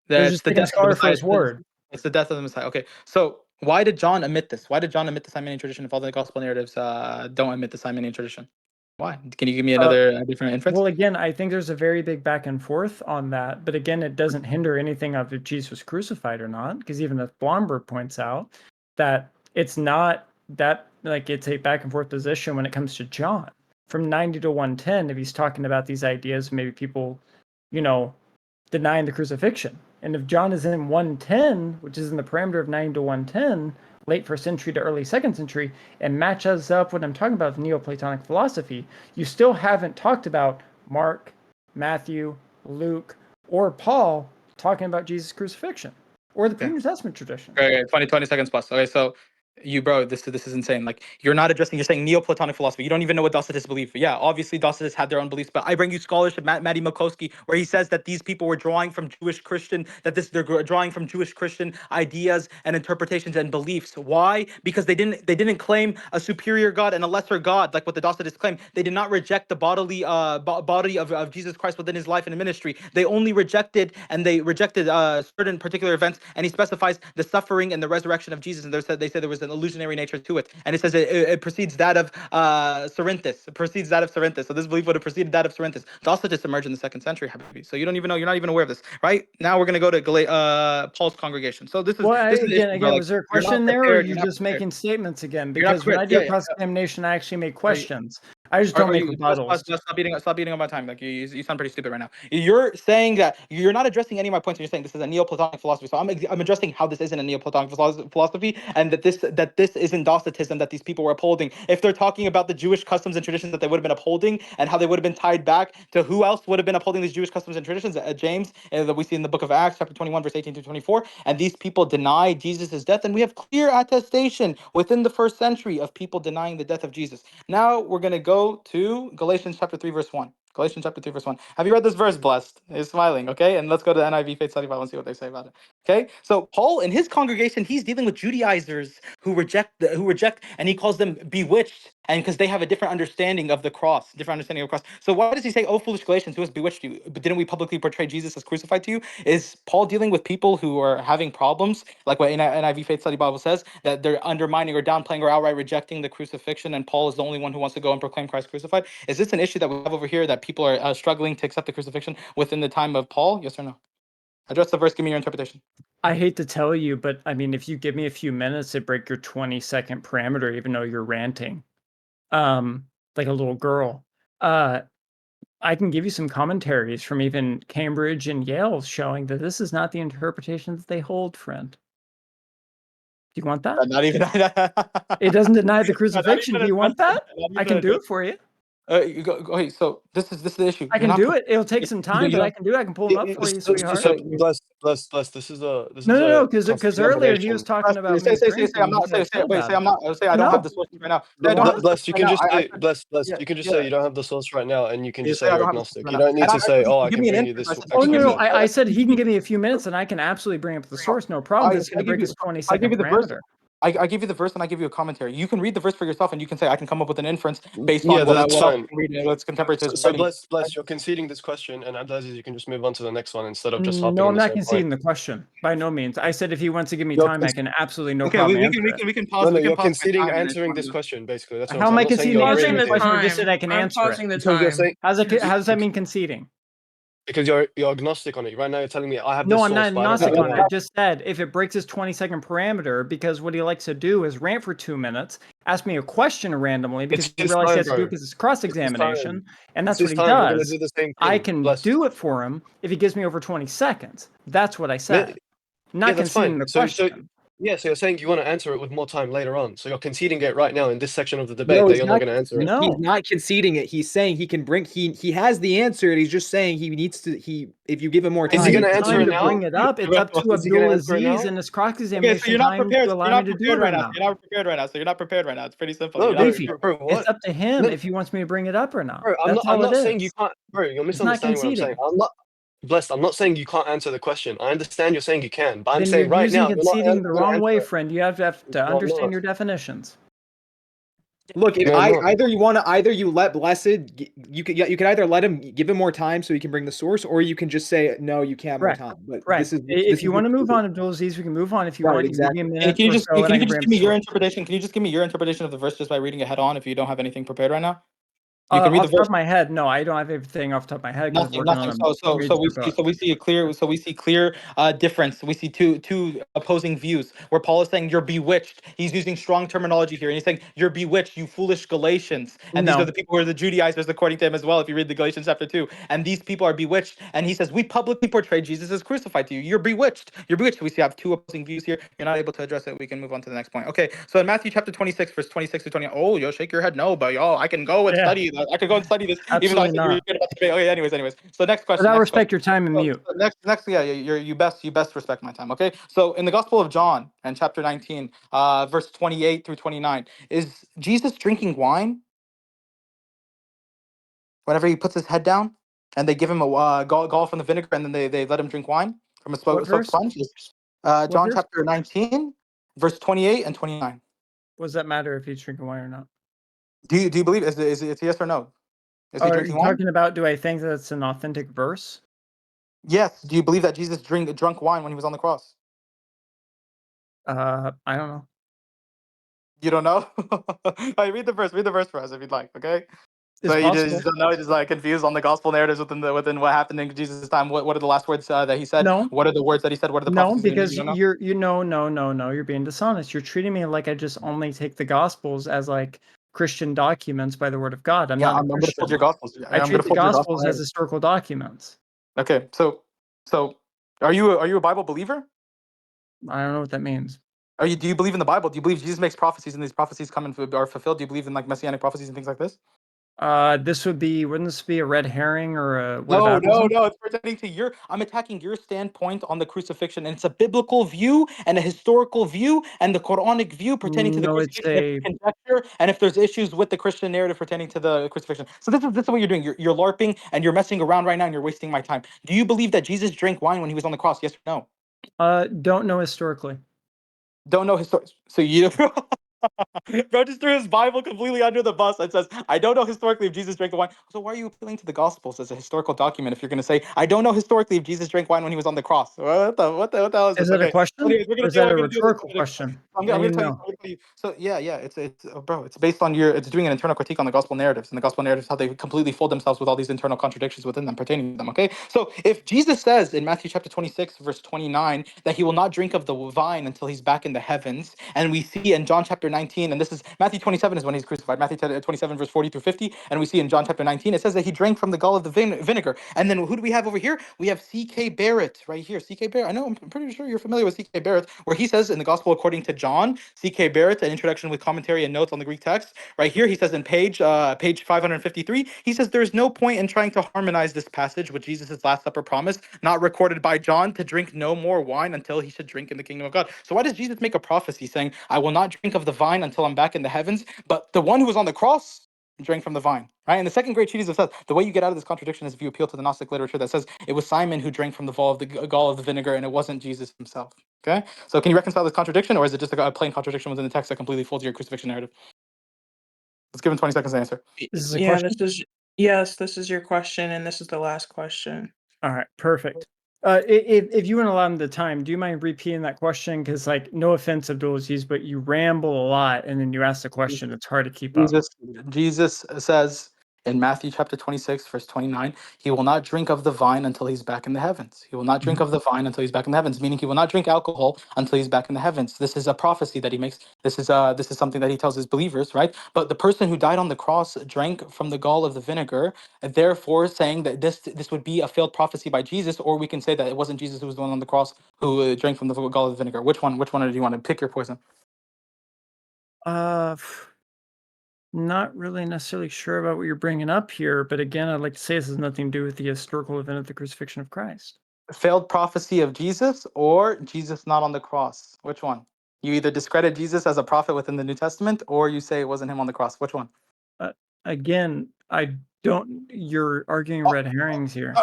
They're that's just the taking a death of the scholar for Messiah. his word. It's the death of the Messiah. Okay, so why did John omit this? Why did John omit the Simonian tradition if all the gospel narratives don't omit the Simonian tradition? Why? Can you give me another different inference? Well, again, I think there's a very big back and forth on that. But again, it doesn't hinder anything of if Jesus was crucified or not. Because even as Blomberg points out, that it's not that, like, it's a back and forth position when it comes to John. From 90 to 110, if he's talking about these ideas, maybe people, denying the crucifixion. And if John is in 110, which is in the parameter of 90 to 110, late first century to early second century, and matches up what I'm talking about with Neoplatonic philosophy, you still haven't talked about Mark, Matthew, Luke, or Paul talking about Jesus' crucifixion, or the pre-New Testament tradition. Okay, 20 seconds plus. Okay, so this is insane. Like, you're not addressing, you're saying Neoplatonic philosophy. You don't even know what Docetists believe. Yeah, obviously Docetists had their own beliefs, but I bring you scholarship, Matty Makowski, where he says that these people were drawing from they're drawing from Jewish Christian ideas and interpretations and beliefs. Why? Because they didn't claim a superior God and a lesser God like what the Docetists claim. They did not reject the body of Jesus Christ within his life and ministry. They only rejected certain particular events, and he specifies the suffering and the resurrection of Jesus, and they say there was an illusionary nature to it, and it says it precedes that of Cerinthus. It precedes that of Cerinthus. So this belief would have preceded that of Cerinthus. Docetists emerged in the second century, Habibi. So you're not even aware of this, right? Now we're gonna go to Paul's congregation. So this is was there a question there, or are you just making statements again? Because when I do cross-examination, I actually make questions. I just don't make rebuttals. Stop beating on my time. Like, you sound pretty stupid right now. You're saying that you're not addressing any of my points. You're saying this is a Neoplatonic philosophy. So I'm addressing how this isn't a Neoplatonic philosophy, and that this isn't Docetism that these people were upholding. If they're talking about the Jewish customs and traditions that they would have been upholding, and how they would have been tied back to who else would have been upholding these Jewish customs and traditions, James, that we see in the book of Acts, chapter 21, verse 18 to 24. And these people deny Jesus' death, and we have clear attestation within the first century of people denying the death of Jesus. Now we're going to go to Galatians chapter 3, verse 1. Galatians chapter 3, verse 1. Have you read this verse, Blessed? He's smiling, okay? And let's go to the NIV Faith Study Bible and see what they say about it. Okay? So Paul, in his congregation, he's dealing with Judaizers who reject, and he calls them bewitched, and because they have a different understanding of the cross. So why does he say, "Oh, foolish Galatians, who has bewitched you? But didn't we publicly portray Jesus as crucified to you?" Is Paul dealing with people who are having problems, like what NIV Faith Study Bible says, that they're undermining or downplaying or outright rejecting the crucifixion, and Paul is the only one who wants to go and proclaim Christ crucified? Is this an issue that we have over here, that people are struggling to accept the crucifixion within the time of Paul? Yes or no? Address the verse. Give me your interpretation. I hate to tell you, but I mean, if you give me a few minutes to break your 20-second parameter, even though you're ranting, like a little girl, I can give you some commentaries from even Cambridge and Yale showing that this is not the interpretation that they hold, friend. Do you want that? Not even. It doesn't deny the crucifixion. Do you want that? I can do it for you. Okay, so this is the issue. I can do it. It'll take some time, but I can do it. I can pull them up for you, sweetheart. Bless. This is No, because earlier he was talking about me drinking. I don't have the source right now. Bless, you can just say, Bless, you can just say you don't have the source right now, and you can just say you're agnostic. You don't need to say, "Oh, I can bring you this." Oh no, I said he can give me a few minutes, and I can absolutely bring up the source. No problem. It's going to break his 20-second parameter. I give you the verse and I give you a commentary. You can read the verse for yourself, and you can say I can come up with an inference based on what that's fine. What's contemporary to his So writing. Bless, you're conceding this question, and Abdulaziz, you can just move on to the next one instead of just hopping. No, on I'm the not same conceding point. the question by no means. I said if he wants to give me time, I can absolutely no problem answer it. We can pause. No, you're conceding answering this question basically. That's what How am I I'm saying. conceding answering the question? You just said I can answer it. I'm pausing the time. Because you're saying, How does that mean conceding? Because you're agnostic on it. Right now you're telling me I have No, this I'm not source, but I don't have agnostic it on it. now. I just said if it breaks his 20-second parameter, because what he likes to do is rant for 2 minutes, ask me a question randomly because It's he his realizes he time, has to do it bro. because it's It's his cross-examination, time. and It's that's what his he time. We're gonna does. do the same I thing. can Blessed. do it for him if he gives me over 20 seconds. That's what I said. Yeah, Not that's conceding fine. the So question. yeah, so you're saying you want to answer it with more time later on. So you're conceding it right now in this section of the debate No, that he's you're not not. going to answer it. No. He's not conceding it. He's saying he can bring. He has the answer, and he's just saying he needs to. If you give him more Is time, he I going need to answer time it to now? bring it up. It's up to Is he going Abdul to answer it Aziz now? and his Okay, so cross-examination you're not time prepared. to You're allow me not to do prepared it or right now. not. You're not prepared right now. So you're not prepared right now. It's pretty simple. No, You're not bro, Leafy, bro, what? it's up to him No, if he wants me to bring it up or not. bro, That's I'm all it not saying you is. can't, bro. You're It's not misunderstanding what I'm saying. conceding. I'm not blessed. I'm not saying you can't answer the question. I understand you're saying you can, but I'm Then you're saying right using now you're not conceding the going to wrong way, answer it. friend. You have to No, I'm understand not. your definitions. look. If No, I'm not. either you let Blessed, you could either let him give him more time so he can bring the source, or you can just say no, you can't have more Correct. time. But Correct. If you want to move on, Abdul Aziz, we can move on. If you Right, want, you can give me a exactly. minute Can you or just so, and I can just bring give me your the interpretation? Can you just give me your interpretation of the verse just by reading it head on if you don't have anything prepared right now? You can read the off the top verse. of my head, no, I don't have everything off the top of my head because I'm Nothing, working on nothing. a major book. So we see a clear difference. We see two opposing views where Paul is saying you're bewitched. He's using strong terminology here, and he's saying you're bewitched, you foolish Galatians. And these are No. the people who are the Judaizers according to him as well. If you read the Galatians chapter 2, and these people are bewitched, and he says we publicly portray Jesus as crucified to you. You're bewitched. You're bewitched. We see have two opposing views here. You're not able to address it. We can move on to the next point. Okay. So in Matthew chapter 26, verse 26 to 20. Oh, yo, shake your head. No, but yo, I can go and Yeah. study that. I could go and study this, even though I Absolutely said you were not. good about the debate. Okay, anyways. So next question. Without Next question. respect, your time and mute. So next, yeah, you best respect my time. Okay. So in the Gospel of John and chapter 19, verse 28 through 29, is Jesus drinking wine whenever he puts his head down, and they give him a gall from the vinegar, and then they let him drink wine from a What soaked verse? sponge? What John verse? chapter 19, verse 28 and 29. What does that matter if he's drinking wine or not? Do you believe is it yes or no? Is he Are drinking you wine? talking about, do I think that's an authentic verse? Yes. Do you believe that Jesus drunk wine when he was on the cross? I don't know. You don't know? All right, read the verse. Read the verse for us if you'd like. Okay. It's So you possible. just don't know. You're just like confused on the gospel narratives within what happened in Jesus' time. What are the last words that he said? No. What are the words that he said? What are the No, prophecies? because You don't know? no, you're being dishonest. You're treating me like I just only take the gospels as like Christian documents by the word of God. I'm Yeah, not a I'm going to fold Christian. your gospels. I I'm going treat to the fold your gospel gospels as narrative. historical documents. Okay. So are you a Bible believer? I don't know what that means. Do you believe in the Bible? Do you believe Jesus makes prophecies and these prophecies come and are fulfilled? Do you believe in like messianic prophecies and things like this? Wouldn't this be a red herring or a No, whataboutism? no. It's pertaining to I'm attacking your standpoint on the crucifixion, and it's a biblical view and a historical view and the Quranic view pertaining to the No, it's crucifixion. If a you conjecture and if there's issues with the Christian narrative pertaining to the crucifixion. So this is what you're doing. You're LARPing and you're messing around right now and you're wasting my time. Do you believe that Jesus drank wine when he was on the cross? Yes or no? don't know historically. Don't know history. So you Bro just threw his Bible completely under the bus and says, I don't know historically if Jesus drank the wine. So why are you appealing to the Gospels as a historical document if you're going to say, I don't know historically if Jesus drank wine when he was on the cross? What the hell is Is this? that a Okay. question? Anyways, we're Or going is to do that we're a going to do this. rhetorical question? I'm I going need to to tell you. know. I'm gonna tell you. So yeah, bro, it's based on it's doing an internal critique on the gospel narratives, and the gospel narratives how they completely fold themselves with all these internal contradictions within them pertaining to them. Okay, so if Jesus says in Matthew chapter 26 verse 29 that he will not drink of the vine until he's back in the heavens, and we see in John chapter 19, and this is Matthew 27 is when he's crucified, Matthew 27 verse 40 through 50, and we see in John chapter 19 it says that he drank from the gall of the vinegar, and then who do we have over here? We have C.K. Barrett right here. C.K. Barrett. I know I'm pretty sure you're familiar with C.K. Barrett, where he says in the Gospel according to John, C.K. Barrett, an introduction with commentary and notes on the Greek text. Right here, he says in page 553, he says there's no point in trying to harmonize this passage with Jesus' Last Supper promise, not recorded by John, to drink no more wine until he should drink in the kingdom of God. So why does Jesus make a prophecy saying, I will not drink of the vine until I'm back in the heavens, but the one who was on the cross drank from the vine, right? And the second great treatise of says the way you get out of this contradiction is if you appeal to the Gnostic literature that says it was Simon who drank from the gall of the vinegar, and it wasn't Jesus himself. Okay, so can you reconcile this contradiction, or is it just a plain contradiction within the text that completely folds your crucifixion narrative? Let's give him 20 seconds to answer. This is a question? This is your question, and this is the last question. All right, perfect. If you want to allow him the time, do you mind repeating that question? Because, like, no offense, Abdul Aziz, but you ramble a lot, and then you ask the question. It's hard to keep up. Jesus says in Matthew chapter 26, verse 29, he will not drink of the vine until he's back in the heavens. He will not drink of the vine until he's back in the heavens, meaning he will not drink alcohol until he's back in the heavens. This is a prophecy that he makes. This is something that he tells his believers, right? But the person who died on the cross drank from the gall of the vinegar, therefore saying that this would be a failed prophecy by Jesus, or we can say that it wasn't Jesus who was the one on the cross who drank from the gall of the vinegar. Which one do you want to pick your poison? Not really necessarily sure about what you're bringing up here, but again, I'd like to say this has nothing to do with the historical event of the crucifixion of Christ. Failed prophecy of Jesus or Jesus not on the cross? Which one? You either discredit Jesus as a prophet within the New Testament, or you say it wasn't him on the cross. Which one? Again, I don't. You're arguing red herrings here.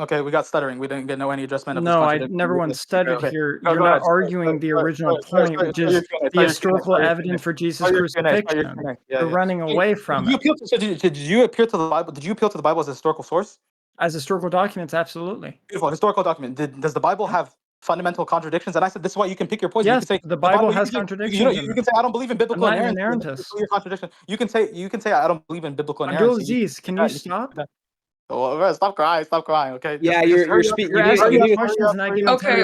Okay, we got stuttering. We didn't get any adjustment of this No, I contradiction. never once stuttered Okay. here. Go You're not ahead. arguing the original point, which is the historical evidence for Jesus' crucifixion. You're running away from it. Did you appeal to the Bible? Did you appeal to the Bible as a historical source? As historical documents, absolutely. Beautiful. Historical document. Does the Bible have fundamental contradictions? And I said, this is why you can pick your poison. Yes, you can say the Bible has you contradictions. You can say, I don't believe in biblical I'm not an inerrancy. inerrantist. Your contradiction. You can say, I don't believe in biblical Abdul inerrancy. can you stop? Oh, stop crying, okay. Yeah, You're asking me questions and I give you Okay.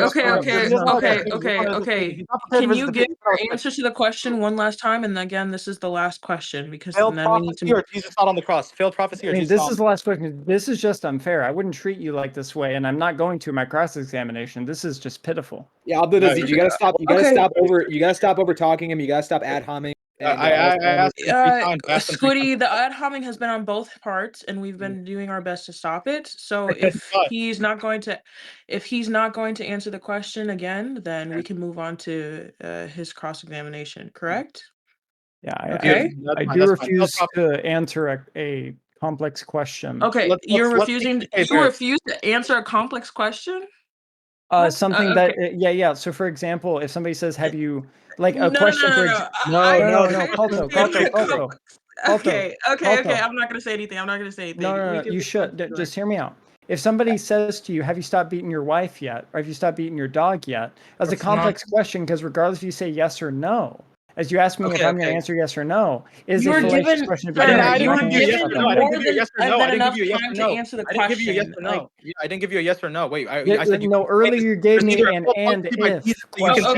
Can you give debate. your answer to the question one last time? And again, this is the last question because Failed then we need prophecy to. or Jesus not on the cross? Failed prophecy or Jesus this not is the last question. This is just unfair. I wouldn't treat you like this way, and I'm not going to my cross-examination. This is just pitiful. Yeah, Abdul, you gotta stop. You gotta stop over. You gotta stop over talking him. You gotta stop ad homing. I asked him 3 times. Squiddy, the ad homing has been on both parts, and we've been doing our best to stop it. So if he's not going to answer the question again, then we can move on to his cross-examination. Correct? Yeah. Okay. I do refuse to answer a complex question. Okay, you refuse to answer a complex question? Something that yeah. So for example, if somebody says, "Have you like a question?" No. Kalto. Okay. I'm not gonna say anything. No. You should just hear me out. If somebody says to you, "Have you stopped beating your wife yet?" or "Have you stopped beating your dog yet?" That's a complex question because regardless if you say yes or no, as you ask me if I'm going to answer yes or no, is a fallacious question to begin with. You were given more than enough time to answer the question. I didn't give you a yes or no. I didn't give you a yes or no. Wait, I said no. Earlier you gave me an and if. You can see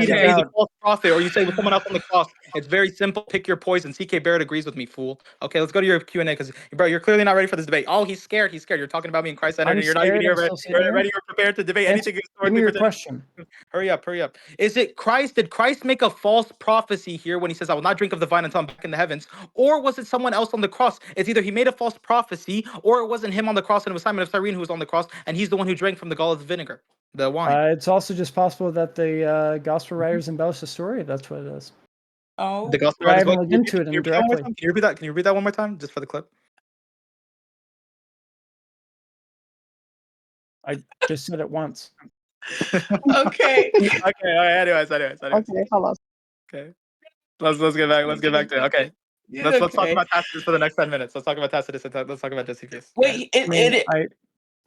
that he's a false prophet, or you say with someone else on the cross. It's very simple. Pick your poison. CK Barrett agrees with me, fool. Okay, let's go to your Q&A because, bro, you're clearly not ready for this debate. Oh, he's scared. You're talking about me in Christ Center. You're not even ready or prepared to debate anything. Give me your question. Hurry up. Is it Christ? Did Christ make a false prophecy here when he says, I will not drink of the vine until I'm back in the heavens? Or was it someone else on the cross? It's either he made a false prophecy or it wasn't him on the cross and it was Simon of Cyrene who was on the cross and he's the one who drank from the gall of the vinegar, the wine. It's also just possible that the gospel writers embellished the story. That's what it is. Oh, the gospel I writers. haven't looked into it indirectly. Can you repeat that? Can you read that one more time, just for the clip? I just said it once. Okay. Anyways. Okay, hello. Okay. Let's get back to it. Okay. Let's talk about Tacitus for the next 10 minutes. Let's talk about Tacitus and let's talk about Josephus. Wait,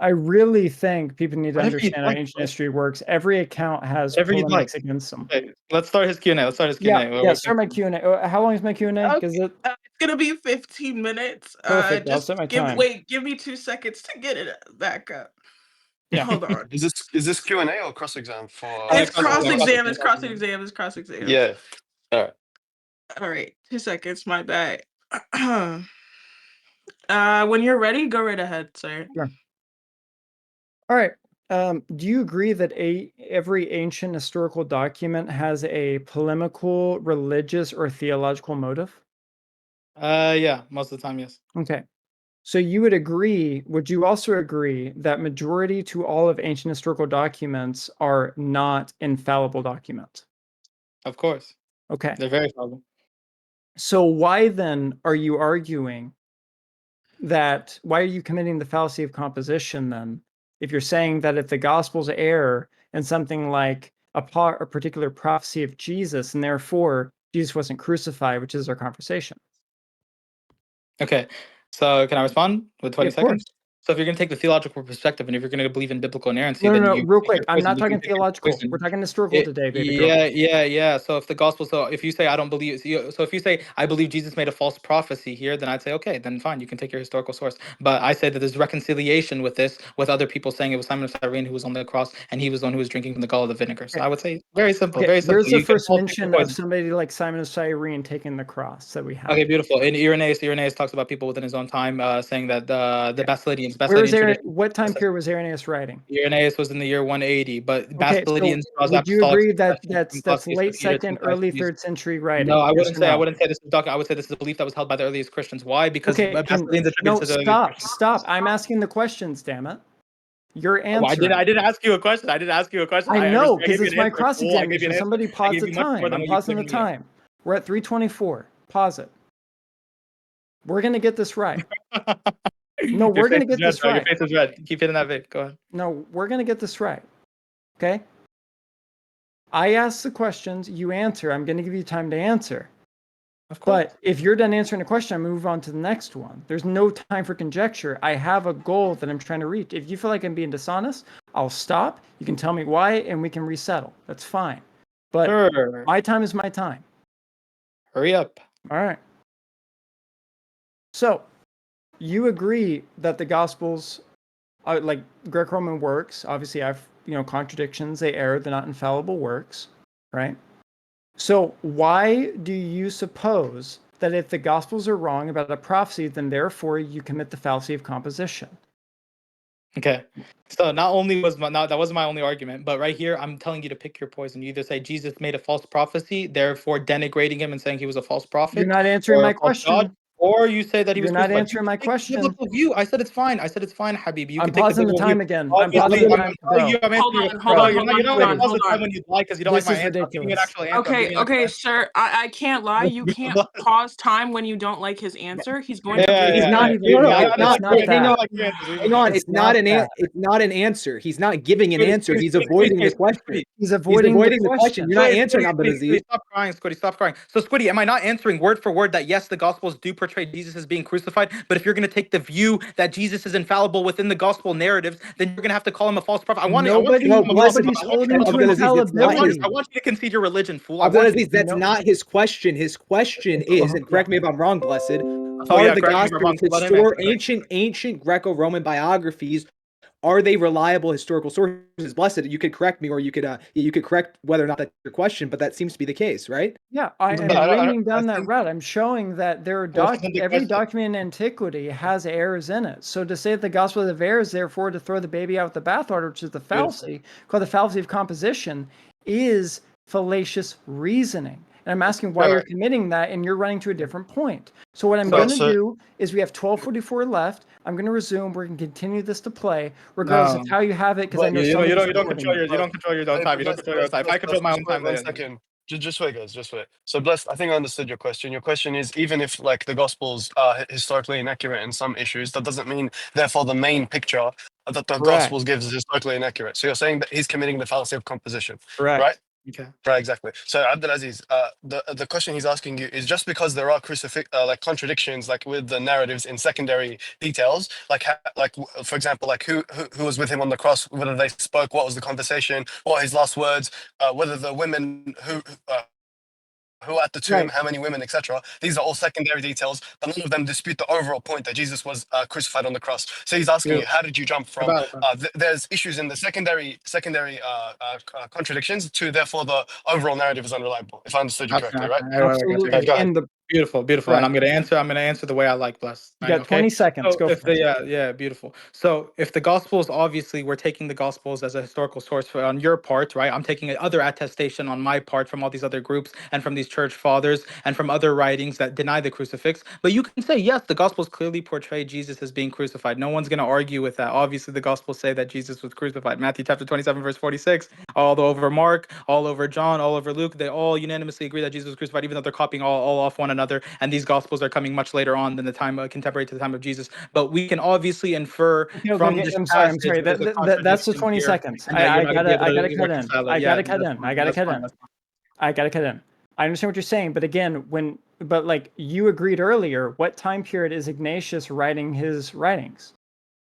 I really think people need to understand how ancient history works. Every account has polemics against them. Okay, let's start his Q&A. Yeah, start my Q&A. How long is my Q&A? Okay. It's gonna be 15 minutes. Perfect. I'll set my time. Give me 2 seconds to get it back up. Yeah. Hold on. Is this Q&A or cross-exam for? It's cross-exam. It's cross-exam. Yeah. All right. 2 seconds. My bad. When you're ready, go right ahead, sir. Sure. All right. Do you agree that every ancient historical document has a polemical, religious, or theological motive? Yeah, most of the time, yes. Okay. So would you also agree that majority to all of ancient historical documents are not infallible documents? Of course. Okay. They're very fallible. So why then are you arguing that, why are you committing the fallacy of composition then? If you're saying that if the Gospels err in something like a particular prophecy of Jesus, and therefore Jesus wasn't crucified, which is our conversation. Okay, so can I respond with 20 seconds? So if you're going to take the theological perspective, and if you're going to believe in biblical inerrancy, No, then no, you real pick quick. your I'm poison, not you can talking pick your theological. poison. We're talking historical today, baby girl. Yeah. So if the gospel, so if you say I don't believe, so if you say I believe Jesus made a false prophecy here, then I'd say okay, then fine, you can take your historical source. But I say that there's reconciliation with this, with other people saying it was Simon of Cyrene who was on the cross, and he was the one who was drinking from the gall of the vinegar. So I would say very simple, very simple. Where's the You can first all pick your mention of poison. somebody like Simon of Cyrene taking the cross that we have? Okay, beautiful. And Irenaeus talks about people within his own time, saying that the Basilidians, Where was tradition. what time period was Irenaeus writing? Irenaeus was in the year 180, but Okay, so Basilidians draws would you apostolic agree that succession from that's Claudius late Considerus second, and early Diocletian. third century writing? No, I Yes wouldn't or say. I no? wouldn't say this is doctrine. I would say this is a belief that was held by the earliest Christians. Why? Because Okay, Basilidians attributed no, to the earliest Christians. stop. I'm asking the questions, damn it. You're Oh, answering. I didn't ask you a question. I didn't ask you a question. I know, I gave because you it's an my answer. Cool, I gave you cross-examination. an answer. Somebody I pause gave the you much more time. than I'm what you've pausing the given me. time. We're at 3:24. Pause it. We're gonna get this right. No, we're gonna get this right. Your face is red. Keep hitting that vape. Go ahead. No, we're gonna get this right. Okay? I ask the questions, you answer. I'm gonna give you time to answer. Of course. But if you're done answering a question, I move on to the next one. There's no time for conjecture. I have a goal that I'm trying to reach. If you feel like I'm being dishonest, I'll stop. You can tell me why, and we can resettle. That's fine. But Sure. my time is my time. Hurry up. All right. So you agree that the Gospels, like Greco-Roman works, obviously have contradictions. They err. They're not infallible works, right? So why do you suppose that if the Gospels are wrong about a prophecy, then therefore you commit the fallacy of composition? Okay. So not only was that wasn't my only argument, but right here I'm telling you to pick your poison. You either say Jesus made a false prophecy, therefore denigrating him and saying he was a false prophet, You're not answering or my a false question. god, or you say that he You're was not crucified. answering my Take the question. biblical view. I said it's fine. Habib. You I'm can take the pausing the biblical time view. again. I'm Obviously, pausing the time, I'm bro. telling you. I'm Hold answering on, hold on, you. hold on, You know hold what? on, Pause the hold time on. when you like, because you don't like This my is answer. I'm giving you an ridiculous. actual answer. I'm Okay, giving you an actual okay, answer. sir. I can't lie. You can't pause time when you don't like his answer. He's going to Yeah, read He's it. not even. No, I It's like not your answers. hang I on, that. like your answers. hang on. It's not that. It's not an answer. He's not giving an answer. He's avoiding the question. He's avoiding the the question. question. You're not answering, Abdulaziz. Stop crying, Squiddy. Stop crying. So, Squiddy, am I not answering word for word that yes, the Gospels do portray Jesus as being crucified? But if you're going to take the view that Jesus is infallible within the Gospel narratives, then you're going to have to call him a false prophet. I want you No, to blessed holding to Abdulaziz, it's not his. infallibility. I want you to concede your religion, fool. I want you Abdulaziz, to. that's not his question. His question is, and correct me if I'm wrong, blessed, Oh are yeah, the correct me if I'm wrong. Gospels Let him answer. ancient Greco-Roman biographies? Are they reliable historical sources? Blessed, you could correct me, or you could correct whether or not that's your question, but that seems to be the case, right? Yeah, I am bringing down that route. I'm showing that there are every document in antiquity has errors in it. So to say that the gospel of errors, therefore to throw the baby out with the bathwater, which is the fallacy, called the fallacy of composition, is fallacious reasoning. And I'm asking why you're committing that, and you're running to a different point. So what I'm going to do is we have 12:44 left. I'm going to resume. We're going to continue this to play, regardless of how you have it, because I know you don't control your own time. You don't control your own time. I control my own time. 1 second. Just wait, guys. Just wait. So, blessed. I think I understood your question. Your question is, even if like the Gospels are historically inaccurate in some issues, that doesn't mean therefore the main picture that the Gospels gives is historically inaccurate. So you're saying that he's committing the fallacy of composition, right? Okay. Right, exactly. So Abdulaziz, the question he's asking you is just because there are like contradictions, like with the narratives in secondary details, like for example, like who was with him on the cross, whether they spoke, what was the conversation, what his last words, whether the women who were at the tomb, how many women, etc. These are all secondary details, but none of them dispute the overall point that Jesus was crucified on the cross. So he's asking you, how did you jump from there's issues in the secondary contradictions to therefore the overall narrative is unreliable? If I understood you correctly, right? Absolutely. Go ahead. Beautiful. And I'm gonna answer the way I like, bless. You got 20 seconds. Go for it. Yeah, beautiful. So if the Gospels, obviously, we're taking the Gospels as a historical source on your part, right? I'm taking other attestation on my part from all these other groups and from these church fathers and from other writings that deny the crucifix. But you can say, yes, the Gospels clearly portray Jesus as being crucified. No one's gonna argue with that. Obviously, the Gospels say that Jesus was crucified. Matthew chapter 27, verse 46, all over Mark, all over John, all over Luke, they all unanimously agree that Jesus was crucified, even though they're copying all off one another. And these Gospels are coming much later on than the time contemporary to the time of Jesus. But we can obviously infer from this I'm passage sorry. That's the 20 seconds. I gotta cut in. I gotta cut in. I understand what you're saying, but again, like you agreed earlier, what time period is Ignatius writing his writings?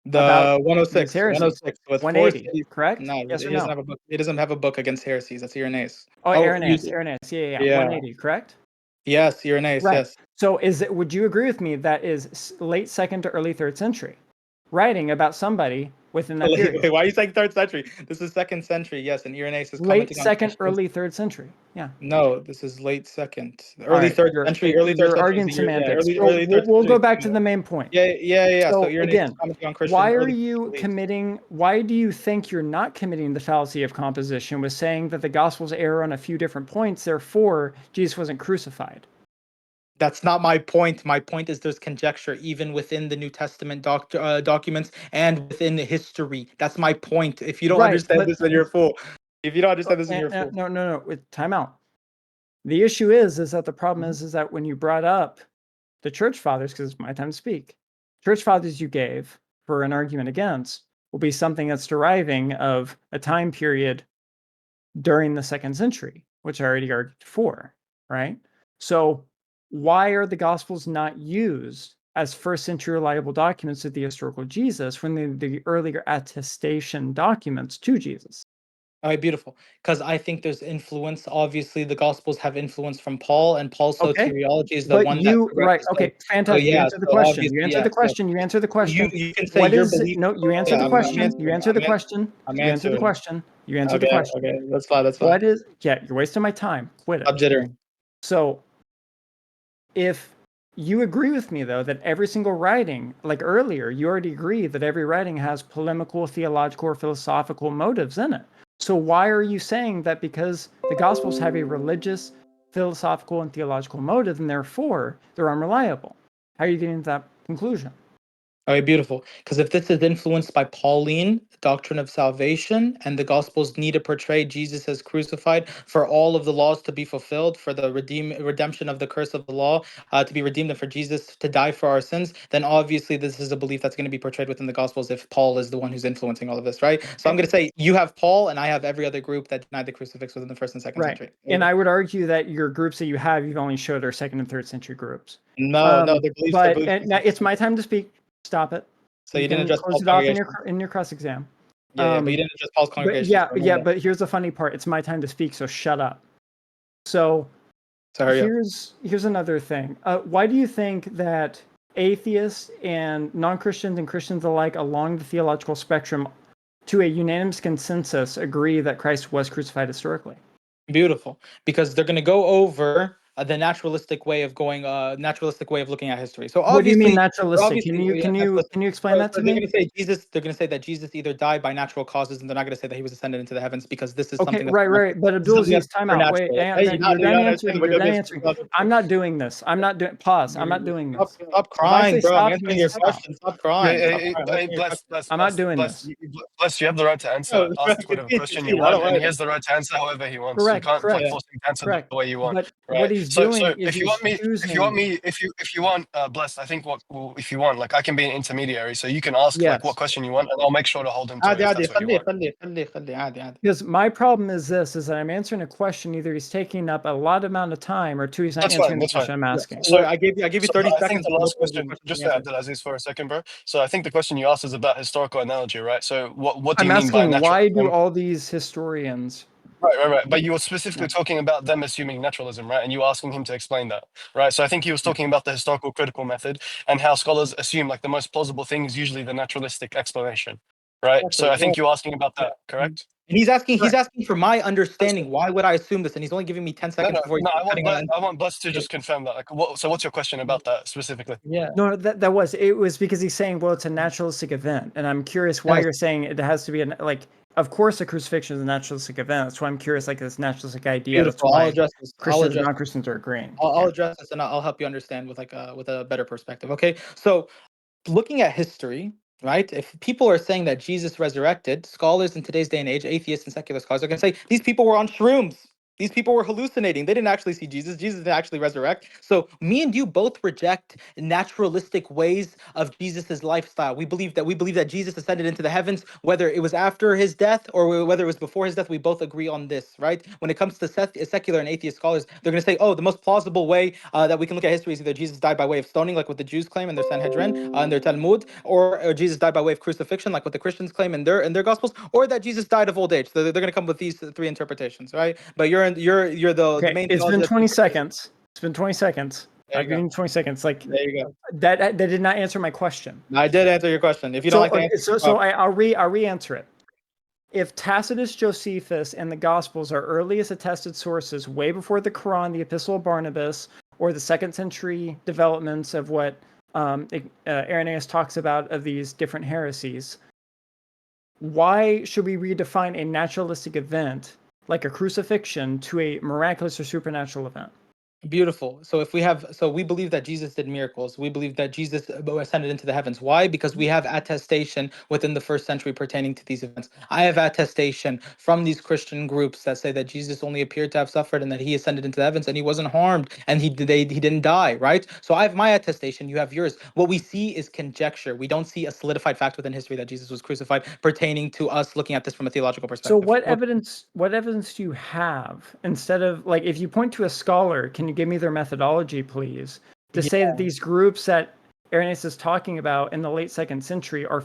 The against 106, heresies. 106 with 180, correct? No, Yes or he doesn't no? have a book. He doesn't have a book against heresies. That's Irenaeus. Oh, Oh, Irenaeus, yeah. yeah. 180, correct? Yes, Irenaeus. Right. Yes. So would you agree with me that is late 2nd to early 3rd century, writing about somebody within that period? Wait, why are you saying 3rd century? This is 2nd century. Yes, and Irenaeus is Late commenting on 2nd, Christians. early 3rd century. Yeah. No, this is late 2nd, All early right, 3rd century. Early 3rd you're century is arguing the year. Yeah, semantics. So early 3rd we'll century. go back to the main point. Yeah. So So Irenaeus again, is commenting on Christian. why are early you beliefs. committing? Why do you think you're not committing the fallacy of composition with saying that the Gospels err on a few different points? Therefore, Jesus wasn't crucified. That's not my point. My point is there's conjecture even within the New Testament documents and within the history. That's my point. If you don't Right, understand but this, then you're a fool. If you don't understand this, then you're a fool. No. Time out. The issue is that the problem is that when you brought up the church fathers, because it's my time to speak, church fathers you gave for an argument against will be something that's deriving of a time period during the 2nd century, which I already argued for, right? So why are the Gospels not used as 1st century reliable documents of the historical Jesus when they're the earlier attestation documents to Jesus? All right, beautiful. Because I think there's influence. Obviously, the Gospels have influence from Paul, and Paul's Okay. soteriology is the But one that you, right, corrects. okay, So fantastic. You yeah, answered the so question. obviously, You answered the yes, yes. question. You answered the question. You can say What your is it? belief. No, you answered Yeah, the question. You answering. answered the question. I'm You answered the answering. question. You answered the Okay, question. okay, that's fine. That's fine. What is, yeah, you're wasting my time. Quit Stop it. jittering. So if you agree with me, though, that every single writing, like earlier, you already agree that every writing has polemical, theological, or philosophical motives in it. So why are you saying that because the Gospels have a religious, philosophical, and theological motive, and therefore they're unreliable? How are you getting to that conclusion? All right, beautiful. Because if this is influenced by Pauline doctrine of salvation, and the Gospels need to portray Jesus as crucified for all of the laws to be fulfilled, for the redemption of the curse of the law to be redeemed, and for Jesus to die for our sins, then obviously this is a belief that's going to be portrayed within the Gospels if Paul is the one who's influencing all of this, right? So I'm going to say you have Paul, and I have every other group that denied the crucifix within the 1st and 2nd Right. century. And I would argue that your groups that you have, you've only showed are 2nd and 3rd century groups. No, their beliefs are But beliefs. now it's my time to speak. Stop it. So you didn't can address close Paul's it off in congregation. your cross exam. Yeah, but you didn't address Paul's But congregation. so remember that. but here's the funny part. It's my time to speak, so shut up. So hurry up. here's another thing. Why do you think that atheists and non-Christians and Christians alike along the theological spectrum, to a unanimous consensus, agree that Christ was crucified historically? Beautiful, because they're going to go over the naturalistic way of naturalistic way of looking at history. So What do you mean obviously, naturalistic? Can you explain that to they're me? going to say Jesus. They're going to say that Jesus either died by natural causes, and they're not going to say that he was ascended into the heavens because this is Okay, something that's right. But this is something Abdulaziz, that's time out. Wait, supernatural. Hey, you're done answering. You're done answering. I'm not doing. doing this. I'm not doing. Pause. I'm not doing this. Stop If I say crying, bro. I'm stop, you answering mean your stop. question. Stop crying. Stop crying. I'm answering your Bless, question. bless, I'm not bless, doing bless, this. bless. You have the right to answer. No, Ask whatever question you I want, don't and want he it. has the right to answer however he wants. You Correct. can't like Yeah. force him to answer Correct. the way you want, But right? what he's So, doing is if you want me, choosing. if you want, blessed, I think if you want, like, I can be an intermediary, so you can ask like what Yes. question you want, and I'll make sure to hold him to it عادي if عادي that's what you want. خليه عادي. Because my problem is this: is that I'm answering a question. Either he's taking up a lot amount of time, or two, he's not That's answering fine. the That's fine. question I'm asking. So I gave you So 30 I think seconds the to last look over the question, question just you to answered. Abdulaziz for a second, bro. So I think the question you asked is about historical analogy, right? So what do I'm you mean by asking why do naturalism? all these historians? Right. But you were specifically talking about them assuming naturalism, right? And you were asking him to explain that, right? So I think he was talking about the historical critical method and how scholars assume like the most plausible thing is usually the naturalistic explanation, right? So I think you're asking about that, correct? And he's asking Correct. for my understanding. Why would I assume this? And he's only giving me 10 seconds before he's No. cutting on. I want Bless to just confirm that. Like, so what's your question about that specifically? Yeah. No, that was because he's saying, well, it's a naturalistic event, and I'm curious why Yes. you're saying it has to be like. Of course, a crucifixion is a naturalistic event. That's why I'm curious, like this naturalistic idea. Beautiful. That's why I'll address this. Christians and non-Christians are agreeing. I'll address this, and I'll help you understand with with a better perspective. Okay. So looking at history, right? If people are saying that Jesus resurrected, scholars in today's day and age, atheists and secular scholars, are going to say these people were on shrooms. These people were hallucinating. They didn't actually see Jesus. Jesus didn't actually resurrect. So me and you both reject naturalistic ways of Jesus's lifestyle. We believe that Jesus ascended into the heavens, whether it was after his death or whether it was before his death. We both agree on this, right? When it comes to secular and atheist scholars, they're going to say, oh, the most plausible way that we can look at history is either Jesus died by way of stoning, like what the Jews claim in their Sanhedrin, in their Talmud, or Jesus died by way of crucifixion, like what the Christians claim in their Gospels, or that Jesus died of old age. So they're going to come with these three interpretations, right? But you're the main. It's been 20 seconds. It's been 20 seconds. I've given you 20 seconds. Like there you go. That did not answer my question. I did answer your question. If you don't like the answer, I'll re-answer it. If Tacitus Josephus and the Gospels are earliest attested sources, way before the Quran, the Epistle of Barnabas, or the 2nd century developments of what Irenaeus talks about of these different heresies, why should we redefine a naturalistic event like a crucifixion to a miraculous or supernatural event? Beautiful. So we believe that Jesus did miracles. We believe that Jesus ascended into the heavens. Why? Because we have attestation within the 1st century pertaining to these events. I have attestation from these Christian groups that say that Jesus only appeared to have suffered and that he ascended into the heavens and he wasn't harmed and he didn't die, right? So I have my attestation, you have yours. What we see is conjecture. We don't see a solidified fact within history that Jesus was crucified pertaining to us looking at this from a theological perspective. So what evidence do you have, instead of, like, if you point to a scholar, can you give me their methodology, please, to say that these groups that Irenaeus is talking about in the late 2nd century are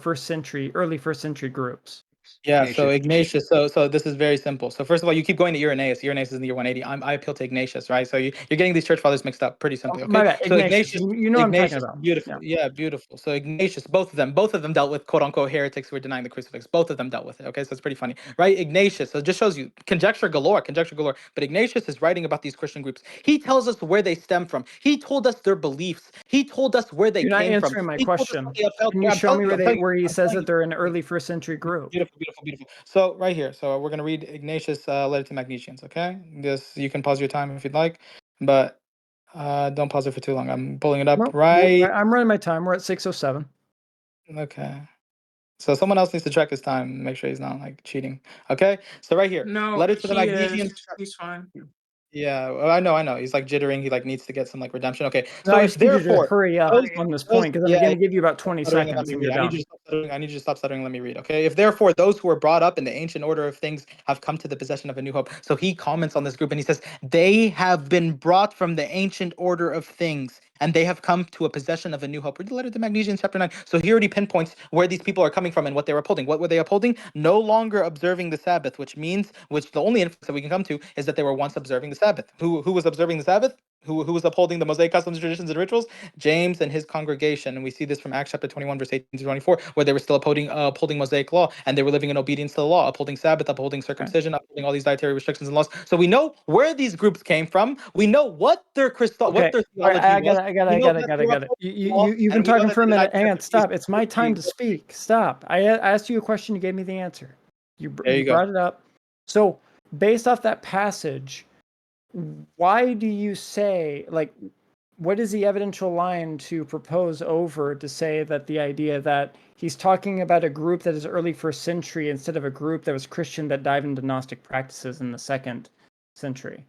early first century groups? Yeah, so Ignatius, so this is very simple. So first of all, you keep going to Irenaeus. Irenaeus is in the year 180. I appeal to Ignatius, right? So you're getting these church fathers mixed up pretty simply, okay? My bad. So Ignatius, you know what I'm talking about. Beautiful. Yeah, beautiful. So Ignatius, both of them dealt with quote unquote heretics who were denying the crucifix. Both of them dealt with it, okay? So it's pretty funny, right? Ignatius, so it just shows you conjecture galore. But Ignatius is writing about these Christian groups. He tells us where they stem from. He told us their beliefs. He told us where they You're not came from. answering my question. Can you show me where he says that they're an early first century group? Beautiful. So right here, so we're gonna read Ignatius' letter to Magnesians. Okay, this you can pause your time if you'd like, but don't pause it for too long. I'm pulling it up right. I'm running my time. We're at 6:07. Okay. So someone else needs to track his time. Make sure he's not like cheating. Okay. So right here, No, letter to the he Magnesians. is. He's fine. Yeah, well, I know. He's like jittering. He like needs to get some like redemption. Okay. No, So I if just need you to therefore hurry up on this point, because I'm going to give you about 20 seconds and you're I done. need you to stop stuttering. Let me read. Okay. If therefore those who were brought up in the ancient order of things have come to the possession of a new hope. So he comments on this group and he says, they have been brought from the ancient order of things and they have come to a possession of a new hope. Read the letter to Magnesians chapter 9. So he already pinpoints where these people are coming from and what they were upholding. What were they upholding? No longer observing the Sabbath, which the only inference that we can come to is that they were once observing the Sabbath. Who was observing the Sabbath? Who was upholding the Mosaic customs, traditions, and rituals? James and his congregation. And we see this from Acts chapter 21, verse 18 to 24, where they were still upholding Mosaic law, and they were living in obedience to the law, upholding Sabbath, upholding circumcision, upholding all these dietary restrictions and laws. So we know where these groups came from. We know what their what their theology was. I got it. You've been talking for a minute. Hang on, stop. It's my time to speak. Stop. I asked you a question. You gave me the answer. You brought it up. So based off that passage, why do you say, like, what is the evidential line to propose over to say that the idea that he's talking about a group that is early first century instead of a group that was Christian that dived into Gnostic practices in the 2nd century?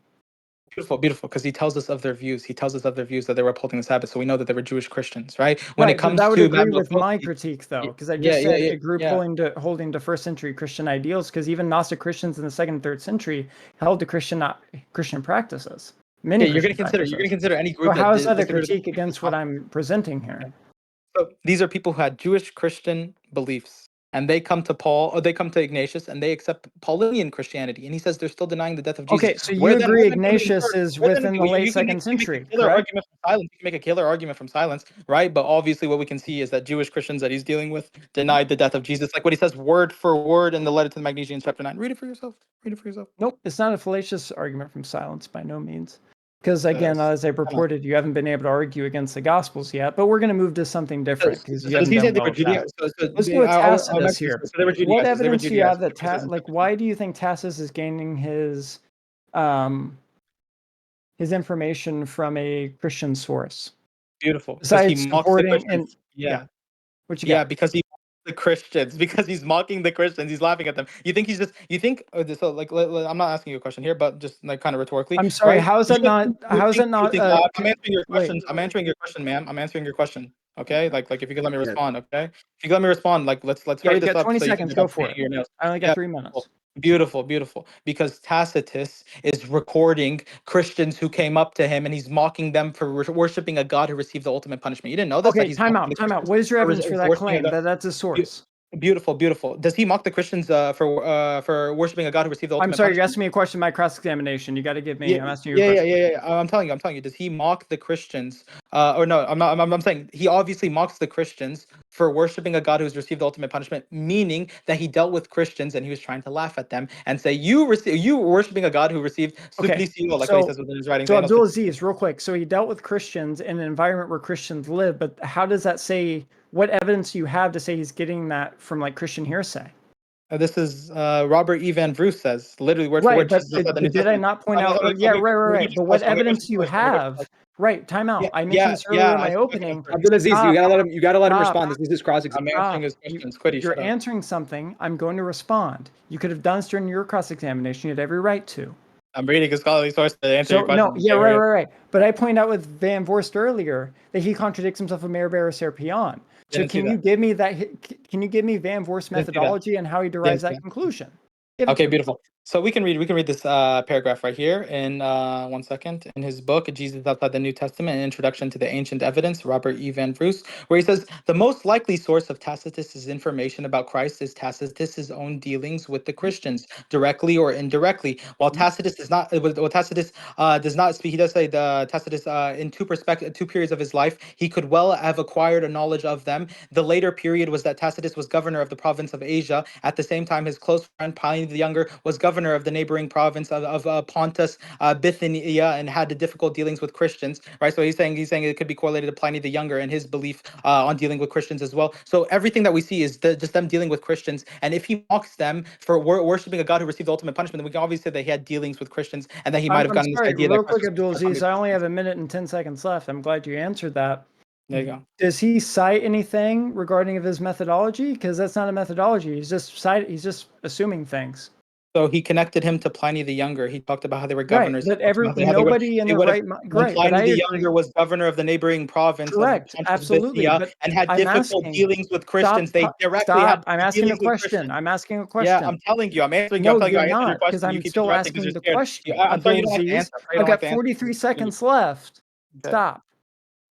Beautiful, because he tells us of their views. He tells us of their views that they were upholding the Sabbath, so we know that they were Jewish Christians, right? When it comes that would to agree with my critique, though, because I just said a group holding to first century Christian ideals, because even Gnostic Christians in the 2nd and 3rd century held to Christian practices. You're going to consider any group. So how is that a critique against what I'm presenting here? So these are people who had Jewish Christian beliefs, and they come to Paul, or they come to Ignatius, and they accept Pauline Christianity, and he says they're still denying the death of Jesus. Okay, so you agree Ignatius is within the late 2nd century, correct? You can make a killer argument from silence, right? But obviously what we can see is that Jewish Christians that he's dealing with denied the death of Jesus, like what he says word for word in the letter to the Magnesians chapter 9. Read it for yourself. Nope, it's not a fallacious argument from silence by no means. Because again, as I reported, you haven't been able to argue against the Gospels yet, but we're going to move to something different because you haven't done well with that. Let's go with Tacitus here. What evidence do you have that why do you think Tacitus is gaining his information from a Christian source? Beautiful. Besides supporting and what you got? Because he the Christians because he's mocking the Christians. He's laughing at them. You think he's just? You think so? Like, I'm not asking you a question here, but just like kind of rhetorically. I'm sorry. Right? How is that not? How is that not? I'm answering your questions. I'm answering your question, ma'am. I'm answering your question. Okay. Like if you could let me respond. Okay. If you could let me respond, like let's Yeah, hurry you this got up 20 so you can seconds. get Go back to for painting it. your nails. I only got Yeah, 3 minutes. beautiful, beautiful. Because Tacitus is recording Christians who came up to him and he's mocking them for worshiping a God who received the ultimate punishment. You didn't know this? That Okay, he's time mocking out. the Time out. Christians What is your evidence for that worshiping a claim? God. That's a source. Beautiful, beautiful. Does he mock the Christians for worshiping a God who received the I'm ultimate sorry, you're punishment? asking me a question by cross-examination. You got to give me. I'm asking you a Yeah, question. yeah. I'm telling you. Does he mock the Christians? Or no, I'm not. I'm saying he obviously mocks the Christians for worshiping a God who's received the ultimate punishment, meaning that he dealt with Christians and he was trying to laugh at them and say, you worshiping a God who received Okay, supplicio, like what he says within his writings. so Abdul Aziz, real quick. So he dealt with Christians in an environment where Christians live, but how does that say? What evidence do you have to say he's getting that from like Christian hearsay? This is Robert E. Van Vroos says, literally word for Right, word. but, Jesus outside the New but did I Testament. not point out? Yeah, right. But what evidence do you have? Right, time out. I mentioned this earlier in my opening. Abdul Aziz, you gotta let him respond. This is cross I'm examination. answering his questions. Quitty, You're shut up. answering something. I'm going to respond. You could have done this during your cross-examination. You had every right to. I'm reading a scholarly source to answer your question. No, yeah, right. But I pointed out with Van Vorst earlier that he contradicts himself with Mayor Barra Serpion. So can you give me that? Can you give me Van Vorst's methodology and how he derives that conclusion? Okay, beautiful. So we can read this paragraph right here in 1 second in his book Jesus Outside the New Testament, an Introduction to the Ancient Evidence, Robert E. Van Vroos, where he says the most likely source of Tacitus's information about Christ is Tacitus's own dealings with the Christians, directly or indirectly. While Tacitus does not, does not speak, he does say the Tacitus in two periods of his life, he could well have acquired a knowledge of them. The later period was that Tacitus was governor of the province of Asia. At the same time, his close friend Pliny the Younger was governor of the neighboring province of Pontus, Bithynia, and had difficult dealings with Christians. Right, so he's saying it could be correlated to Pliny the Younger and his belief on dealing with Christians as well. So everything that we see is just them dealing with Christians. And if he mocks them for worshiping a God who received the ultimate punishment, then we can obviously say that he had dealings with Christians and that he might have gotten this idea. Real quick, Abdul Aziz, I only have a minute and 10 seconds left. I'm glad you answered that. There you go. Does he cite anything regarding of his methodology? Because that's not a methodology. He's just assuming things. So he connected him to Pliny the Younger. He talked about how they were governors. Right, but nobody in their right mind. When Pliny the Younger was governor of the neighboring province of absolutely, Bithynia and had difficult dealings with Christians, they directly had I'm asking a question. Yeah, I'm telling you. I'm answering you. No, I'm telling you. I you're answered your not, because question. You I'm keep still interrupting asking because the you're scared. question. I'm sorry you don't have to answer. I've got 43 seconds left. Stop.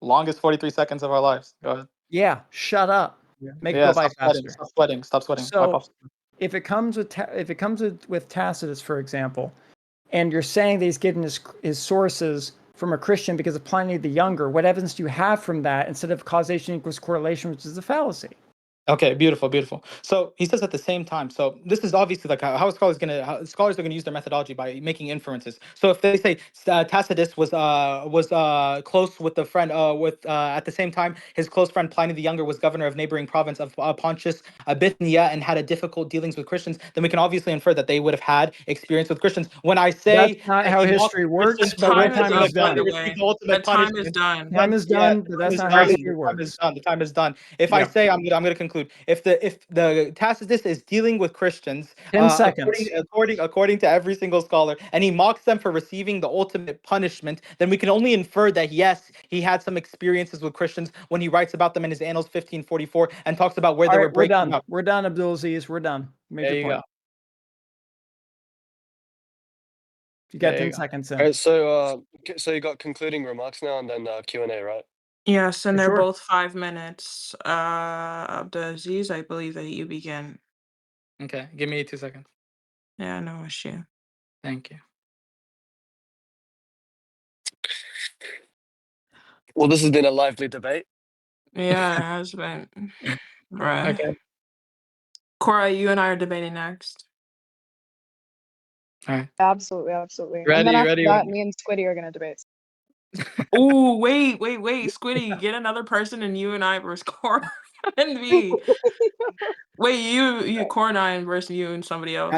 Longest 43 seconds of our lives. Go ahead. Yeah, shut up. Make it Yeah, go by stop faster. sweating. Stop sweating. So if it comes with Tacitus, for example, and you're saying that he's getting his sources from a Christian because of Pliny the Younger, what evidence do you have from that instead of causation equals correlation, which is a fallacy? Okay, beautiful. So he says at the same time. So this is obviously like how scholars are gonna use their methodology by making inferences. So if they say Tacitus was close with the friend at the same time his close friend Pliny the Younger was governor of neighboring province of Pontus, Bithynia, and had a difficult dealings with Christians, then we can obviously infer that they would have had experience with Christians. When I say that's not how history works, but what time is done. The time is done. Time is done, but that's not how history works. The time is done. If I say I'm gonna conclude. If the Tacitus is dealing with Christians, 10 seconds. According to every single scholar, and he mocks them for receiving the ultimate punishment, then we can only infer that yes, he had some experiences with Christians when he writes about them in his Annals 1544 and talks about where they were breaking up. We're done, Abdul Aziz. We're done. There you go. You got 10 seconds in. All right, so you got concluding remarks now and then Q&A, right? Yes, and they're both 5 minutes. Abdul Aziz, I believe that you begin. Okay, give me 2 seconds. Yeah, no issue. Thank you. Well, this has been a lively debate. Yeah, it has been. Right. Okay. Cora, you and I are debating next. All right. Absolutely. And then after that, me and Squiddy are gonna debate. Oh, wait. Squiddy, get another person and you and I versus Cora and me. Wait, you Cora and I versus you and somebody else.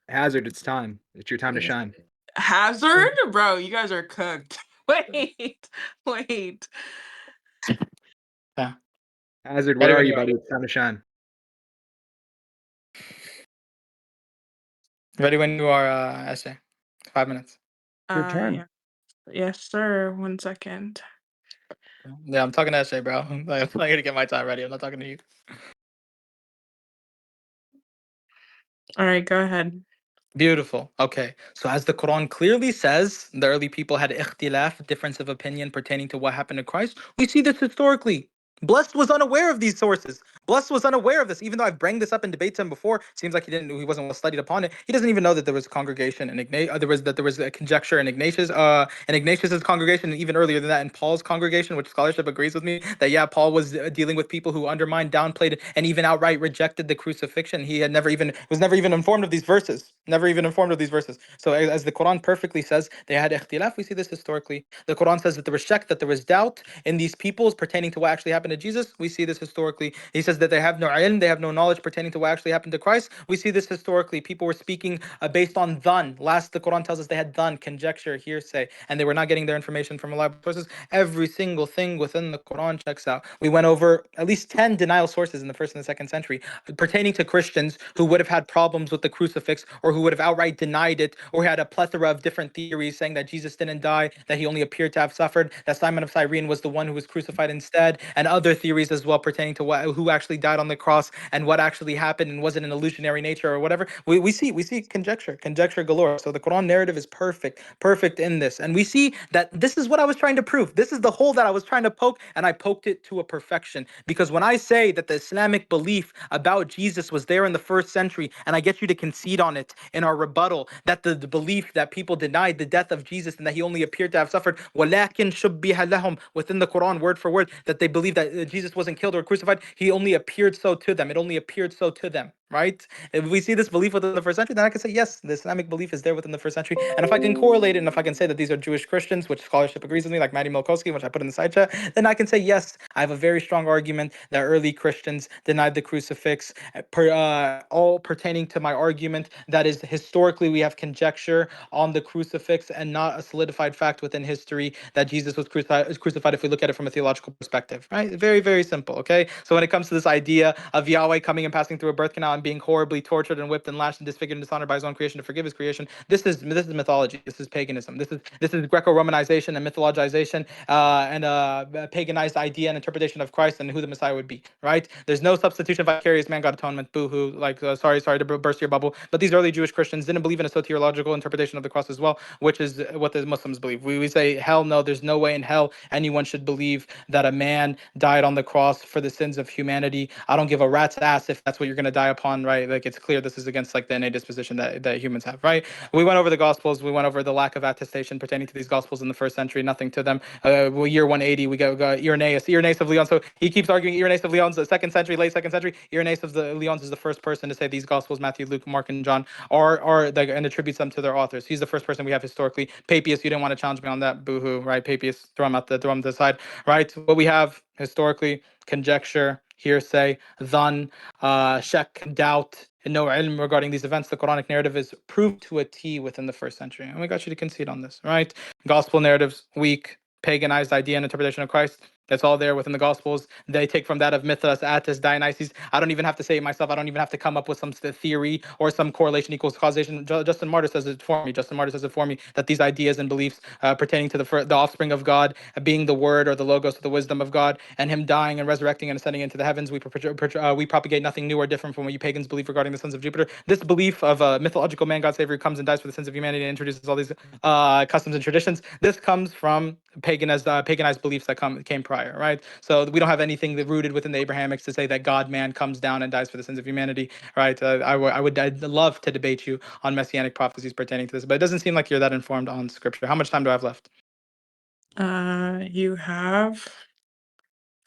Hazard, it's time. It's your time to shine. Hazard? Bro, you guys are cooked. Wait. Yeah. Hazard, where are you, buddy? It's time to shine. Ready when you are, Essay. 5 minutes. Your turn. Yeah. Yes, sir. 1 second. Yeah, I'm talking to Essay, bro. Like, I'm not gonna get my time ready. I'm not talking to you. All right, go ahead. Beautiful. Okay. So as the Quran clearly says, the early people had ikhtilaf, difference of opinion pertaining to what happened to Christ. We see this historically. Blessed was unaware of these sources. Blessed was unaware of this, even though I've brought this up in debates him before. Seems like he wasn't well studied upon it. He doesn't even know that there was a congregation in there was a conjecture in Ignatius's congregation, and even earlier than that in Paul's congregation, which scholarship agrees with me that yeah, Paul was dealing with people who undermined, downplayed, and even outright rejected the crucifixion. He had was never even informed of these verses. Never even informed of these verses. So as the Quran perfectly says, they had ikhtilaf. We see this historically. The Quran says that there was shak, that there was doubt in these peoples pertaining to what actually happened to Jesus. We see this historically. He says that they have no ilm, they have no knowledge pertaining to what actually happened to Christ. We see this historically. People were speaking based on dhan. Last, the Quran tells us they had dhan, conjecture, hearsay, and they were not getting their information from reliable sources. Every single thing within the Quran checks out. We went over at least 10 denial sources in the 1st and the 2nd century pertaining to Christians who would have had problems with the crucifix, or who would have outright denied it, or had a plethora of different theories saying that Jesus didn't die, that he only appeared to have suffered, that Simon of Cyrene was the one who was crucified instead, and other theories as well pertaining to who actually died on the cross and what actually happened, and was it an illusionary nature or whatever. We see conjecture galore. So the Quran narrative is perfect in this, and we see that this is what I was trying to prove. This is the hole that I was trying to poke, and I poked it to a perfection. Because when I say that the Islamic belief about Jesus was there in the 1st century, and I get you to concede on it in our rebuttal, that the belief that people denied the death of Jesus and that he only appeared to have suffered, وَلَكِنْ شُبِّهَ لَهُمْ, within the Quran, word for word, that they believe that Jesus wasn't killed or crucified, he only appeared so to them. It only appeared so to them, right? If we see this belief within the 1st century, then I can say, yes, the Islamic belief is there within the 1st century. And if I can correlate it, and if I can say that these are Jewish Christians, which scholarship agrees with me, like Maddie Milkowski, which I put in the side chat, then I can say, yes, I have a very strong argument that early Christians denied the crucifix, all pertaining to my argument that is historically we have conjecture on the crucifix and not a solidified fact within history that Jesus was crucified if we look at it from a theological perspective, right? Very, very simple, okay? So when it comes to this idea of Yahweh coming and passing through a birth canal and being horribly tortured and whipped and lashed and disfigured and dishonored by his own creation to forgive his creation, this is mythology. This is paganism. This is Greco-Romanization and mythologization and paganized idea and interpretation of Christ and who the Messiah would be, right? There's no substitution vicarious man God atonement, boo-hoo, like sorry to burst your bubble, but these early Jewish Christians didn't believe in a soteriological interpretation of the cross as well, which is what the Muslims believe. We say, hell no, there's no way in hell anyone should believe that a man died on the cross for the sins of humanity. I don't give a rat's ass if that's what you're going to die upon, right? Like, it's clear this is against like the innate disposition that humans have, right? We went over the Gospels. We went over the lack of attestation pertaining to these Gospels in the 1st century, nothing to them. Year 180, we got Irenaeus of Lyon. So he keeps arguing Irenaeus of Lyon's the 2nd century, late 2nd century. Irenaeus of the Lyons is the first person to say these Gospels, Matthew, Luke, Mark, and John, and attributes them to their authors. He's the first person we have historically. Papias, you didn't want to challenge me on that, boo-hoo, right? Papias, throw him to the side, right? What we have historically, conjecture, hearsay, dhan, shak, doubt, and no ilm regarding these events. The Quranic narrative is proved to a T within the 1st century. And we got you to concede on this, right? Gospel narratives, weak, paganized idea and interpretation of Christ. That's all there within the Gospels. They take from that of Mithras, Attis, Dionysius. I don't even have to say it myself. I don't even have to come up with some theory or some correlation equals causation. Justin Martyr says it for me. That these ideas and beliefs pertaining to the offspring of God being the word or the logos or the wisdom of God, and him dying and resurrecting and ascending into the heavens, we propagate nothing new or different from what you pagans believe regarding the sons of Jupiter. This belief of a mythological man, God Savior, who comes and dies for the sins of humanity and introduces all these customs and traditions. This comes from paganized beliefs that came prior, right? So we don't have anything that rooted within the Abrahamics to say that God man comes down and dies for the sins of humanity, right? I'd love to debate you on messianic prophecies pertaining to this, but it doesn't seem like you're that informed on scripture. How much time do I have left? You have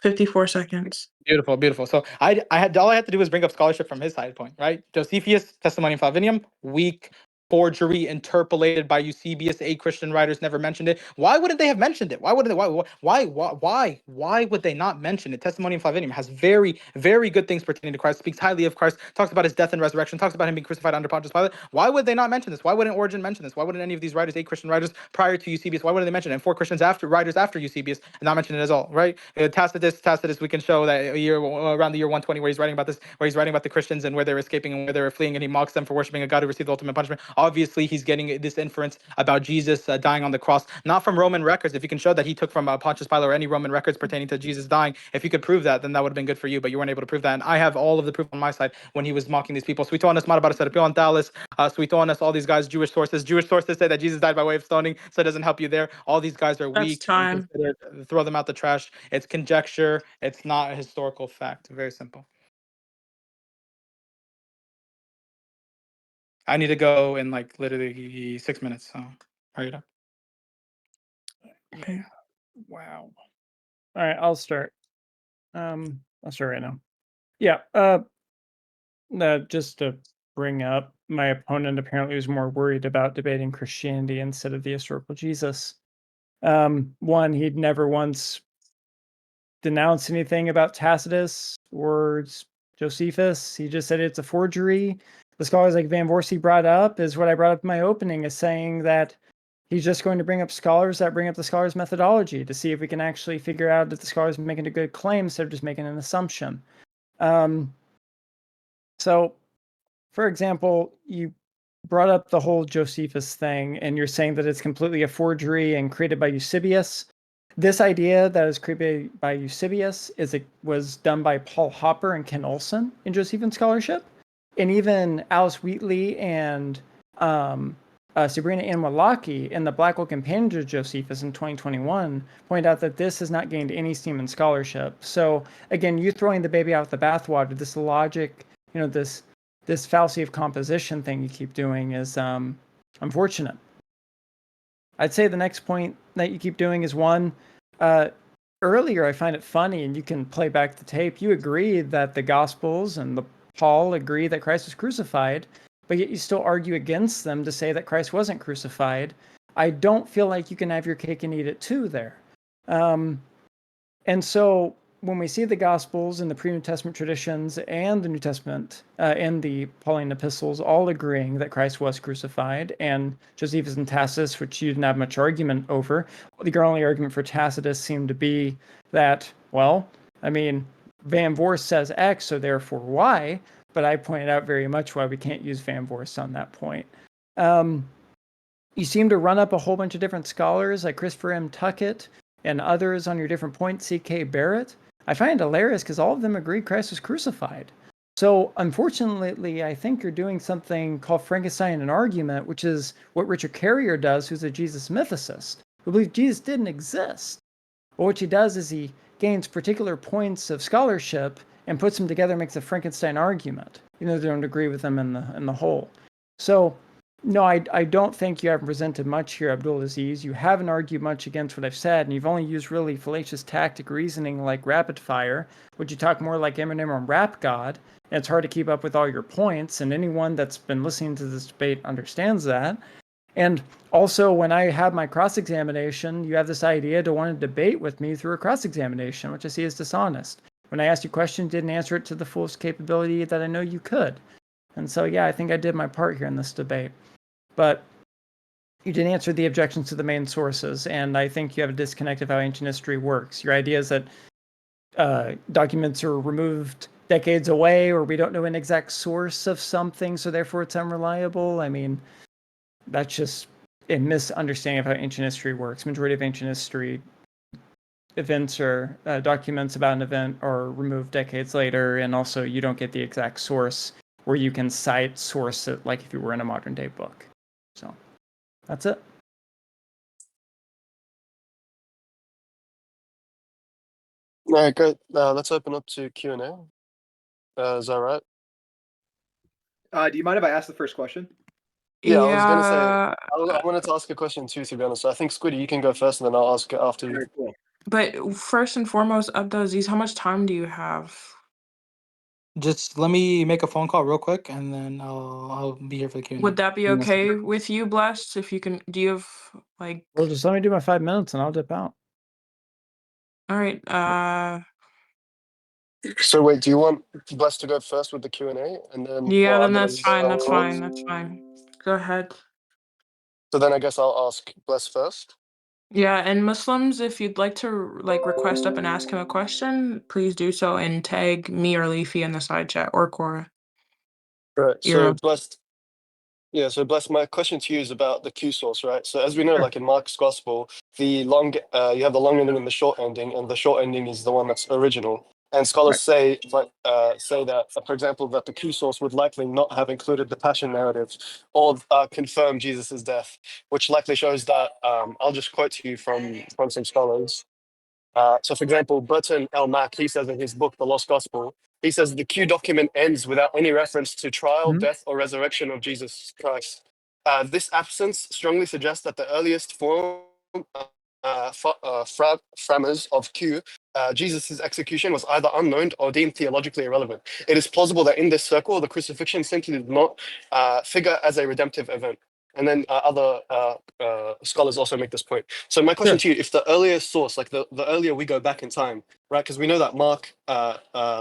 54 seconds. Beautiful. So I had all I had to do was bring up scholarship from his side point, right? Josephus, Testimonium Flavinium, weak, forgery interpolated by Eusebius. 8 Christian writers never mentioned it. Why wouldn't they have mentioned it? Why would they? Why would they not mention it? Testimonium Flavinium has very, very good things pertaining to Christ. Speaks highly of Christ. Talks about his death and resurrection. Talks about him being crucified under Pontius Pilate. Why would they not mention this? Why wouldn't Origen mention this? Why wouldn't any of these writers, 8 Christian writers prior to Eusebius, why wouldn't they mention it? And 4 Christians writers after Eusebius, and not mention it at all, right? Tacitus, we can show that around the year 120, where he's writing about this, where he's writing about the Christians and where they're escaping and where they're fleeing, and he mocks them for worshiping a God who received the ultimate punishment. Obviously, he's getting this inference about Jesus dying on the cross, not from Roman records. If you can show that he took from Pontius Pilate or any Roman records pertaining to Jesus dying, if you could prove that, then that would have been good for you, but you weren't able to prove that. And I have all of the proof on my side when he was mocking these people. Suetonis, Matabatas, Serapion, Thales, Suetonis, all these guys, Jewish sources say that Jesus died by way of stoning, so it doesn't help you there. All these guys are That's weak. time. Throw them out the trash. It's conjecture. It's not a historical fact. Very simple. I need to go in like literally 6 minutes, so hurry it up. Okay. Wow. All right, I'll start. I'll start right now. Yeah. Just to bring up, my opponent apparently was more worried about debating Christianity instead of the historical Jesus. One, he'd never once denounced anything about Tacitus or Josephus. He just said it's a forgery. The scholars like Van Voorsy brought up is what I brought up in my opening, is saying that he's just going to bring up scholars that bring up the scholars' methodology to see if we can actually figure out that the scholars are making a good claim instead of just making an assumption. So, for example, you brought up the whole Josephus thing, and you're saying that it's completely a forgery and created by Eusebius. This idea that is created by Eusebius was done by Paul Hopper and Ken Olson in Josephian scholarship, and even Alice Wheatley and Sabrina Ann Wallach in the Blackwell Companion to Josephus in 2021 point out that this has not gained any steam in scholarship. So again, you throwing the baby out with the bathwater, this logic, this fallacy of composition thing you keep doing is unfortunate. I'd say the next point that you keep doing is one, earlier I find it funny, and you can play back the tape, you agreed that the Gospels and Paul agree that Christ was crucified, but yet you still argue against them to say that Christ wasn't crucified. I don't feel like you can have your cake and eat it too there. And so when we see the Gospels and the pre-New Testament traditions and the New Testament and the Pauline epistles all agreeing that Christ was crucified, and Josephus and Tacitus, which you didn't have much argument over, your only argument for Tacitus seemed to be that, well, I mean, Van Voorst says X, so therefore Y, but I pointed out very much why we can't use Van Voorst on that point. You seem to run up a whole bunch of different scholars like Christopher M. Tuckett and others on your different points, C.K. Barrett. I find it hilarious because all of them agree Christ was crucified. So unfortunately, I think you're doing something called Frankenstein an argument, which is what Richard Carrier does, who's a Jesus mythicist, who believes Jesus didn't exist. But what he does is he gains particular points of scholarship and puts them together and makes a Frankenstein argument, even though they don't agree with them in the whole. So no, I don't think you have presented much here, Abdul Aziz. You haven't argued much against what I've said, and you've only used really fallacious tactic reasoning like rapid fire, which you talk more like Eminem on Rap God, and it's hard to keep up with all your points, and anyone that's been listening to this debate understands that. And also, when I have my cross-examination, you have this idea to want to debate with me through a cross-examination, which I see as dishonest. When I asked you a question, you didn't answer it to the fullest capability that I know you could. And so, yeah, I think I did my part here in this debate. But you didn't answer the objections to the main sources, and I think you have a disconnect of how ancient history works. Your idea is that documents are removed decades away, or we don't know an exact source of something, so therefore it's unreliable. I mean, that's just a misunderstanding of how ancient history works. Majority of ancient history events or documents about an event are removed decades later, and also you don't get the exact source where you can cite source it like if you were in a modern day book. So that's it. All right, great. Let's open up to Q&A. Is that right? Do you mind if I ask the first question? Yeah, I was gonna say I wanted to ask a question too, to be honest. So I think Squiddy, you can go first, and then I'll ask it after you. Very cool. But first and foremost, Abdul Aziz, how much time do you have? Just let me make a phone call real quick, and then I'll be here for the Q&A. Would that be Give me a second. okay with you, Blessed? If you can, do you have like? Well, just let me do my 5 minutes and I'll dip out. All right. So wait, do you want Bless to go first with the Q&A, and then Yeah, then Abdul that's Aziz, fine. I'll That's call? fine. That's fine. Go ahead. So then I guess I'll ask Bless first. Yeah, and Muslims, if you'd like to like request up and ask him a question, please do so and tag me or Leafy in the side chat or Cora. Right. You're So up. Bless, yeah. So Bless, my question to you is about the Q source, right? So as we know, Sure. like in Mark's Gospel, the long, you have the long ending and the short ending, and the short ending is the one that's original. And scholars say, say that, for example, that the Q source would likely not have included the Passion narrative or confirm Jesus's death, which likely shows that. I'll just quote to you from some scholars. So, for example, Burton L. Mack, he says in his book, The Lost Gospel, he says the Q document ends without any reference to trial, Mhm. death, or resurrection of Jesus Christ. This absence strongly suggests that the earliest form framers of Q, Jesus' execution was either unknown or deemed theologically irrelevant. It is plausible that in this circle, the crucifixion simply did not figure as a redemptive event. And then other scholars also make this point. So my question Sure. to you, if the earlier source, like the earlier we go back in time, right? Because we know that Mark,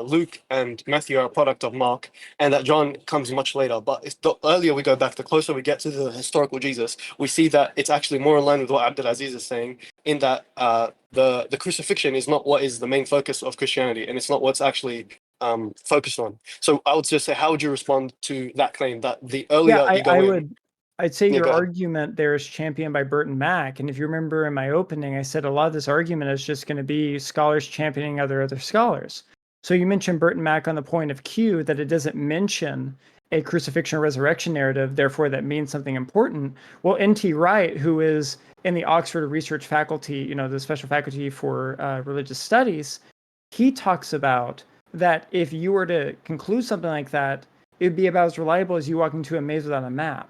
Luke, and Matthew are a product of Mark, and that John comes much later. But it's the earlier we go back, the closer we get to the historical Jesus, we see that it's actually more in line with what Abdul Aziz is saying, in that the crucifixion is not what is the main focus of Christianity, and it's not what's actually focused on. So I would just say, how would you respond to that claim that the earlier Yeah, you go in? I'd say Yeah, your go ahead. argument there is championed by Burton Mack. And if you remember in my opening, I said a lot of this argument is just going to be scholars championing other scholars. So you mentioned Burton Mack on the point of Q, that it doesn't mention a crucifixion or resurrection narrative, therefore that means something important. Well, N.T. Wright, who is in the Oxford Research Faculty, you know, the special faculty for religious studies, he talks about that if you were to conclude something like that, it'd be about as reliable as you walking into a maze without a map.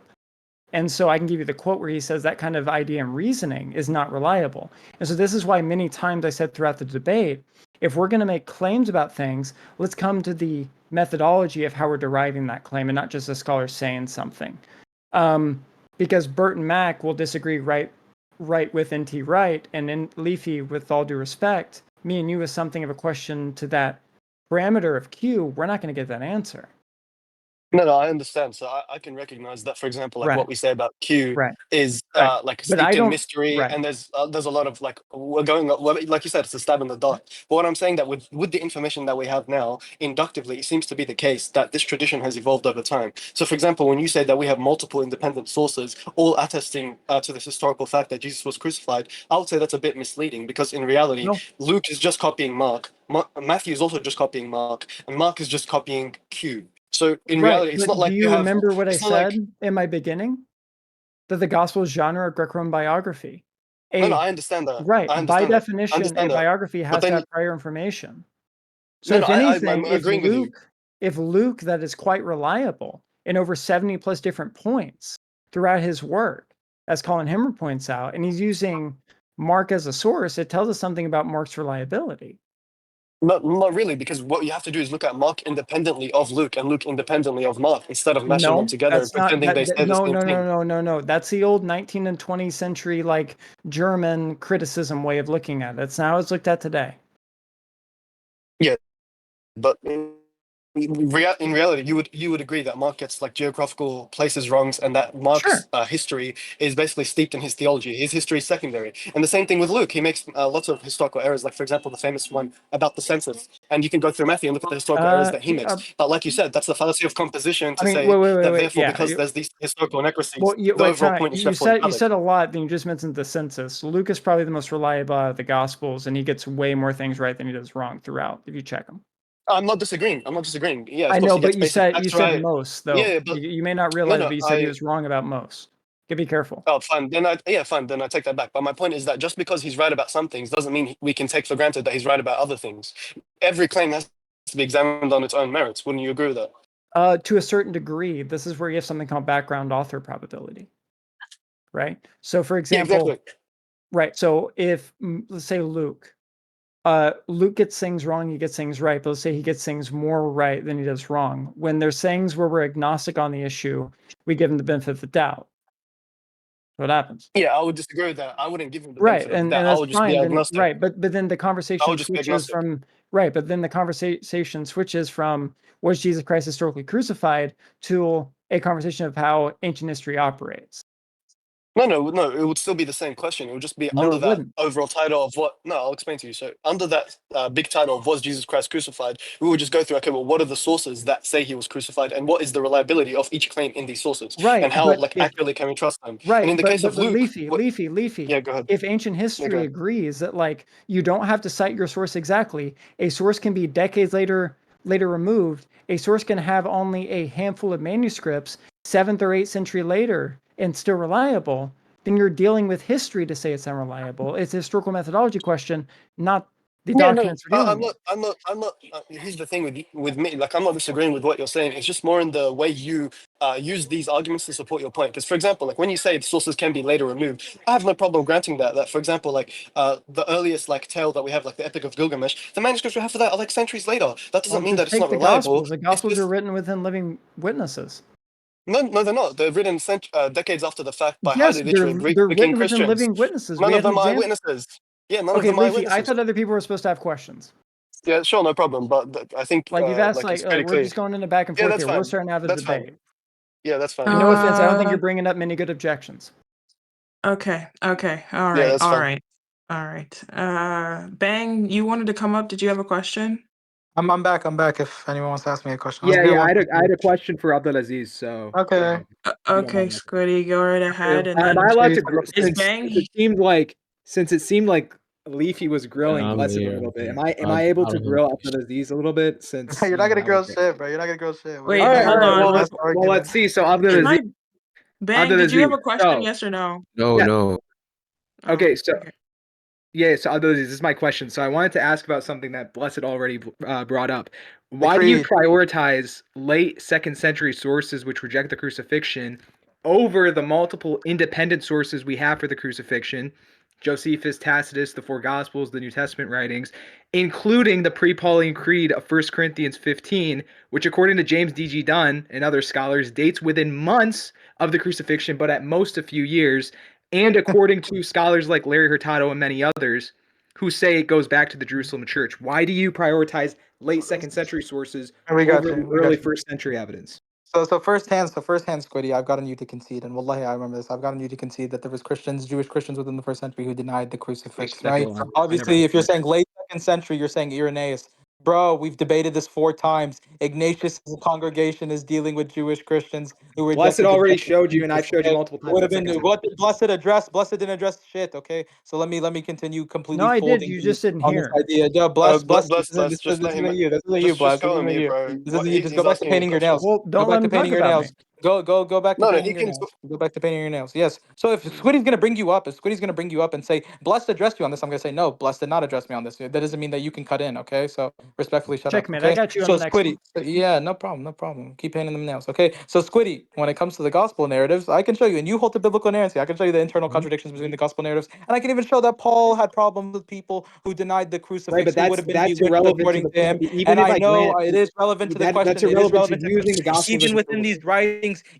And so I can give you the quote where he says that kind of idea and reasoning is not reliable. And so this is why many times I said throughout the debate, if we're going to make claims about things, let's come to the methodology of how we're deriving that claim and not just a scholar saying something. Because Burton Mack will disagree right with N.T. Wright, and in Leafy, with all due respect, me and you with something of a question to that parameter of Q, we're not going to get that answer. No, I understand. So I can recognize that, for example, like Right. what we say about Q Right. is Right. like But I steeped in don't. mystery, Right. and there's a lot of like we're going like you said, it's a stab in the dark. But what I'm saying that with the information that we have now, inductively, it seems to be the case that this tradition has evolved over time. So, for example, when you say that we have multiple independent sources all attesting to this historical fact that Jesus was crucified, I would say that's a bit misleading because in reality, No. Luke is just copying Mark. Matthew is also just copying Mark, and Mark is just copying Q. So in Right. reality, it's But not do like you you have. remember what I It's not like. said in my beginning? That the gospel is genre of Greco-Roman biography. No, I understand that. Right. I By understand that. I definition, a understand that. biography But has to then, have prior information. So no, if I'm anything, if agreeing with you. Luke, that is quite reliable in over 70 plus different points throughout his work, as Colin Himmer points out, and he's using Mark as a source, it tells us something about Mark's reliability. Not really, because what you have to do is look at Mark independently of Luke and Luke independently of Mark instead of mashing them No, together and that's not pretending they say the no, same no, no, thing. no, no, no. That's the old 19th and 20th century like German criticism way of looking at it. That's not how it's looked at today. Yeah, but in reality, you would agree that Mark gets like geographical places wrongs, and that Mark's Sure. history is basically steeped in his theology. His history is secondary, and the same thing with Luke. He makes lots of historical errors, like for example, the famous one about the census. And you can go through Matthew and look at the historical errors that he makes. But like you said, that's the fallacy of composition I to mean, say that wait. therefore, Yeah. because there's these historical Well, inaccuracies, you, the wait, overall time out. point is therefore You invalid. said a lot, then you just mentioned the census. Luke is probably the most reliable out of the Gospels, and he gets way more things right than he does wrong throughout, if you check them. I'm not disagreeing. I'm not disagreeing. Yeah, of I course, know, he gets but basic you facts said right. most, though. Yeah, but You may not realize, no, but you said he I was wrong about most. Be careful. Oh, fine. Fine. Then I take that back. But my point is that just because he's right about some things doesn't mean we can take for granted that he's right about other things. Every claim has to be examined on its own merits. Wouldn't you agree with that? To a certain degree, this is where you have something called background author probability, right? So, for Yeah, example, exactly. right. So if let's say Luke, Luke gets things wrong, he gets things right, but let's say he gets things more right than he does wrong. When there's things where we're agnostic on the issue, we give him the benefit of the doubt. What happens? Yeah, I would disagree with that. I wouldn't give him the Right, benefit of and that. I that's would just be fine. Then, agnostic. right, but then the I conversation would just be switches agnostic. from right, but then the conversation switches from was Jesus Christ historically crucified to a conversation of how ancient history operates. No, it would still be the same question. It would just be No, under it that wouldn't. overall title of what. No, I'll explain to you. So, under that big title of was Jesus Christ crucified, we would just go through, okay, well, what are the sources that say he was crucified, and what is the reliability of each claim in these sources, Right, and how but like if accurately can we trust them? And right, in the case of but Luke, Leafy. yeah, go ahead. If ancient Yeah, go history ahead. agrees that like you don't have to cite your source exactly, a source can be decades later removed. A source can have only a handful of manuscripts 7th or 8th century later and still reliable. Then you're dealing with history to say it's unreliable. It's a historical methodology question, not the Yeah, no, documents we're dealing with. I'm not. Here's the thing with me. Like, I'm not disagreeing with what you're saying. It's just more in the way you use these arguments to support your point. Because, for example, like when you say the sources can be later removed, I have no problem granting that. That, for example, like the earliest like tale that we have, like the Epic of Gilgamesh, the manuscripts we have for that are like centuries later. That doesn't Well, mean just that it's take not the reliable. Gospels. The It's Gospels are just written within living witnesses. no, they're not. They're written decades after the fact by Yes, highly literate they're Greek-speaking written within Christians. living witnesses. We None of have them are examples. eyewitnesses. Yeah, none of Okay, them are Leafy, I eyewitnesses. thought other people were supposed to have questions. Yeah, sure, no problem. But I think Like you've asked, like it's like pretty we're clear. just going into back and Yeah, forth that's here. We're fine. starting to have a That's debate. fine. Yeah, that's fine. And no offense, I don't think Uh, you're bringing up many good objections. Okay. All Yeah, right. that's All fine. right. All right. Bang, you wanted to come up. Did you have a question? I'm back. I'm back. If anyone wants to ask me a question, Yeah, I'll I one. had a question for Abdulaziz. So Okay. if you don't Okay, mind. Squiddy, go right ahead. And Am then I allowed Is to grill is since Bang? it seemed like Leafy was grilling I'm Blessed a here. little bit? I'm Am I able to here. grill Abdulaziz a little bit since You're not gonna that was grill shit, bro. You're not gonna grill shit. Wait, all right, hold on. well, Last well, argument. let's see. So Can Abdulaziz, I Bang, did you have a question? So Yes or no? No, yeah, no. Oh, okay, so okay. yeah, so Abdulaziz, this is my question. So I wanted to ask about something that Blessed already brought up. The Why do you creed. prioritize late 2nd century sources which reject the crucifixion over the multiple independent sources we have for the crucifixion? Josephus, Tacitus, the 4 Gospels, the New Testament writings, including the pre-Pauline Creed of 1 Corinthians 15, which according to James D.G. Dunn and other scholars dates within months of the crucifixion, but at most a few years, and according to scholars like Larry Hurtado and many others who say it goes back to the Jerusalem church. Why do you prioritize late 2nd century sources We got over you. the We got early you. 1st century evidence? So firsthand, Squiddy, I've gotten you to concede, and wallahi, I remember this. I've gotten you to concede that there was Jewish Christians within the 1st century who denied the crucifix, right? I never Obviously, if you're said that. saying late 2nd century, you're saying Irenaeus. Bro, we've debated this 4 times. Ignatius' congregation is dealing with Jewish Christians who Blessed rejected the already death of showed you, and I've Jesus. showed you Okay, multiple it times would that have been 2nd century. what did Blessed address? Blessed didn't address shit. Okay, so let me continue No, completely I did. folding You you just didn't on this hear. idea. Duh, bless. Bless. This Just let him. isn't you. This isn't you, bless. Just This go on isn't mute, you. bro. This What isn't you. Just go he's back to asking you painting your nails. questions. Well, Go don't back let to him talk painting your about nails. me. Go back to No, painting he your can. nails. Go back to painting your nails. Yes. So if Squiddy's gonna bring you up, if Squiddy's gonna bring you up and say, Blessed addressed you on this, I'm gonna say, no, Blessed did not address me on this. That doesn't mean that you can cut in, okay? So respectfully shut up. Checkmate. I Okay. got you on So the next one. Squiddy, yeah, no problem, no problem. Keep painting them nails. Okay. So Squiddy, when it comes to the gospel narratives, I can show you, and you hold the biblical inerrancy. I can show you the internal contradictions between the gospel narratives, and I can even show that Paul had problems with people who denied the Right, crucifix, but who would have been that's bewitched irrelevant to according the to him. point. Even And if I I know grant it is relevant to the that's question. It is irrelevant to relevant to the using the question. gospels as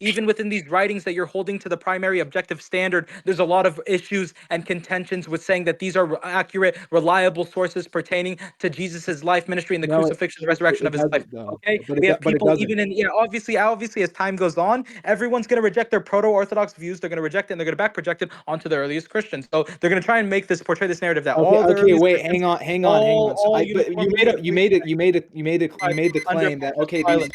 Even within these writings that you're holding to the primary objective standard, there's a lot of issues and contentions with saying that these are accurate, reliable sources pertaining to Jesus's life, ministry, and the no, crucifixion, resurrection of it his life. doesn't though. Okay, But we have it people doesn't. even in obviously as time goes on, everyone's going to reject their proto-orthodox views. They're going to reject it, and they're going to back project it onto the earliest Christians. So they're going to try and portray this narrative that Okay, all the okay, earliest wait, Christians, hang on. So all but uniformly agree you made the under claim that just okay, silence.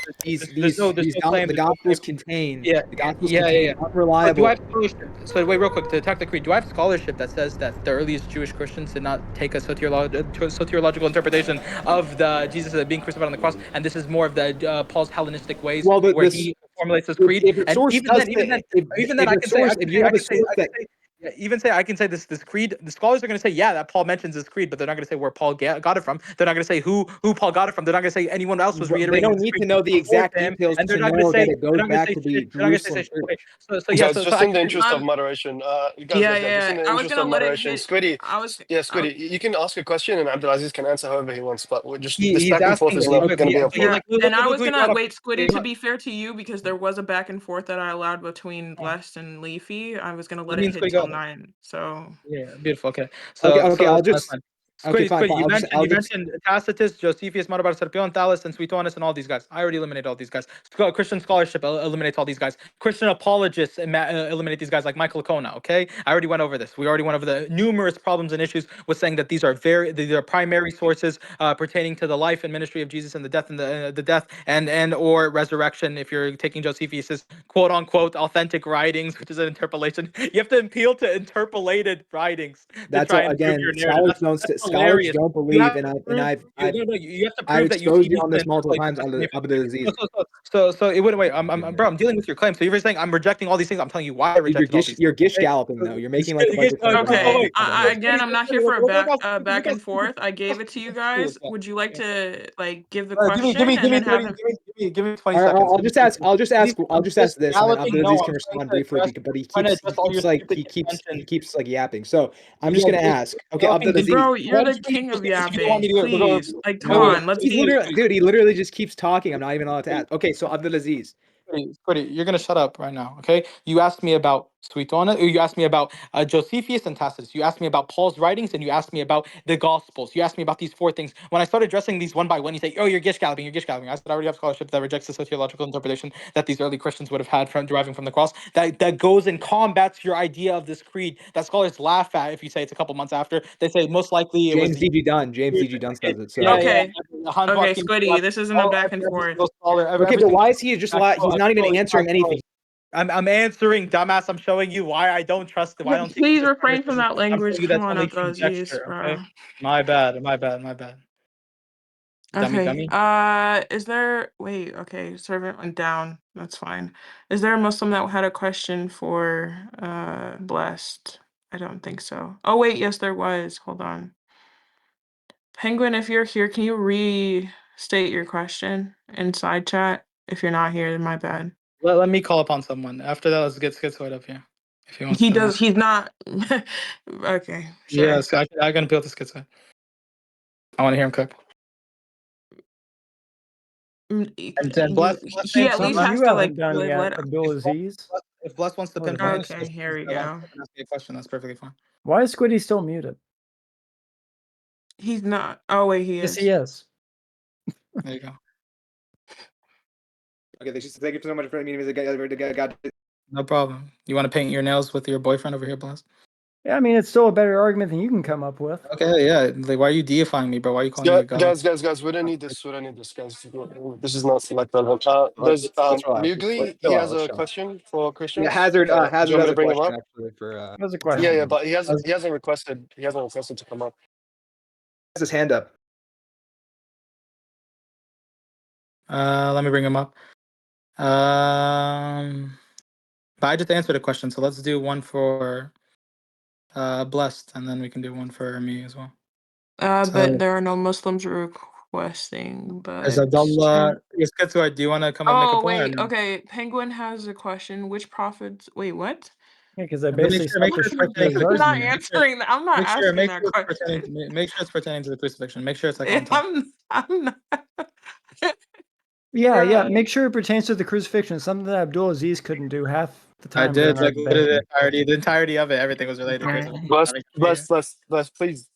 There's no claim. the There's no gospels claim. contain Yeah, yeah. But do I unreliable. have scholarship? So wait, real quick to attack the creed. Do I have scholarship that says that the earliest Jewish Christians did not take a soteriological interpretation of the Jesus being crucified on the cross, and this is more of the Paul's Hellenistic ways Well, where he formulates his creed? if a And source even does then, say, I can say, if you have a source that even say I can say this creed. The scholars are going to say, yeah, that Paul mentions this creed, but they're not going to say where Paul got it from. They're not going to say who Paul got it from. They're not going to say anyone else was They reiterating. don't this need creed to know the before exact him, details and they're to not going to know say. that it They're goes not going to back say to the shit. They're not going to say Jerusalem shit. church. Okay. So yeah. Guys, So just I in the can. interest of moderation, just in the I was interest gonna of let it moderation, hit. Squiddy, I was. Squiddy, you can ask a question and Abdulaziz can answer however he wants, but we're just this He's back and forth asking. is Okay, not okay, going to be yeah, helpful. like, And I was look, gonna look, wait, Squiddy, to look, be fair to you, because there was a back and forth that I allowed between Blessed and Leafy. I was gonna let it hit till 9. So Yeah, beautiful. Okay, Okay. so I'll that's just. fine. Okay, Squiddy, fine. you I'll just. mentioned Tacitus, Josephus, Monobar Serpion, Thales, and Suetonius, and all these guys. I already eliminated all these guys. Christian scholarship eliminates all these guys. Christian apologists eliminate these guys like Michael Kona. Okay, I already went over this. We already went over the numerous problems and issues with saying that these are primary sources pertaining to the life and ministry of Jesus and the death and the death and or resurrection. If you're taking Josephus's quote unquote authentic writings, which is an interpolation, you have to appeal to interpolated writings to That's try all. and prove Again, your narrative. That's scholars hilarious. don't You believe, have and to prove you have to I've prove that you exposed see you these on and this multiple interpolate times. them. Abdulaziz. So it wouldn't wait. I'm dealing with your claim. So you're saying I'm rejecting all these things. I'm telling you why I rejected all these. You're gish Okay? galloping though. You're making like a bunch of claims. okay. Wait. Again, I'm not here for a back and forth. I gave it to you guys. Would you like to like give the question and then have him? Give me 20 All right, seconds. I'll just ask. I'll just ask this, and then Galloping? No, Abdulaziz I'm can trying respond to briefly. address. But he Trying to keeps address all your stupid he contention. keeps like yapping. So I'm just gonna ask. Okay, Abdulaziz. Bro, you're Why the did you king of if you don't want me yapping. to go? Please, like, come Wait, wait. on. Let's He's be. literally, dude. He literally just keeps talking. I'm not even allowed to ask. Okay, so Abdulaziz. Squiddy, you're gonna shut up right now, okay? You asked me about Suetonius, you asked me about Josephus and Tacitus. You asked me about Paul's writings, and you asked me about the Gospels. You asked me about these 4 things. When I started addressing these one by one, you say, "Oh, you're gish galloping." I said, "I already have scholarship that rejects the sociological interpretation that these early Christians would have had from deriving from the cross. That goes and combats your idea of this creed that scholars laugh at if you say it's a couple months after. They say most likely it was James D.G. Dunn. James D.G. Dunn says it. So. Okay. Hans Okay, Joachim Squiddy, this isn't a back and forth. Okay, but why is he just he's not even answering anything? I'm answering, dumbass. I'm showing you why I don't trust it. Why I don't take Please this refrain from that I'm language. showing you Come that's on, only Abdulaziz, conjecture, bro. okay? My bad. Okay. Is there? Wait. Okay. Servant went down. That's fine. Is there a Muslim that had a question for Blessed? I don't think so. Oh wait, yes, there was. Hold on. Penguin, if you're here, can you restate your question in side chat? If you're not here, then my bad. Let me call upon someone. After that, let's get Schizoid up here. If he wants He to. does. He's not. Okay. Sure. Yeah, so I can appeal to Schizoid. I want to hear him cook. And then Bless He at least has to like done live. yet, Abdulaziz. If Bless wants to What is pinpoint, this? Okay, here we go. ask me a question. That's perfectly fine. Why is Squiddy still muted? He's not. Oh wait, he Yes, is. he is. There you go. Okay, thank you so much for meeting me. No problem. You want to paint your nails with your boyfriend over here, Bless? Yeah, I mean, it's still a better argument than you can come up with. Okay, yeah. Like, why are you deifying me, bro? Why are you calling me a god? Guys, we don't need this. Guys. This is not like relevant. There's Let's relax. Mugli. He has a question for Christians. Yeah, Hazard. Do you Hazard want me has to a bring him question up? actually for. That's a question. Yeah, but he hasn't requested. He hasn't requested to come up. Has his hand up. Let me bring him up. But I just answered a question, so let's do one for Blessed, and then we can do one for me as well. But there are no Muslims requesting. Is But Abdullah? Yes, Schizoid, do you want to come and make a oh point? wait, okay. Penguin has a question. Which prophets? Wait, what? Yeah, because I Make basically sure it's pertaining to the I'm not crucifixion. answering that. I'm not asking that question. Make sure it's pertaining to the crucifixion. Make sure it's like on time. I'm not. Yeah, Bruh. make sure it pertains to the crucifixion, something that Abdulaziz couldn't do half the time. I did. during our debate. The entirety of it. Everything was related to crucifixion. Bless, please,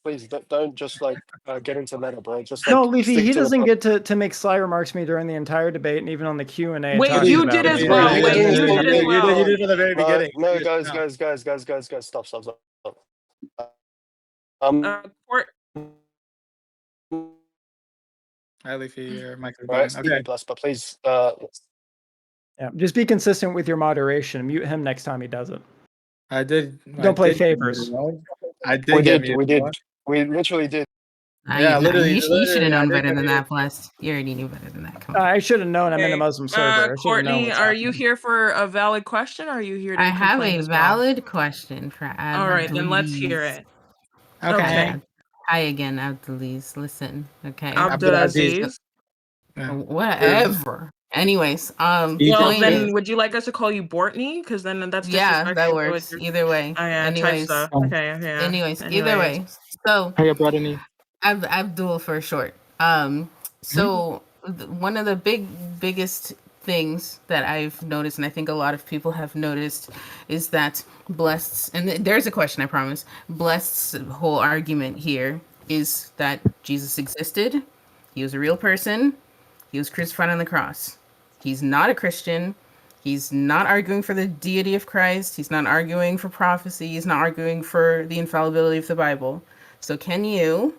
don't just like get into meta, bro. Just like No, Leafy, stick he to the doesn't point. get to make sly remarks to me during the entire debate and even on the Q&A. Wait, talking you about did as it. well. You Wait, didn't you explain did as well. You did from the very beginning. No, guys, stop. Court. Hi, Leafy. Your mic is Right, going. Okay. Bless, but please, Yeah, just be consistent with your moderation. Mute him next time he does it. I did. Don't play favors. I did. we literally did. literally. You should have known I better didn't than know that, Blessed. You already knew better than that. Come on. I should have known. I'm in a Okay. Muslim server. I should have known Courtney, what's are you happening. here for a valid question, or are you here to I have complain a as well? valid question for Abdul. All right, then let's hear it. Okay. Hi again, Abdulaziz. Listen, okay. Abdulaziz. Whatever. Anyways, Well, point then is, would you like us to call you Bortney? Because then that's yeah, disrespectful. that works. Either way. Oh, yeah, type Anyways, stuff. Okay, yeah. anyways, either way. So, Hey, Brittany. Abdul for short. So one of the biggest things that I've noticed, and I think a lot of people have noticed, is that Blessed's, and there's a question, I promise. Blessed's whole argument here is that Jesus existed. He was a real person. He was crucified on the cross. He's not a Christian. He's not arguing for the deity of Christ. He's not arguing for prophecy. He's not arguing for the infallibility of the Bible. So can you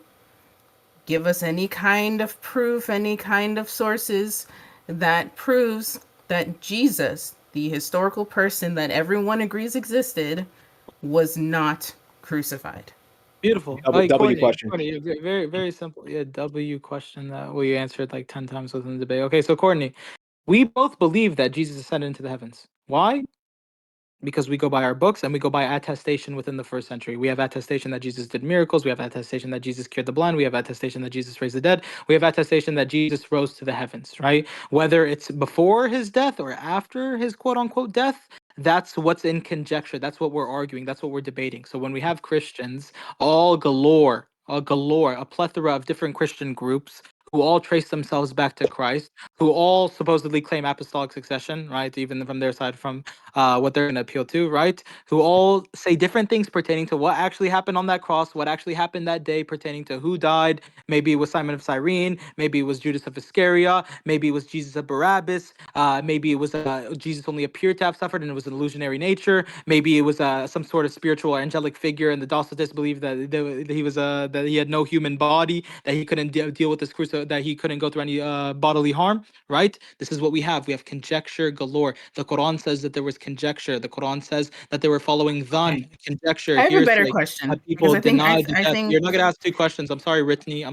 give us any kind of proof, any kind of sources that proves that Jesus, the historical person that everyone agrees existed, was not crucified? Beautiful. W question. Courtney, very, very simple. Yeah, W question that we answered like 10 times within the debate. Okay, so Courtney, we both believe that Jesus ascended into the heavens. Why? Because we go by our books and we go by attestation within the first century. We have attestation that Jesus did miracles. We have attestation that Jesus cured the blind. We have attestation that Jesus raised the dead. We have attestation that Jesus rose to the heavens, right? Whether it's before his death or after his quote unquote death, that's what's in conjecture. That's what we're arguing. That's what we're debating. So when we have Christians, all galore, a plethora of different Christian groups who all trace themselves back to Christ, who all supposedly claim apostolic succession, right? Even from their side, from what they're going to appeal to, right? Who all say different things pertaining to what actually happened on that cross, what actually happened that day, pertaining to who died. Maybe it was Simon of Cyrene, maybe it was Judas of Iscariot, maybe it was Jesus of Barabbas, maybe it was Jesus only appeared to have suffered and it was an illusionary nature. Maybe it was some sort of spiritual or angelic figure, and the Docetists believed that he was that he had no human body, that he couldn't deal with this crucifix, that he couldn't go through any bodily harm. Right? This is what we have. We have conjecture galore. The Quran says that there was conjecture. The Quran says that they were following dhan, conjecture, I have a better hearsay. question. People denied the I death. think You're not gonna ask two questions. I'm sorry, Whitney. You're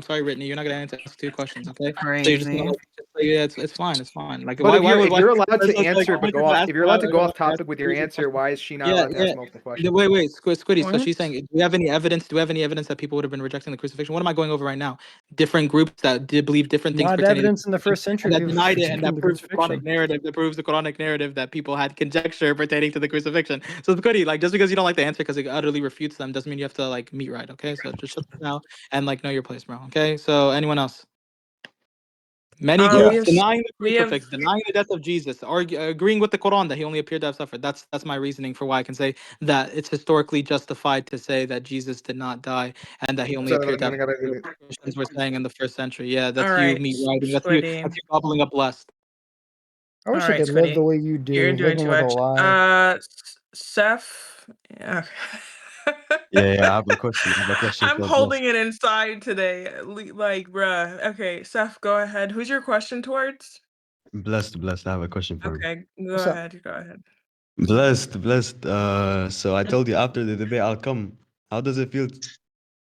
not gonna ask two questions. Okay? So you're just gonna crazy. yeah, it's fine. It's fine. Like But why would if you're allowed to like, answer, why but would go you off, ask if you're allowed to go why off would you ask topic with your three answer, questions? why is she not Yeah, allowed to yeah. ask multiple questions? Wait, Squiddy. So What? she's saying, do we have any evidence? Do we have any evidence that people would have been rejecting the crucifixion? What am I going over right now? Different groups that did believe different things Not pertaining to evidence in the first century and that of denied it, and rejecting that the proves the Quranic crucifixion. narrative. That proves the Quranic narrative that people had conjecture pertaining to the crucifixion. So it's goody. Like just because you don't like the answer because it utterly refutes them doesn't mean you have to like meet right. Okay, so just shut up now and like know your place, bro. Okay. So anyone else? Many We groups have denying the we have crucifix, denying the death of Jesus, agreeing with the Quran that he only appeared to have suffered. That's my reasoning for why I can say that it's historically justified to say that Jesus did not die and that he only appeared to have suffered. Christians were saying in the first century. Yeah, that's all you right, me writing. Squiddy. That's you bubbling up blessed. I wish All I right, could live the Squiddy. way you do, You're doing living too with a much. lie. Seth. Yeah. Yeah, I have a question. I have a question I'm for Bless. holding it inside today. Like, bruh. Okay, Seth, go ahead. Who's your question towards? Blessed. I have a question for him. Okay, go What's up? ahead. Go ahead. Blessed. So I told you after the debate I'll come. How does it feel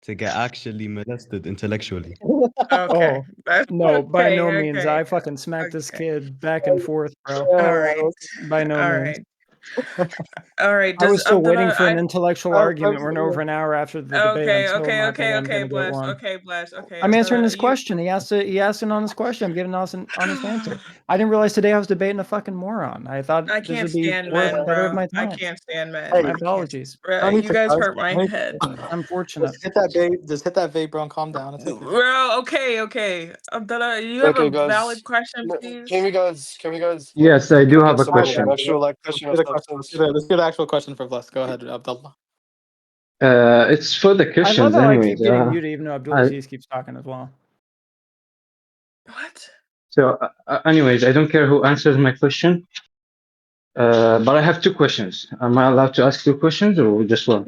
to get actually molested intellectually? Okay. Oh, That's no, by no okay. means. Okay. I fucking smacked this Okay. kid back and forth, bro. All right. By no All means. right. All right. I was still waiting Abdullah, for an intellectual argument. We're over an hour after the debate. I'm Okay, still okay, not okay, thinking I'm okay, gonna get bless. one. Okay, bless. Okay, I'm answering Abdullah, his question. He asked an honest question. I'm giving an honest answer. I didn't realize today I was debating a fucking moron. I thought I this can't would be stand worth men, better of bro. my I time. can't stand men. Hey, My I can't. apologies. no need You to guys cuss. hurt my head. Unfortunate. Just hit that vape. Just hit that vape, bro, and calm down. It's okay. Bro, okay. Abdullah, you have Okay, a valid guys. question, please? Can we guys Yes, I do have get a some Okay, question. actual like let's question of get a question. substance? Let's get the actual question for Bless. Go ahead, Abdullah. It's for the I love Christians, how I anyways. keep getting muted, even though I, Abdulaziz keeps talking as well. What? anyways, I don't care who answers my question. But I have two questions. Am I allowed to ask two questions or just one?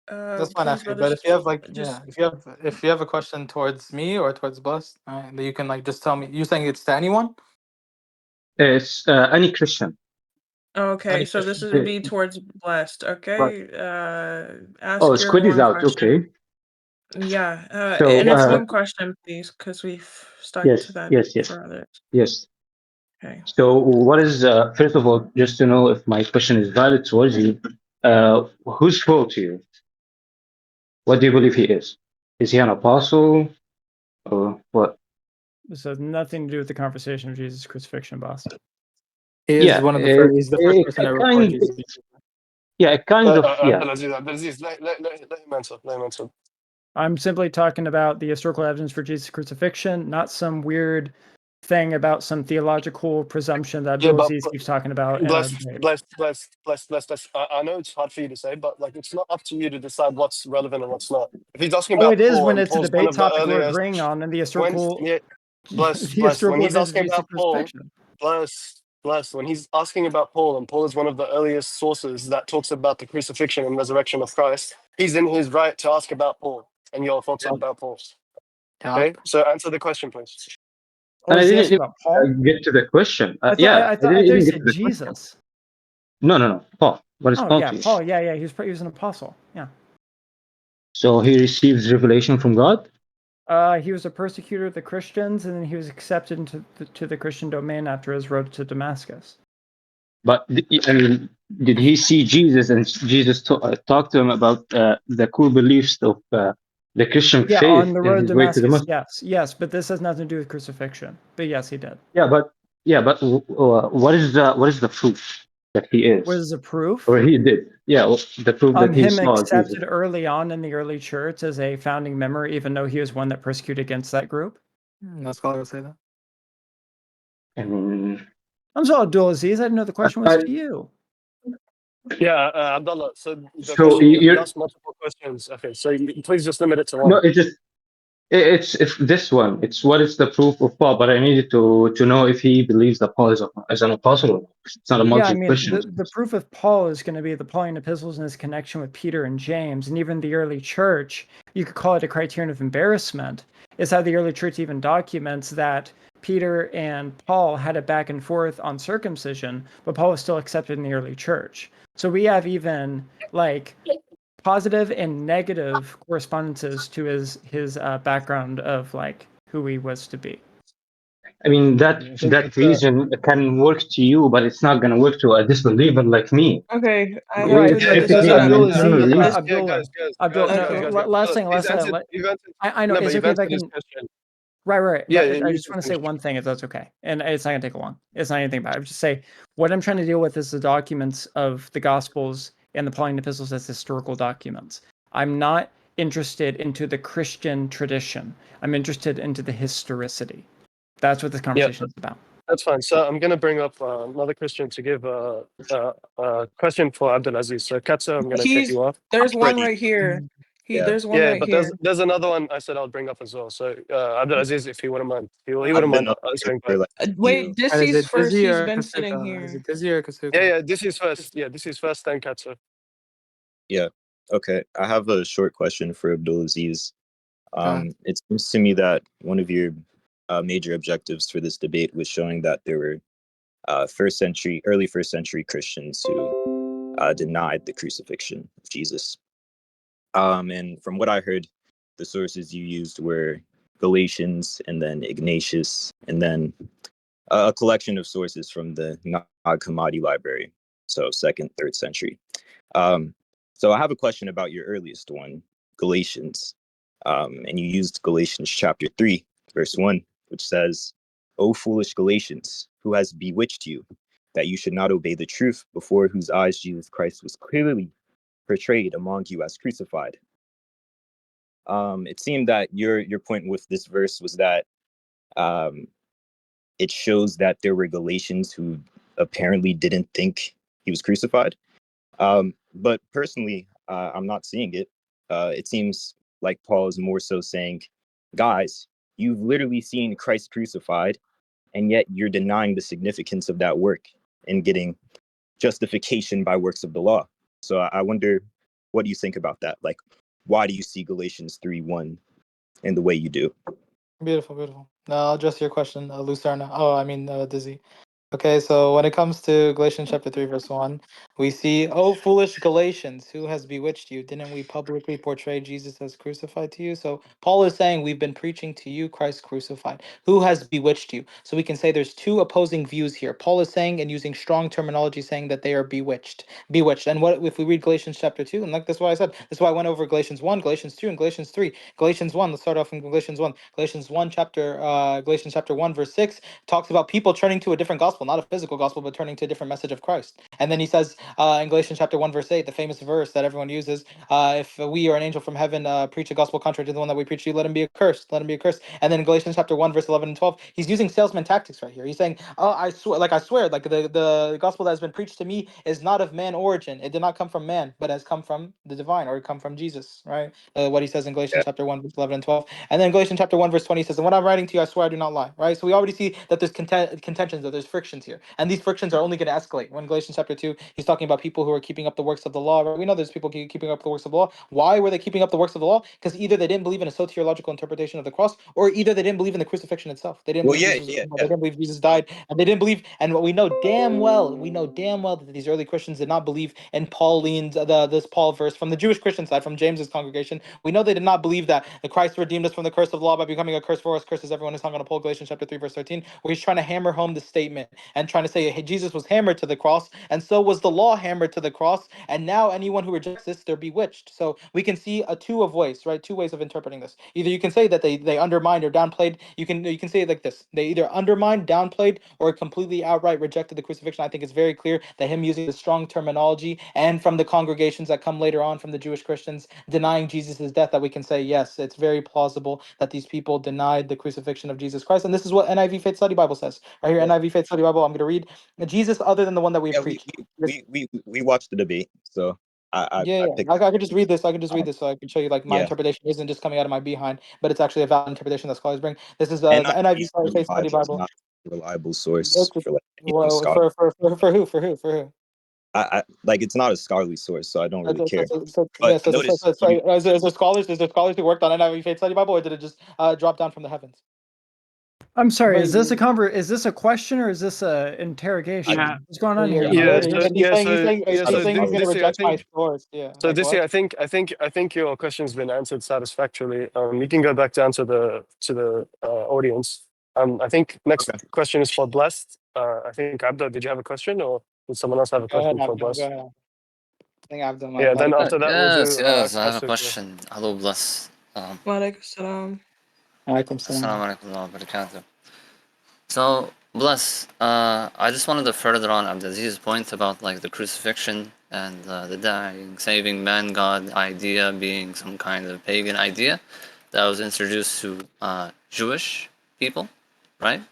That's fine, Please, actually. brother, But if you have like, just if you have a question towards me or towards Bless, then you can like just tell me. You saying it's to anyone? It's any Christian. okay. Any So this question? would be towards blessed. Right. Okay. Oh, Ask your Squid is one out. question. Okay. Yeah, So, and it's one question, please, because we've stuck yes, to that yes, yes, for others. yes. Okay. So, what is first of all, just to know if my question is valid towards you, who's Paul to you? What do you believe he is? Is he an apostle or what? This has nothing to do with the conversation of Jesus' crucifixion, boss. He is Yeah, one of the first. He's the first person to report Jesus. Yeah, kind of. Yeah. Abdulaziz, let him answer. Let him answer. I'm simply talking about the historical evidence for Jesus' crucifixion, not some weird thing about some theological presumption that Abdulaziz keeps talking about. Bless. I know it's hard for you to say, but like it's not up to you to decide what's relevant and what's not. If he's asking about it is Paul, when and it's a Paul's one debate of the topic we're earliest. agreeing on, and the historical, Bless. When he's evidence of asking Jesus' about Paul, crucifixion. bless. When he's asking about Paul, and Paul is one of the earliest sources that talks about the crucifixion and resurrection of Christ, he's in his right to ask about Paul and your thoughts about Paul. Okay, so answer the question, please. And I is he didn't asking even about Paul? get to the question. I Yeah, I thought didn't he even get to said the Jesus. question. No, Paul. What is Oh Paul yeah, to you? Paul. Yeah, he was an apostle. Yeah. So he receives revelation from God? He was a persecutor of the Christians, and then he was accepted into the Christian domain after his road to Damascus. But I mean, did he see Jesus and Jesus talk to him about the core beliefs of the Christian Yeah, faith on the in road to his way to Damascus. Damascus? Yes, but this has nothing to do with crucifixion. But yes, he did. Yeah, but what is the proof that he is? What is the proof? Or he did? Yeah, the proof that he Him saw Jesus. accepted early on in the early church as a founding member, even though he was one that persecuted against that group. No scholar would say that. I mean, I'm sorry, Abdulaziz. I didn't know the question was to you. Yeah, Abdullah. So the So question you you're asked multiple questions. Okay, so please just limit it to no, one. it's this one. It's what is the proof of Paul? But I needed to know if he believes that Paul is an apostle. It's not a Yeah, I multi mean, question. the proof of Paul is going to be the Pauline epistles and his connection with Peter and James, and even the early church. You could call it a criterion of embarrassment. Is how the early church even documents that Peter and Paul had a back and forth on circumcision, but Paul was still accepted in the early church. So we have even like positive and negative correspondences to his background of like who he was to be. I mean that reason can work to you, but it's not gonna work to a disbeliever like me. Okay, I have Right, to but this so is Abdulaziz, guys, Abdullah, last thing, I know, No, it's but you've okay if I answered his can. question. Right. Yeah, I you just can want to say finish. one thing, if that's okay, and it's not gonna take long. It's not anything bad. I would just say what I'm trying to deal with is the documents of the Gospels and the Pauline epistles as historical documents. I'm not interested into the Christian tradition. I'm interested into the historicity. That's what this conversation is about. That's fine. So I'm going to bring up another Christian to give a question for Abdulaziz. So Katsa, I'm going to cut you off. There's one right here. There's one right but here. there's another one I said I'll bring up as well. So Abdulaziz, if he wouldn't mind, he I've wouldn't been mind up answering here for both. like Wait, you. And is Dissy's it first. Dizzy He's or been sitting Kasuka? Is here. it Dizzy or Kasuka? Yeah, this is first. Yeah, this is first, then Katsa. Yeah. Okay. I have a short question for Abdulaziz. Okay. It seems to me that one of your major objectives for this debate was showing that there were early first century Christians who denied the crucifixion of Jesus. And from what I heard, the sources you used were Galatians and then Ignatius and then a collection of sources from the Nag Hammadi library, so 2nd, 3rd century. So I have a question about your earliest one, Galatians. And you used Galatians chapter 3, verse 1, which says, "O foolish Galatians, who has bewitched you, that you should not obey the truth, before whose eyes Jesus Christ was clearly portrayed among you as crucified." It seemed that your point with this verse was that it shows that there were Galatians who apparently didn't think he was crucified. But personally, I'm not seeing it. It seems like Paul is more so saying, guys, you've literally seen Christ crucified, and yet you're denying the significance of that work and getting justification by works of the law. So I wonder, what do you think about that? Like, why do you see Galatians 3:1 in the way you do? Beautiful. Now I'll address your question, Lucerna. Oh, I mean, Dizzy. Okay, so when it comes to Galatians chapter 3, verse 1, we see, "Oh, foolish Galatians, who has bewitched you? Didn't we publicly portray Jesus as crucified to you?" So Paul is saying, we've been preaching to you Christ crucified. Who has bewitched you? So we can say there's two opposing views here. Paul is saying, and using strong terminology, saying that they are bewitched. Bewitched. And what if we read Galatians chapter 2? And like that's what I said. That's why I went over Galatians 1, Galatians 2, and Galatians 3. Galatians 1, let's start off in Galatians 1. Galatians chapter 1, verse 6 talks about people turning to a different gospel, not a physical gospel, but turning to a different message of Christ. And then he says in Galatians chapter 1, verse 8, the famous verse that everyone uses, if we or an angel from heaven preach a gospel contrary to the one that we preach to you, let him be accursed. Let him be accursed. And then in Galatians chapter 1, verse 11 and 12, he's using salesman tactics right here. He's saying, oh, I swear, like the gospel that has been preached to me is not of man origin. It did not come from man, but has come from the divine, or come from Jesus, right? What he says in Galatians chapter 1, verse 11 and 12. And then Galatians chapter 1, verse 20 says, and when I'm writing to you, I swear I do not lie, right? So we already see that there's contentions, that there's frictions here. And these frictions are only going to escalate. When Galatians chapter 2, he's talking about people who are keeping up the works of the law, right? We know there's people keeping up the works of the law. Why were they keeping up the works of the law? Because either they didn't believe in a soteriological interpretation of the cross, or either they didn't believe in the crucifixion itself. They didn't Well, believe yeah, Jesus was, yeah, they yeah. didn't believe Jesus died, and they didn't believe, and what we know damn well that these early Christians did not believe in Pauline's, this Paul verse from the Jewish Christian side, from James's congregation. We know they did not believe that the Christ redeemed us from the curse of law by becoming a curse for us. Curses everyone is hung on a pole. Galatians chapter 3, verse 13, where he's trying to hammer home the statement and trying to say, hey, Jesus was hammered to the cross, and so was the law hammered to the cross. And now anyone who rejects this, they're bewitched. So we can see two ways of interpreting this. Either you can say that they undermined or downplayed. You can say it like this: they either undermined, downplayed, or completely outright rejected the crucifixion. I think it's very clear that him using the strong terminology, and from the congregations that come later on from the Jewish Christians denying Jesus' death, that we can say, yes, it's very plausible that these people denied the crucifixion of Jesus Christ. And this is what NIV Faith Study Bible says. Right here, Yeah, NIV Faith Study Bible, I'm going to read, Jesus other than the one that we yeah. preached. We watched the debate, so Yeah, I yeah. picked. I could just read this. I could just read this, so I can show you like my Yeah, interpretation isn't just coming out of my behind, but it's actually a valid interpretation that scholars bring. This is the NIV NIV Faith Study Bible is Bible. not a reliable source for like anything Well, scholarly. for who? For who? For who? I like it's not a scholarly source, so I don't really care. Yeah. But notice you. Is there scholars who worked on NIV Faith Study Bible, or did it just drop down from the heavens? I'm sorry. But Is this a question or is this a interrogation? Yeah. What's going on here? He's saying he's So saying he's going to Dizzy, I reject my think. source. Yeah. So Like Dizzy, what? I think your question's been answered satisfactorily. You can go back down to the audience. I think next Okay. question is for Blessed. I think Abdul, did you have a question, or did someone else have a Go ahead, question for Abdul. Go Blessed? ahead. I think Abdul Yeah. might Then have. after that, we'll Yes, do yes, I have a Caustic. Yeah. question. Hello, bless. Walaikum salam. Alaikum salam. Assalamu alaikum wa barakatuh. So, bless, I just wanted to further on Abdulaziz's point about like the crucifixion and the dying, saving man God idea being some kind of pagan idea that was introduced to Jewish people, right?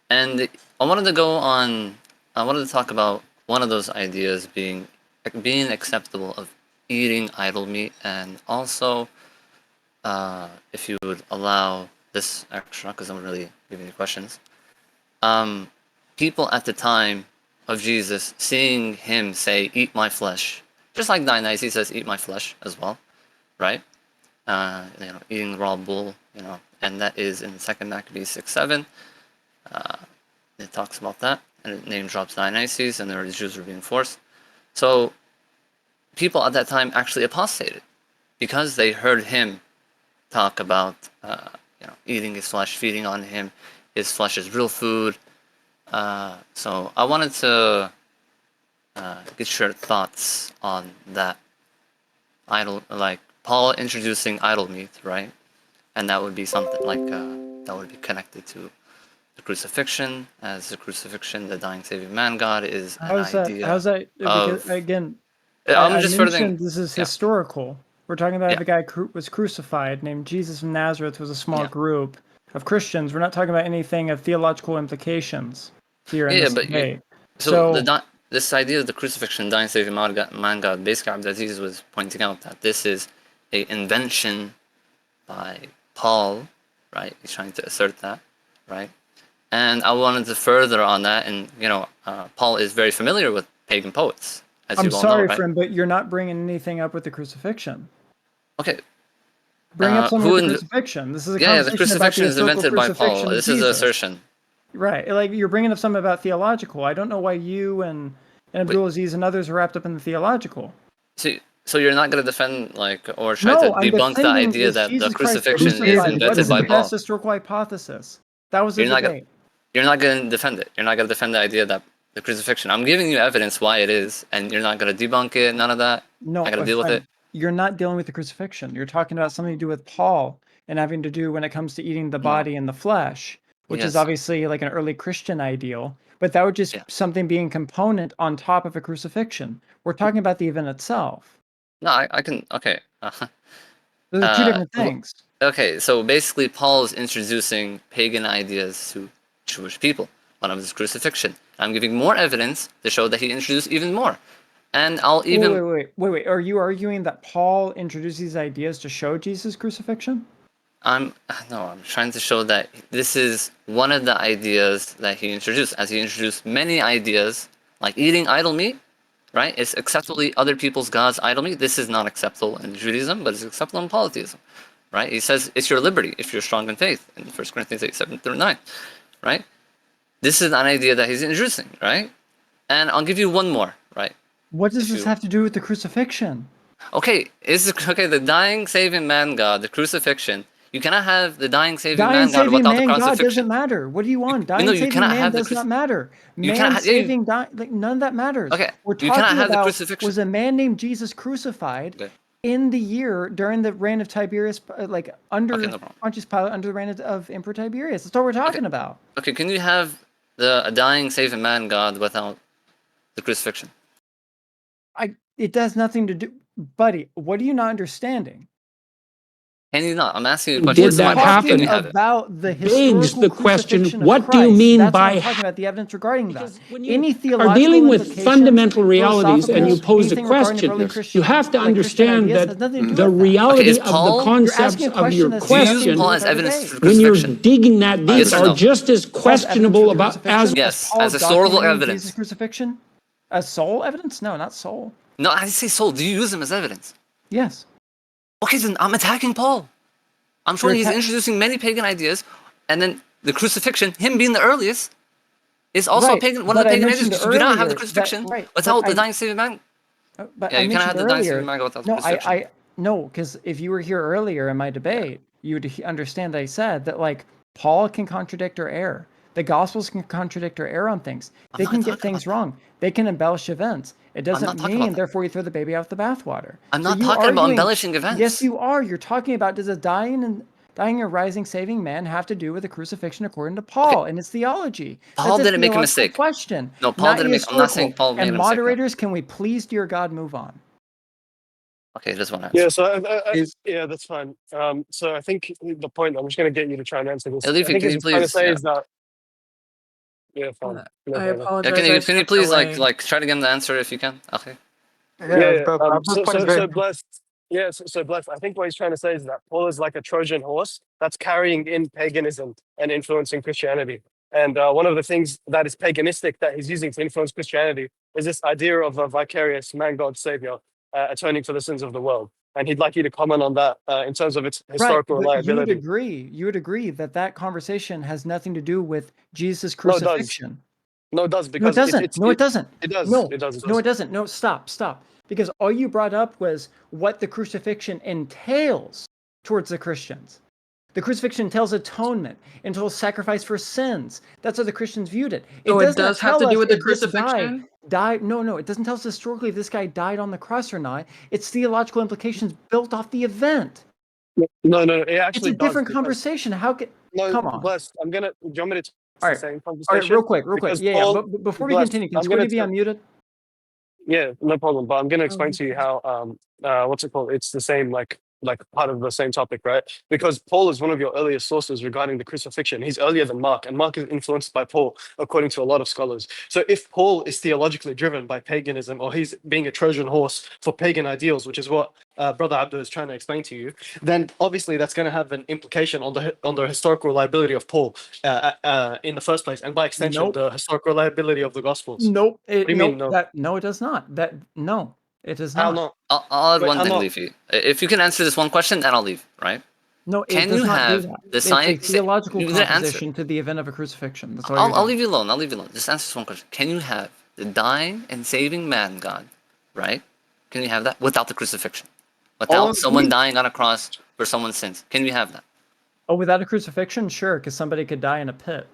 And I wanted to talk about one of those ideas being acceptable of eating idol meat, and also if you would allow this extra, because I'm really giving you questions. People at the time of Jesus seeing him say, "Eat my flesh," just like Dionysus says, "Eat my flesh" as well, right? Eating raw bull, and that is in 2nd Maccabees 6:7. It talks about that, and it name drops Dionysus, and the Jews were being forced. So people at that time actually apostated because they heard him talk about eating his flesh, feeding on him. His flesh is real food. So I wanted to get your thoughts on that idol, like Paul introducing idol meat, right? And that would be something like that would be connected to the crucifixion, as the crucifixion, the dying saving man God is an idea. How's that? Because Of, again, I'm I just furthering. mentioned this is Yeah. historical. We're talking about if Yeah. a guy was crucified named Jesus from Nazareth was a small Yeah. group of Christians. We're not talking about anything of theological implications here in Yeah, this but debate. so this idea of the crucifixion, dying saving man God, basically Abdulaziz was pointing out that this is a invention by Paul, right? He's trying to assert that, right? And I wanted to further on that, and Paul is very familiar with pagan poets, as I'm you all sorry, know, right? friend, but you're not bringing anything up with the crucifixion. Okay. Bring up something who with the in crucifixion. This is a the conversation about the crucifixion is historical invented by Paul. crucifixion of This is an Jesus. assertion. Right. Like you're bringing up something about theological. I don't know why you and Abdul Aziz and others are wrapped up in the theological. So you're not going to defend or try No, to I'm debunk the defending idea is that the Jesus Christ crucifixion is crucified. What invented is the by best Paul. historical hypothesis? That was the You're not debate. You're not going to defend it. You're not going to defend the idea that the crucifixion. I'm giving you evidence why it is, and you're not going to debunk it. None of that. No, I got to deal with it. You're not dealing with the crucifixion. You're talking about something to do with Paul and having to do when it comes to eating the body and the flesh, which is obviously like an early Christian ideal. But that would just something being component on top of a crucifixion. We're talking about the event itself. No, I can. Okay. Those are two different things. Okay, so basically, Paul is introducing pagan ideas to Jewish people. One of his crucifixion. I'm giving more evidence to show that he introduced even more. And I'll even wait. Are you arguing that Paul introduced these ideas to show Jesus' crucifixion? I'm trying to show that this is one of the ideas that he introduced, as he introduced many ideas, like eating idol meat, right? It's acceptable to eat other people's gods' idol meat. This is not acceptable in Judaism, but it's acceptable in polytheism, right? He says it's your liberty if you're strong in faith in 1 Corinthians 8:7-9, right? This is an idea that he's introducing, right? And I'll give you one more, right? What does this have to do with the crucifixion? Okay, the dying, saving man God, the crucifixion. You cannot have the dying, saving man God without the crucifixion. God doesn't matter. What do you want? Dying, saving man does not matter. Man saving, like none of that matters. Okay, we're talking about was a man named Jesus crucified in the year during the reign of Tiberius, like under Pontius Pilate, under the reign of Emperor Tiberius. That's what we're talking about. Okay, can you have a dying, saving man God without the crucifixion? It does nothing to do, buddy. What are you not understanding? Can you not? I'm asking you a question. Did that happen? About the begs the question, what do you mean by... I'm talking about the evidence regarding that. Any theological are dealing with fundamental realities and you pose a question, you have to understand that the reality of the concepts of your question, when you're digging that deep, are just as questionable about as... Yes, as historical evidence. Jesus' crucifixion? As soul evidence? No, not soul. No, I say soul. Do you use them as evidence? Yes. Okay, then I'm attacking Paul. I'm showing he's introducing many pagan ideas, and then the crucifixion, him being the earliest, is also a pagan. One of the pagan ideas. Because you do not have the crucifixion without the dying saving man. But you cannot have the dying saving man without the crucifixion. No, because if you were here earlier in my debate, you would understand that I said that like Paul can contradict or err. The Gospels can contradict or err on things. They can get things wrong. They can embellish events. It doesn't mean, therefore, you throw the baby out the bathwater. I'm not talking about embellishing events. Yes, you are. You're talking about, does a dying and rising, saving man have to do with the crucifixion according to Paul and his theology? Paul didn't make a mistake. Question. No, Paul didn't make. I'm not saying Paul made a mistake. And moderators, can we please, dear God, move on? Okay, this one. Answer. Yeah, so that's fine. So I think the point I'm just going to get you to try and answer this. Elifie, I think he's trying to say is that. Yeah, fine. I apologize. Can you please like try to get the answer if you can? Okay. So blessed. Yeah, so blessed. I think what he's trying to say is that Paul is like a Trojan horse that's carrying in paganism and influencing Christianity. And one of the things that is paganistic that he's using to influence Christianity is this idea of a vicarious man, God, savior, atoning for the sins of the world. And he'd like you to comment on that in terms of its historical reliability. You would agree that conversation has nothing to do with Jesus' crucifixion. No, it does. Because no, it doesn't. It does. No, it does. No, it doesn't. No, stop. Because all you brought up was what the crucifixion entails towards the Christians. The crucifixion entails atonement, entails sacrifice for sins. That's how the Christians viewed it. It does have to do with the crucifixion? No, it doesn't tell us historically if this guy died on the cross or not. It's theological implications built off the event. No, it actually it's a different conversation. How can... come on. Blessed. Do you want me to all right. same conversation? All right, real quick. Yeah. But before we continue, can Squiddy be unmuted? Yeah, no problem. But I'm going to explain to you how, what's it called? It's the same, like part of the same topic, right? Because Paul is one of your earliest sources regarding the crucifixion. He's earlier than Mark, and Mark is influenced by Paul, according to a lot of scholars. So if Paul is theologically driven by paganism, or he's being a Trojan horse for pagan ideals, which is what Brother Abdul is trying to explain to you, then obviously that's going to have an implication on the historical reliability of Paul in the first place, and by extension, the historical reliability of the Gospels. Nope. What do you mean, no? No, it does not. It is not. How not? I'll add one thing, Leafy. If you can answer this one question, then I'll leave, right? No, it Can does you not do have that. the It's a science? theological You didn't answer. composition to the event of a crucifixion. That's all you're I'll doing. leave you alone. I'll leave you alone. Just answer this one question. Can you have the dying and saving man God, right? Can you have that without the crucifixion? Without someone dying on a cross for someone's sins? Can we have that? Oh, without a crucifixion? Sure, because somebody could die in a pit.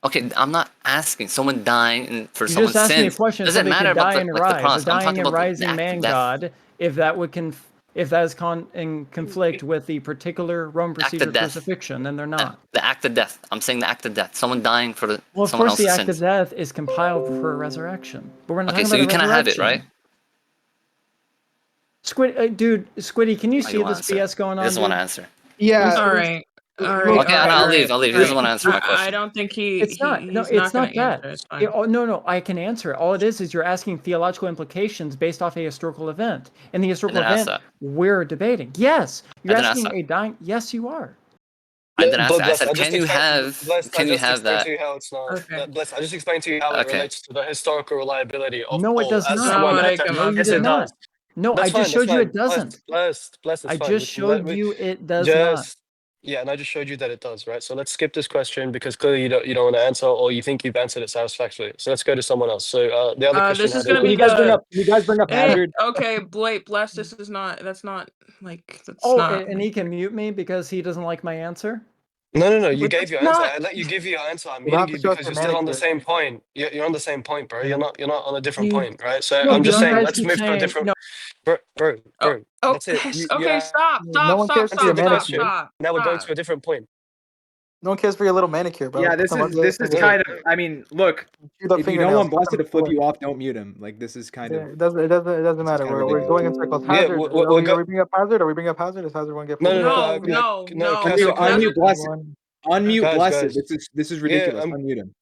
Okay, I'm not asking someone dying for You someone's just asked me a sins. question. Doesn't Somebody matter could about die the and like the rise. A cross. I'm dying talking and about the rising act of man death. God, if that would if that is in conflict with the particular Roman procedure death. crucifixion, then they're not. The act of death. I'm saying the act of death. Someone dying for Well, of someone course, the else's act of sins. death is compiled for a resurrection, but we're not Okay, talking so about you a cannot have it, resurrection. right? Dude, Squiddy, can you Oh, see you want this to answer? BS going He on, doesn't want to dude? answer. Yeah. All right. Okay, I'll leave. He doesn't want to answer my I question. don't think It's not. No, he's it's not going not to answer. that. It's fine. No, I can answer it. All it is you're asking theological implications based off a historical event. In the historical didn't ask event, that. we're debating. Yes, you're I didn't ask asking that. a dying. Yes, you are. I didn't ask that. I Bless, said, can you have explained that? to you how it's not. Okay. Bless, I just explained to you how it Okay. relates to the historical reliability of No, it Paul does as not. one No, letter. come No, on. you Yes, did it not. does. No, That's I just fine. That's showed you fine. it doesn't. Bless, it's I fine. just showed you it does not. Yeah, and I just showed you that it does, right? So let's skip this question because clearly you don't want to answer, or you think you've answered it satisfactorily. So let's go to someone else. So the other Christian This is had going to be You guys bring up Hazard? Okay, Bless, this is not, that's not, that's Oh, not. and he can mute me because he doesn't like my answer? No. You But gave that's your answer. not- I let you give your answer. I'm You don't have meeting to you show us because your you're still on the manicure. same point. You're on the same point, bro. Yeah. You're not on a different You- point, right? So No, I'm you just saying, guys let's keep move to a saying different. no. Bro. Oh, That's it. okay, stop. No one cares for your manicure. Now we're going to a different point. No one cares for your little manicure, bro. Yeah, this is kind of. I mean, look, if you don't want Blessed to flip you off, don't mute him. Like this is kind of. It doesn't matter. We're going in circles. Yeah, Hazard. Are we bringing up Hazard? Are we bringing up Hazard? Is Hazard one get pulled? No. Unmute Blessed. Unmute Guys, Blessed. guys. This is ridiculous. Unmute him.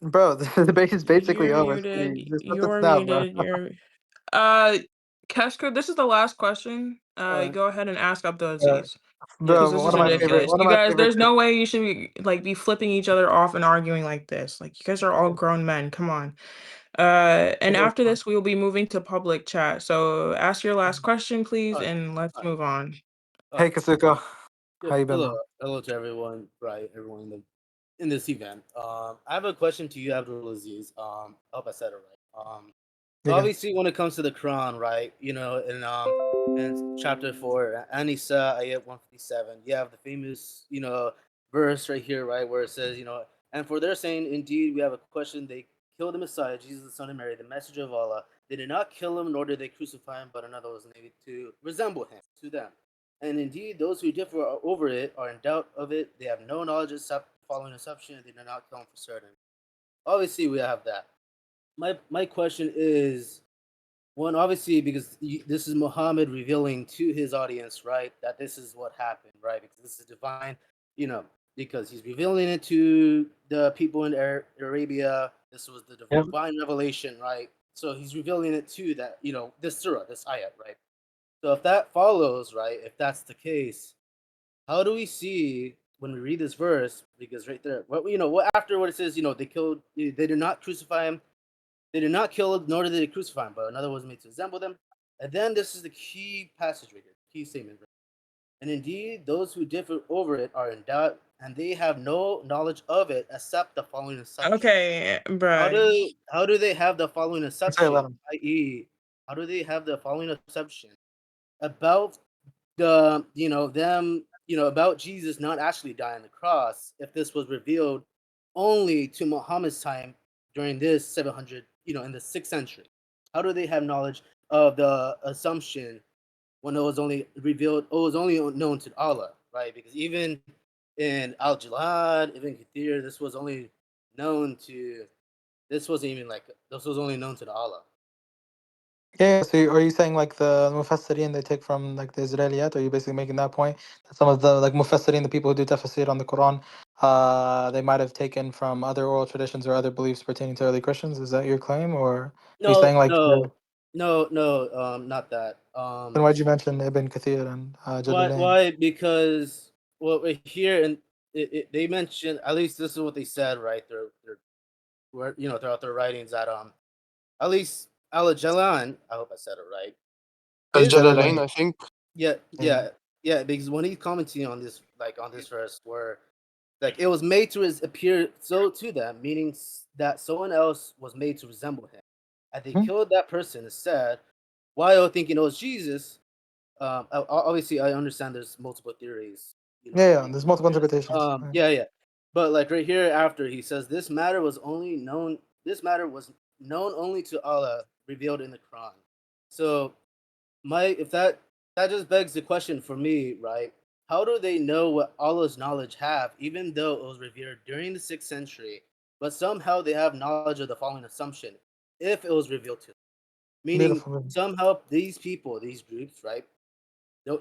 Bro, the debate is basically You're over. muted. Just let You're this down, muted. bro. You're. Kesker, this is the last question. Go ahead and ask Abdulaziz. Bro, Because this one is of my ridiculous. favorite. You guys, there's no way you should be flipping each other off and arguing like this. Like you guys are all grown men. Come on. And after this, we will be moving to public chat. So ask your last question, please, and let's move on. Hey, Kasuko. How you been? Hello to everyone, right? Everyone in this event. I have a question to you, Abdulaziz. I hope I said it right. So obviously, when it comes to the Quran, right? You know, in chapter 4, An-Nisa, ayat 157, you have the famous, verse right here, right, where it says, and for their saying, indeed, we have a question. They killed the Messiah, Jesus, the Son of Mary, the messenger of Allah. They did not kill him, nor did they crucify him, but another was made to resemble him to them. And indeed, those who differ over it are in doubt of it. They have no knowledge except following assumption, and they do not come for certain. Obviously, we have that. My question is, one, obviously, because this is Muhammad revealing to his audience, right, that this is what happened, right, because this is divine, because he's revealing it to the people in Arabia. This was the divine revelation, right? So he's revealing it to that, this surah, this ayat, right? So if that follows, right, if that's the case, how do we see when we read this verse? Because right there, after what it says, they did not crucify him, they did not kill him, nor did they crucify him, but another was made to resemble them. And then this is the key passage right here, key statement. And indeed, those who differ over it are in doubt, and they have no knowledge of it except the following assumption. Okay, bro. How do they have the following assumption? I.e., how do they have the following assumption about about Jesus not actually dying on the cross if this was revealed only to Muhammad's time during this 700, in the 6th century? How do they have knowledge of the assumption when it was only revealed, it was only known to Allah, right? Because even in Al-Jalad, Ibn Kathir, this was only known to Allah. Yeah, so are you saying like the Mufassirin they take from like the Israeliyat? Are you basically making that point? That some of the like Mufassirin, the people who do tafsir on the Quran, they might have taken from other oral traditions or other beliefs pertaining to early Christians? Is that your claim? Or are you saying like No, not that. Then why'd you mention Ibn Kathir and Jalalain? Why? Because right here and they mentioned, at least this is what they said, right? They're throughout their writings that at least Al-Jalan, I hope I said it right. Jalalain, I think. Yeah. Yeah, because when he's commenting on this, like on this verse, where like it was made to appear so to them, meaning that someone else was made to resemble him, and they killed that person instead, while thinking it was Jesus. Obviously, I understand there's multiple theories. Yeah, there's multiple interpretations. Yeah. But like right here, after he says, "This matter was only known. This matter was known only to Allah, revealed in the Quran." So, if that just begs the question for me, right? How do they know what Allah's knowledge have, even though it was revealed during the 6th century, but somehow they have knowledge of the following assumption, if it was revealed to them? Meaning, Beautiful. somehow these people, these groups, right?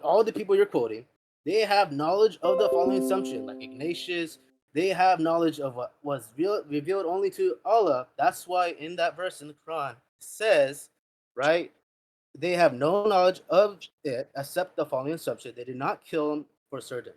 All the people you're quoting, they have knowledge of the following assumption, like Ignatius. They have knowledge of what was revealed only to Allah. That's why in that verse in the Quran it says, right? They have no knowledge of it except the following assumption: they did not kill him for certain.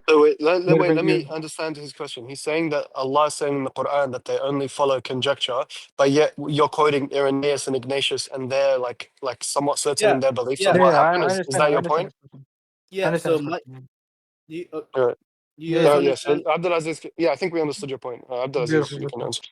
So let me understand his question. He's saying that Allah is saying in the Quran that they only follow conjecture, but yet you're quoting Irenaeus and Ignatius, and they're like somewhat certain in their beliefs of Yeah. what I happened. Is understand. that I your understand point? his question. I Yeah. understand So his my, question. you, Right. you guys Yes. understand? Abdulaziz, yeah, I think we understood your point. Abdulaziz, Beautiful. you can answer.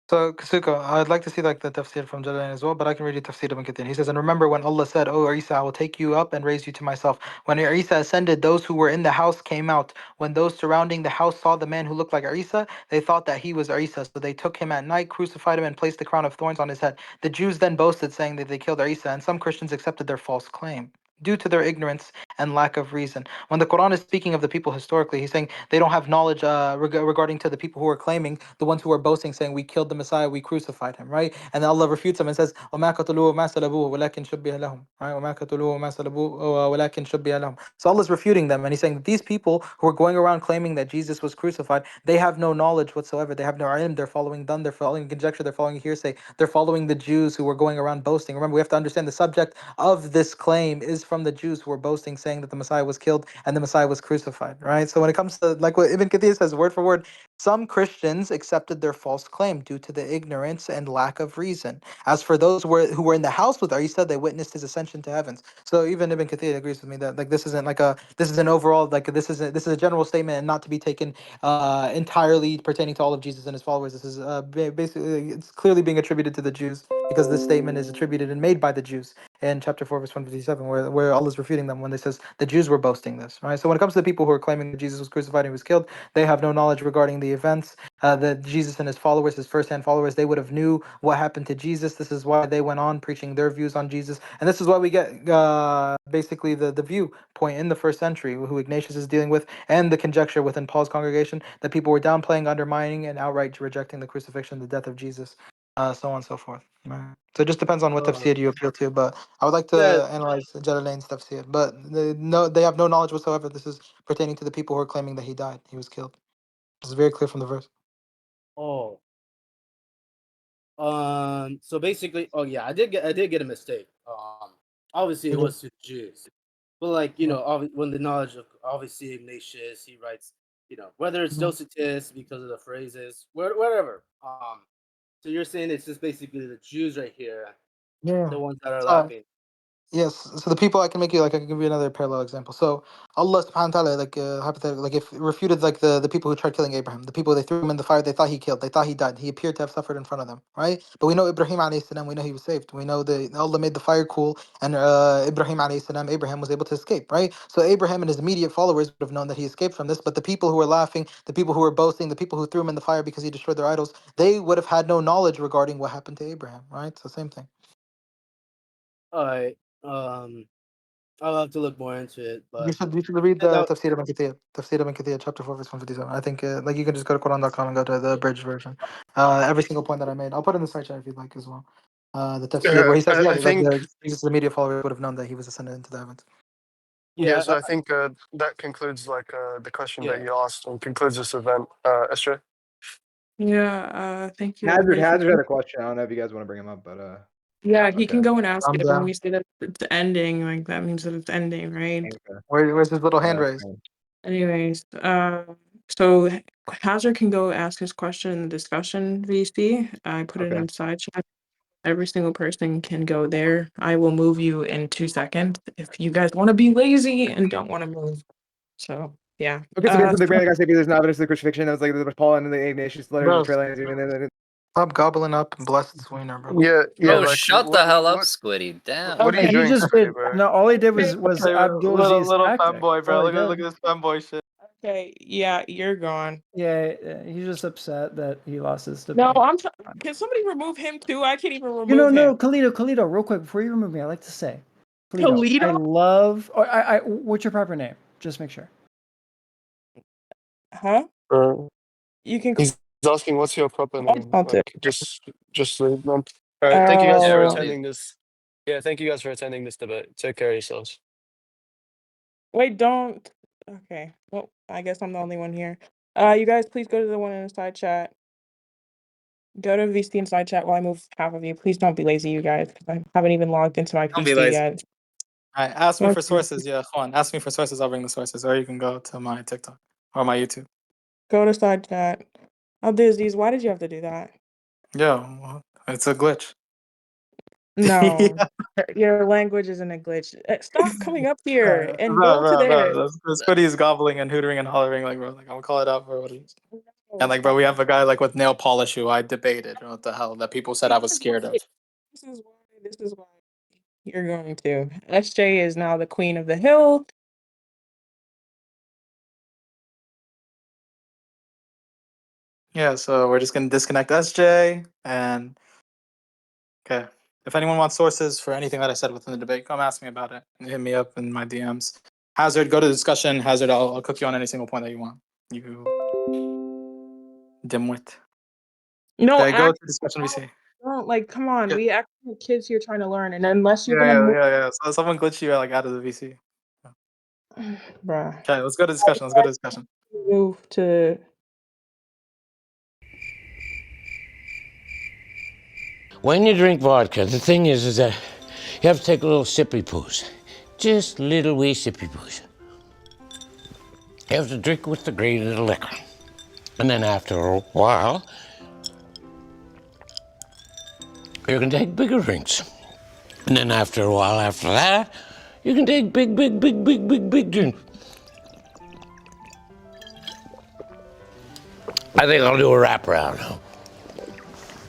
So, Kasuka, I'd like to see like the tafsir from Jalalain as well, but I can read you tafsir Ibn Kathir. He says, and remember when Allah said, "Oh Isa, I will take you up and raise you to myself." When Isa ascended, those who were in the house came out. When those surrounding the house saw the man who looked like Isa, they thought that he was Isa. So they took him at night, crucified him, and placed the crown of thorns on his head. The Jews then boasted, saying that they killed Isa, and some Christians accepted their false claim due to their ignorance and lack of reason. When the Quran is speaking of the people historically, he's saying they don't have knowledge regarding to the people who are claiming, the ones who are boasting, saying we killed the Messiah, we crucified him, right? And then Allah refutes them and says, وَمَا قَتَلُوهُ وَمَا سَلَبُوهُ وَلَكِنْ شُبِّهَ لَهُم, right? وَمَا قَتَلُوهُ وَمَا سَلَبُوهُ وَلَكِنْ شُبِّهَ لَهُم. So Allah is refuting them, and he's saying that these people who are going around claiming that Jesus was crucified, they have no knowledge whatsoever. They have no ilm. They're following them. They're following conjecture. They're following hearsay. They're following the Jews who were going around boasting. Remember, we have to understand the subject of this claim is from the Jews who were boasting, saying that the Messiah was killed and the Messiah was crucified, right? So when it comes to, like what Ibn Kathir says, word for word, some Christians accepted their false claim due to the ignorance and lack of reason. As for those who were in the house with Isa, they witnessed his ascension to heavens. So even Ibn Kathir agrees with me that like this isn't like this is an overall like this is a general statement and not to be taken entirely pertaining to all of Jesus and his followers. This is basically it's clearly being attributed to the Jews because this statement is attributed and made by the Jews in chapter 4, verse 157, where Allah is refuting them when they says the Jews were boasting this, right? So when it comes to the people who are claiming that Jesus was crucified and he was killed, they have no knowledge regarding the events. That Jesus and his followers, his first-hand followers, they would have knew what happened to Jesus. This is why they went on preaching their views on Jesus, and this is why we get basically the viewpoint in the first century, who Ignatius is dealing with, and the conjecture within Paul's congregation that people were downplaying, undermining, and outright rejecting the crucifixion, the death of Jesus, so on and so forth. Right. So it just depends on what tafsir you appeal to, but I would like to analyze Jalalain's tafsir. But they have no knowledge whatsoever. This is pertaining to the people who are claiming that he died, he was killed. It's very clear from the verse. Oh. So basically, oh yeah, I did get a mistake. Obviously it was to the Jews, but like when the knowledge of obviously Ignatius, he writes, whether it's Josephus because of the phrases, whatever. So you're saying it's just basically the Jews right here, Yeah. the ones that are laughing. Yes, so the people I can make you like I can give you another parallel example. So Allah subhanahu wa ta'ala like hypothetically like if refuted like the people who tried killing Abraham, the people they threw him in the fire, they thought he killed, they thought he died. He appeared to have suffered in front of them, right? But we know Ibrahim alayhi salam, we know he was saved. We know that Allah made the fire cool and Ibrahim alayhi salam, Abraham was able to escape, right? So Abraham and his immediate followers would have known that he escaped from this, but the people who were laughing, the people who were boasting, the people who threw him in the fire because he destroyed their idols, they would have had no knowledge regarding what happened to Abraham, right? So same thing. All right. I'll have to look more into it, but You should read the Tafsir Ibn Kathir. Tafsir Ibn Kathir, chapter 4, verse 157. I think like you can just go to Quran.com and go to the abridged version. Every single point that I made. I'll put it in the side chat if you'd like as well. The Tafsir where he says, yeah, I like think Jesus, the media follower would have known that he was ascended into the heavens. yeah. So I think that concludes like the question that you asked and concludes this event. Esther. Yeah, thank you. Hazard had a question. I don't know if you guys want to bring him up, but Yeah, he can okay. go and ask I'm it. When down. we say that it's ending, like that means that it's ending, right? Okay. Where's his little hand Yeah, raised? Anyways, so Hazard can go ask his question in the discussion VC. I put it Okay. inside chat. Every single person can go there. I will move you in 2 seconds if you guys want to be lazy and don't want to move. So yeah. Okay, so basically the great guy said there's no evidence of the crucifixion. That was like there was Paul and the Ignatius letters, Bro, the Trail and then stop gobbling up and bless the sweener, bro. Yeah, Bro, like shut the hell up, Squiddy. Damn. what are you He doing, just Squiddy, did. bro? No, all he did was Abdul Aziz's little tactic. fanboy, That's bro. all he Look did. at this fanboy shit. Okay, yeah, you're gone. Yeah, he's just upset that he lost his debate. No, can somebody remove him too? I can't even remove You know, him. no, Khalito, real quick before you remove me, I like to say, Khalito, I Khalito? love. Or I what's your proper name? Just make sure. Huh? You can. He's asking what's your proper name. I'll do. Like, just leave them. All right, thank you guys for Oh. attending this. Yeah, thank you guys for attending this debate. Take care of yourselves. Wait, don't. Okay. Well, I guess I'm the only one here. You guys, please go to the one in the side chat. Go to VC and side chat while I move half of you. Please don't be lazy, you guys, because I haven't even logged into my Don't be PC lazy. yet. All right, ask me for Okay. sources. Yeah, come on. Ask me for sources. I'll bring the sources. Or you can go to my TikTok or my YouTube. Go to side chat. Abdulaziz, why did you have to do that? Yeah, well, it's a glitch. No, your language isn't a glitch. Stop coming up here and go to there. That's Squiddy's gobbling and hootering and hollering, like, bro, like, I'm gonna call it out for what it is. And, like, bro, we have a guy, like, with nail polish who I debated, what the hell, that people said I was scared of. This is why you're going to. SJ is now the queen of the hill. Yeah, so we're just gonna disconnect SJ, and, okay. If anyone wants sources for anything that I said within the debate, come ask me about it and hit me up in my DMs. Hazard, go to discussion. Hazard, I'll cook you on any single point that you want. You dimwit. No, Okay, go to discussion VC. don't, like, come on. Yeah. We actually have kids here trying to learn, and unless you're Yeah, gonna move, yeah. So someone glitched you like out of the VC. bruh, Okay, let's go to discussion. Let's go to discussion. move to. When you drink vodka, the thing is that you have to take little sippy poos. Just little wee sippy poos. You have to drink with the grain of the liquor. And then after a while, you can take bigger drinks. And then after a while after that, you can take big drinks. I think I'll do a wraparound.